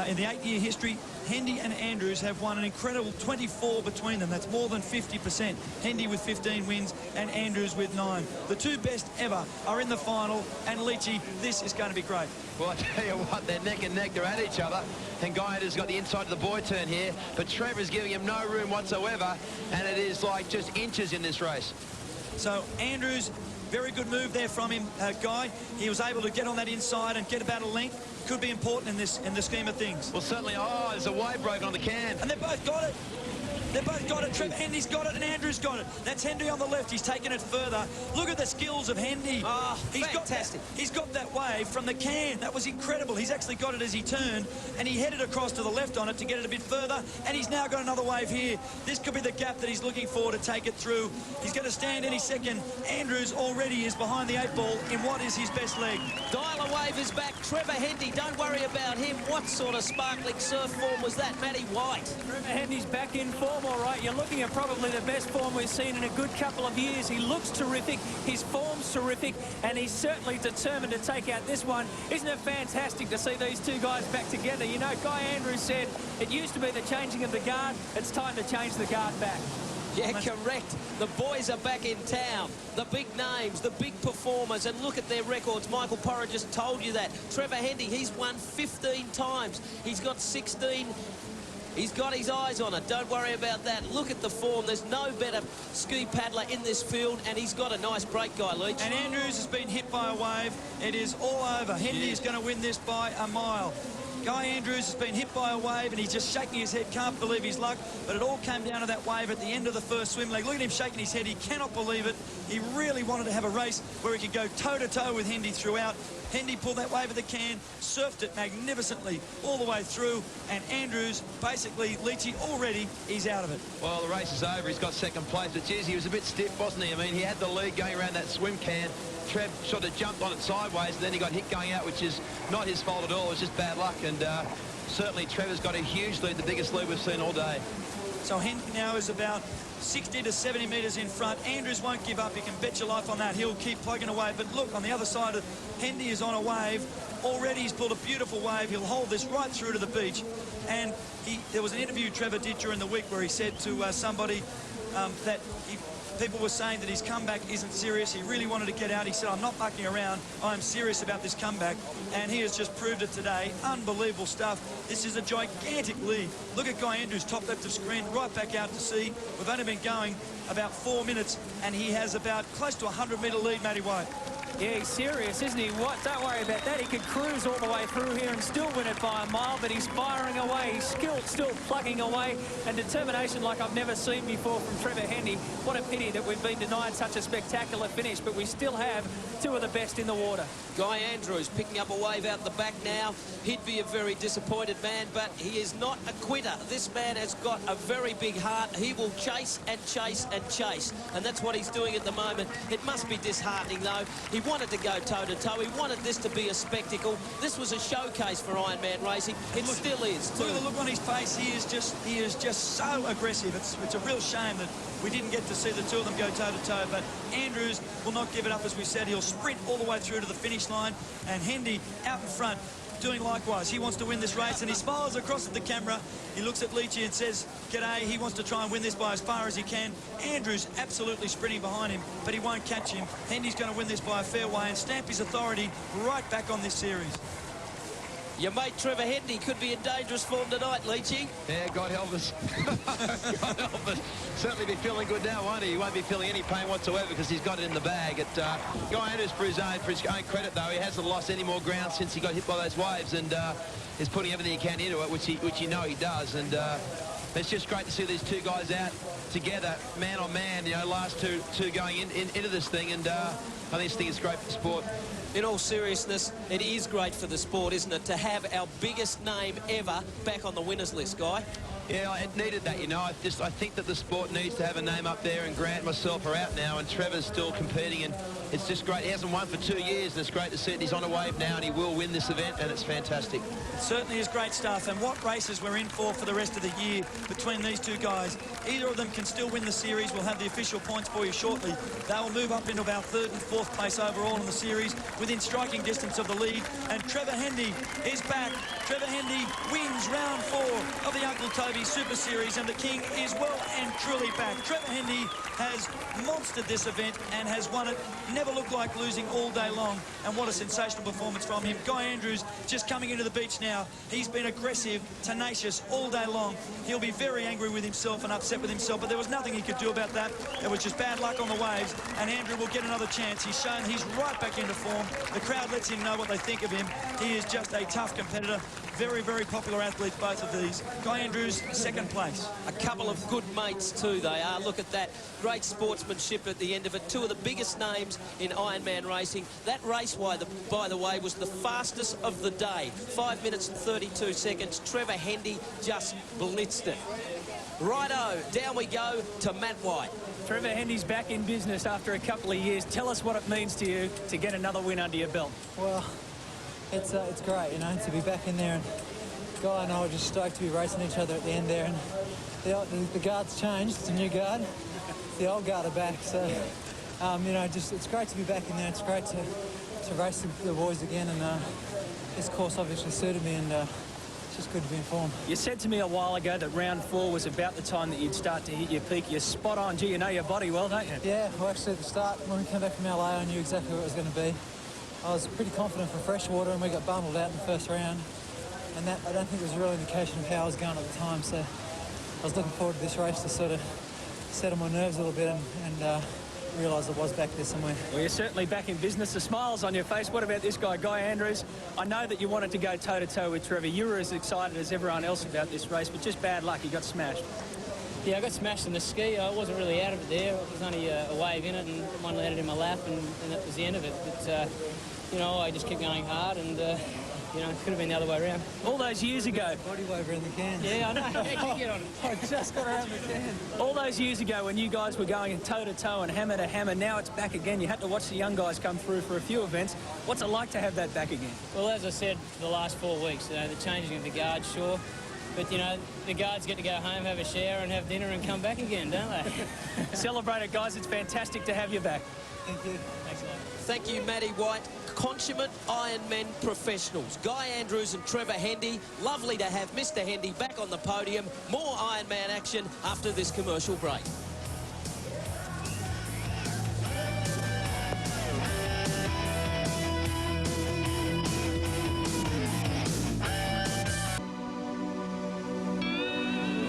in the 8-year history, Hendy and Andrews have won an incredible 24 between them. That's more than 50%. Hendy with 15 wins and Andrews with 9. The two best ever are in the final, and Leachy, this is going to be great. Well, I tell you what, they're neck and neck. They're at each other. And Guy has got the inside of the boy turn here, but Trevor's giving him no room whatsoever, and it is like just inches in this race. So Andrews, very good move there from him, Guy. He was able to get on that inside and get about a length. Could be important in the scheme of things. Well, certainly. Oh, there's a wave broken on the can. And they both got it. They both got it. Trevor Hendy's got it and Andrews got it. That's Hendy on the left. He's taken it further. Look at the skills of Hendy. Oh, fantastic. He's got that wave from the can. That was incredible. He's actually got it as he turned, and he headed across to the left on it to get it a bit further, and he's now got another wave here. This could be the gap that he's looking for to take it through. He's going to stand any second. Andrews already is behind the 8 ball in what is his best leg. Dialer wave is back. Trevor Hendy, don't worry about him. What sort of sparkling surf form was that, Matty White? Trevor Hendy's back in form, all right. You're looking at probably the best form we've seen in a good couple of years. He looks terrific. His form's terrific, and he's certainly determined to take out this one. Isn't it fantastic to see these two guys back together? You know, Guy Andrews said it used to be the changing of the guard. It's time to change the guard back. Yeah, correct. The boys are back in town. The big names, the big performers, and look at their records. Michael Porra just told you that. Trevor Hendy, he's won 15 times. He's got 16. He's got his eyes on it. Don't worry about that. Look at the form. There's no better ski paddler in this field, and he's got a nice break, Guy Leach. And Andrews has been hit by a wave. It is all over. Hendy is going to win this by a mile. Guy Andrews has been hit by a wave, and he's just shaking his head, can't believe his luck, but it all came down to that wave at the end of the first swim leg. Look at him shaking his head. He cannot believe it. He really wanted to have a race where he could go toe-to-toe with Hendy throughout. Hendy pulled that wave at the can, surfed it magnificently all the way through, and Andrews basically, Leachy already, he's out of it. Well, the race is over. He's got second place, but geez, he was a bit stiff, wasn't he? I mean, he had the lead going around that swim can. Trev sort of jumped on it sideways, and then he got hit going out, which is not his fault at all. It was just bad luck, and certainly Trevor's got a huge lead, the biggest lead we've seen all day. So Hendy now is about 60 to 70 metres in front. Andrews won't give up. You can bet your life on that. He'll keep plugging away. But look, on the other side, Hendy is on a wave. Already he's pulled a beautiful wave. He'll hold this right through to the beach. And there was an interview Trevor did during the week where he said to somebody that people were saying that his comeback isn't serious. He really wanted to get out. He said, I'm not mucking around. I'm serious about this comeback. And he has just proved it today. Unbelievable stuff. This is a gigantic lead. Look at Guy Andrews, top left of screen, right back out to sea. We've only been going about 4 minutes, and he has about close to a 100-metre lead, Matty White. Yeah, he's serious, isn't he? What? Don't worry about that. He could cruise all the way through here and still win it by a mile, but he's firing away. He's still plugging away, and determination like I've never seen before from Trevor Hendy. What a pity that we've been denied such a spectacular finish, but we still have two of the best in the water. Guy Andrews picking up a wave out the back now. He'd be a very disappointed man, but he is not a quitter. This man has got a very big heart. He will chase and chase and chase, and that's what he's doing at the moment. It must be disheartening, though. He wanted to go toe-to-toe. He wanted this to be a spectacle. This was a showcase for Ironman racing. It still is, too. Look at the look on his face. He is just so aggressive. It's a real shame that we didn't get to see the two of them go toe-to-toe, but Andrews will not give it up, as we said. He'll sprint all the way through to the finish line, and Hendy out in front doing likewise. He wants to win this race, and he smiles across at the camera. He looks at Leachy and says, g'day. He wants to try and win this by as far as he can. Andrews absolutely sprinting behind him, but he won't catch him. Hendy's going to win this by a fair way and stamp his authority right back on this series. Your mate Trevor Hendy could be in dangerous form tonight, Leachy. Yeah, God help us. God help us. Certainly be feeling good now, won't he? He won't be feeling any pain whatsoever because he's got it in the bag. Guy Andrews, for his own credit, though, he hasn't lost any more ground since he got hit by those waves, and is putting everything he can into it, which you know he does. And it's just great to see these two guys out together, man on man. You know, last two going into this thing, and I think this thing is great for sport. In all seriousness, it is great for the sport, isn't it, to have our biggest name ever back on the winners list, Guy? Yeah, it needed that, you know. I think that the sport needs to have a name up there, and Grant and myself are out now, and Trevor's still competing, and it's just great. He hasn't won for 2 years, and it's great to see it. He's on a wave now, and he will win this event, and it's fantastic. It certainly is great stuff, and what races we're in for the rest of the year between these two guys. Either of them can still win the series. We'll have the official points for you shortly. They will move up into about 3rd and 4th place overall in the series, within striking distance of the lead, and Trevor Hendy is back. Trevor Hendy wins round 4 of the Uncle Toby Super Series, and the King is well and truly back. Trevor Hendy has monstered this event and has won it. Never looked like losing all day long, and what a sensational performance from him. Guy Andrews just coming into the beach now. He's been aggressive, tenacious all day long. He'll be very angry with himself and upset with himself, but there was nothing he could do about that. It was just bad luck on the waves, and Andrew will get another chance. He's shown he's right back into form. The crowd lets him know what they think of him. He is just a tough competitor. Very, very popular athletes, both of these. Guy Andrews, 2nd place. A couple of good mates too, they are. Look at that. Great sportsmanship at the end of it. 2 of the biggest names in Ironman racing. That race, by the way, was the fastest of the day. 5 minutes and 32 seconds. Trevor Hendy just blitzed it. Righto, down we go to Matt White. Trevor Hendy's back in business after a couple of years. Tell us what it means to you to get another win under your belt. Well, it's great, you know, to be back in there, and Guy and I were just stoked to be racing each other at the end there, and the guard's changed. It's a new guard. The old guard are back, so you know, it's great to be back in there. It's great to race the boys again, and this course obviously suited me, and it's just good to be in form. You said to me a while ago that round 4 was about the time that you'd start to hit your peak. You're spot on. Gee, you know your body well, don't you? Yeah, well, actually at the start, when we came back from LA, I knew exactly what it was going to be. I was pretty confident for freshwater, and we got bundled out in the first round, and that I don't think was a real indication of how I was going at the time, so I was looking forward to this race to sort of settle my nerves a little bit and realise I was back there somewhere. Well, you're certainly back in business. The smile's on your face. What about this guy, Guy Andrews? I know that you wanted to go toe-to-toe with Trevor. You were as excited as everyone else about this race, but just bad luck. You got smashed. Yeah, I got smashed in the ski. I wasn't really out of it there. It was only a wave in it, and one landed in my lap, and that was the end of it. But, you know, I just kept going hard, and, you know, it could have been the other way around. All those years ago. Body waver in the can. Yeah, I know. Get on it. I just got around the can. All those years ago when you guys were going toe-to-toe and hammer to hammer, now it's back again. You had to watch the young guys come through for a few events. What's it like to have that back again? Well, as I said, for the last 4 weeks, you know, the changing of the guards, sure. But, you know, the guards get to go home, have a shower and have dinner and come back again, don't they? Celebrate it, guys. It's fantastic to have you back. Thank you. Thanks a lot. Thank you, Matty White. Consummate Ironman professionals. Guy Andrews and Trevor Hendy. Lovely to have Mr. Hendy back on the podium. More Ironman action after this commercial break.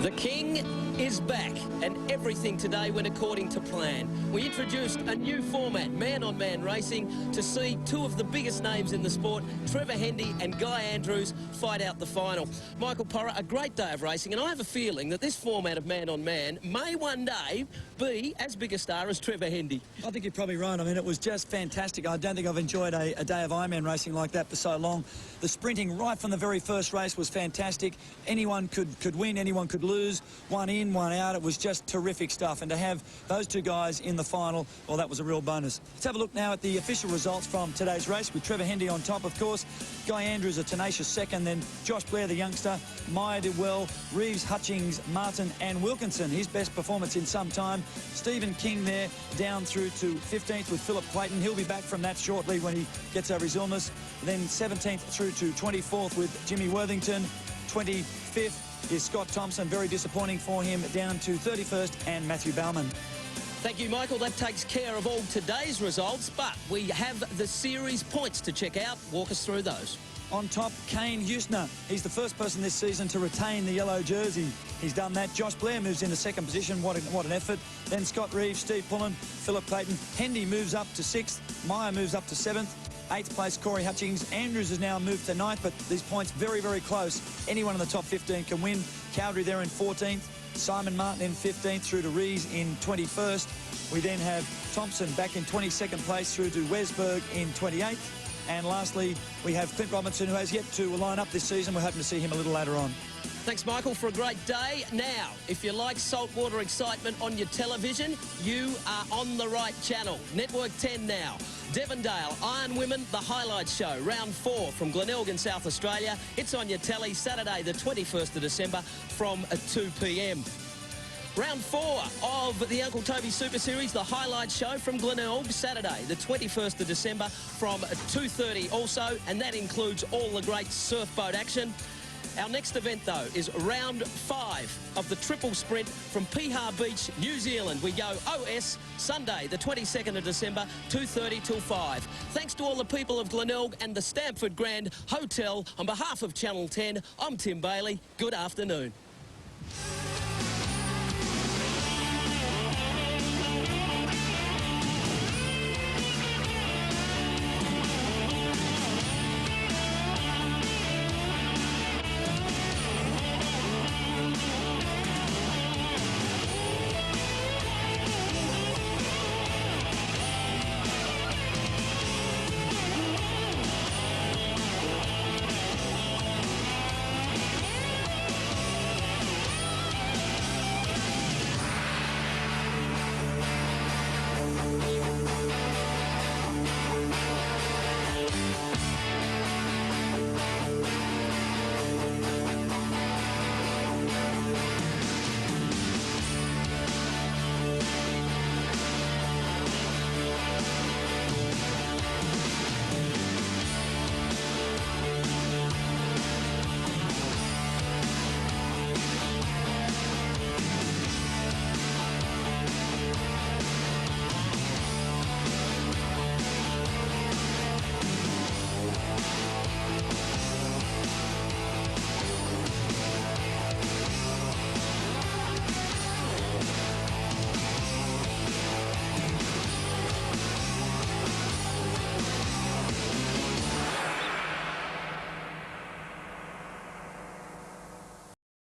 The King is back, and everything today went according to plan. We introduced a new format, man-on-man racing, to see 2 of the biggest names in the sport, Trevor Hendy and Guy Andrews, fight out the final. Michael Porra, a great day of racing, and I have a feeling that this format of man-on-man may one day be as big a star as Trevor Hendy. I think you're probably right. I mean, it was just fantastic. I don't think I've enjoyed a day of Ironman racing like that for so long. The sprinting right from the very first race was fantastic. Anyone could win, anyone could lose. One in, one out. It was just terrific stuff. And to have those 2 guys in the final, well, that was a real bonus. Let's have a look now at the official results from today's race, with Trevor Hendy on top, of course. Guy Andrews, a tenacious second. Then Josh Blair, the youngster. Meyer did well. Reeves, Hutchings, Martin and Wilkinson, his best performance in some time. Stephen King there, down through to 15th with Philip Clayton. He'll be back from that shortly when he gets over his illness. Then 17th through to 24th with Jimmy Worthington. 25th is Scott Thompson. Very disappointing for him, down to 31st, and Matthew Bauman. Thank you, Michael. That takes care of all today's results, but we have the series points to check out. Walk us through those. On top, Kane Husner. He's the first person this season to retain the yellow jersey. He's done that. Josh Blair moves into 2nd position. What an effort. Then Scott Reeves, Steve Pullen, Philip Clayton. Hendy moves up to 6th. Meyer moves up to 7th. 8th place, Corey Hutchings. Andrews has now moved to 9th, but these points very, very close. Anyone in the top 15 can win. Cowdery there in 14th. Simon Martin in 15th through to Reeves in 21st. We then have Thompson back in 22nd place through to Wesberg in 28th. And lastly, we have Clint Robinson, who has yet to line up this season. We're hoping to see him a little later on. Thanks, Michael, for a great day. Now, if you like saltwater excitement on your television, you are on the right channel. Network 10 now. Devondale, Iron Women, the highlights show. Round 4 from Glenelg in South Australia. It's on your telly Saturday, the 21st of December from 2 p.m. Round 4 of the Uncle Toby Super Series, the highlights show from Glenelg, Saturday, the 21st of December from 2:30 also, and that includes all the great surfboat action. Our next event, though, is round 5 of the triple sprint from Piha Beach, New Zealand. We go OS Sunday, the 22nd of December, 2:30 till 5. Thanks to all the people of Glenelg and the Stamford Grand Hotel. On behalf of Channel 10, I'm Tim Bailey. Good afternoon.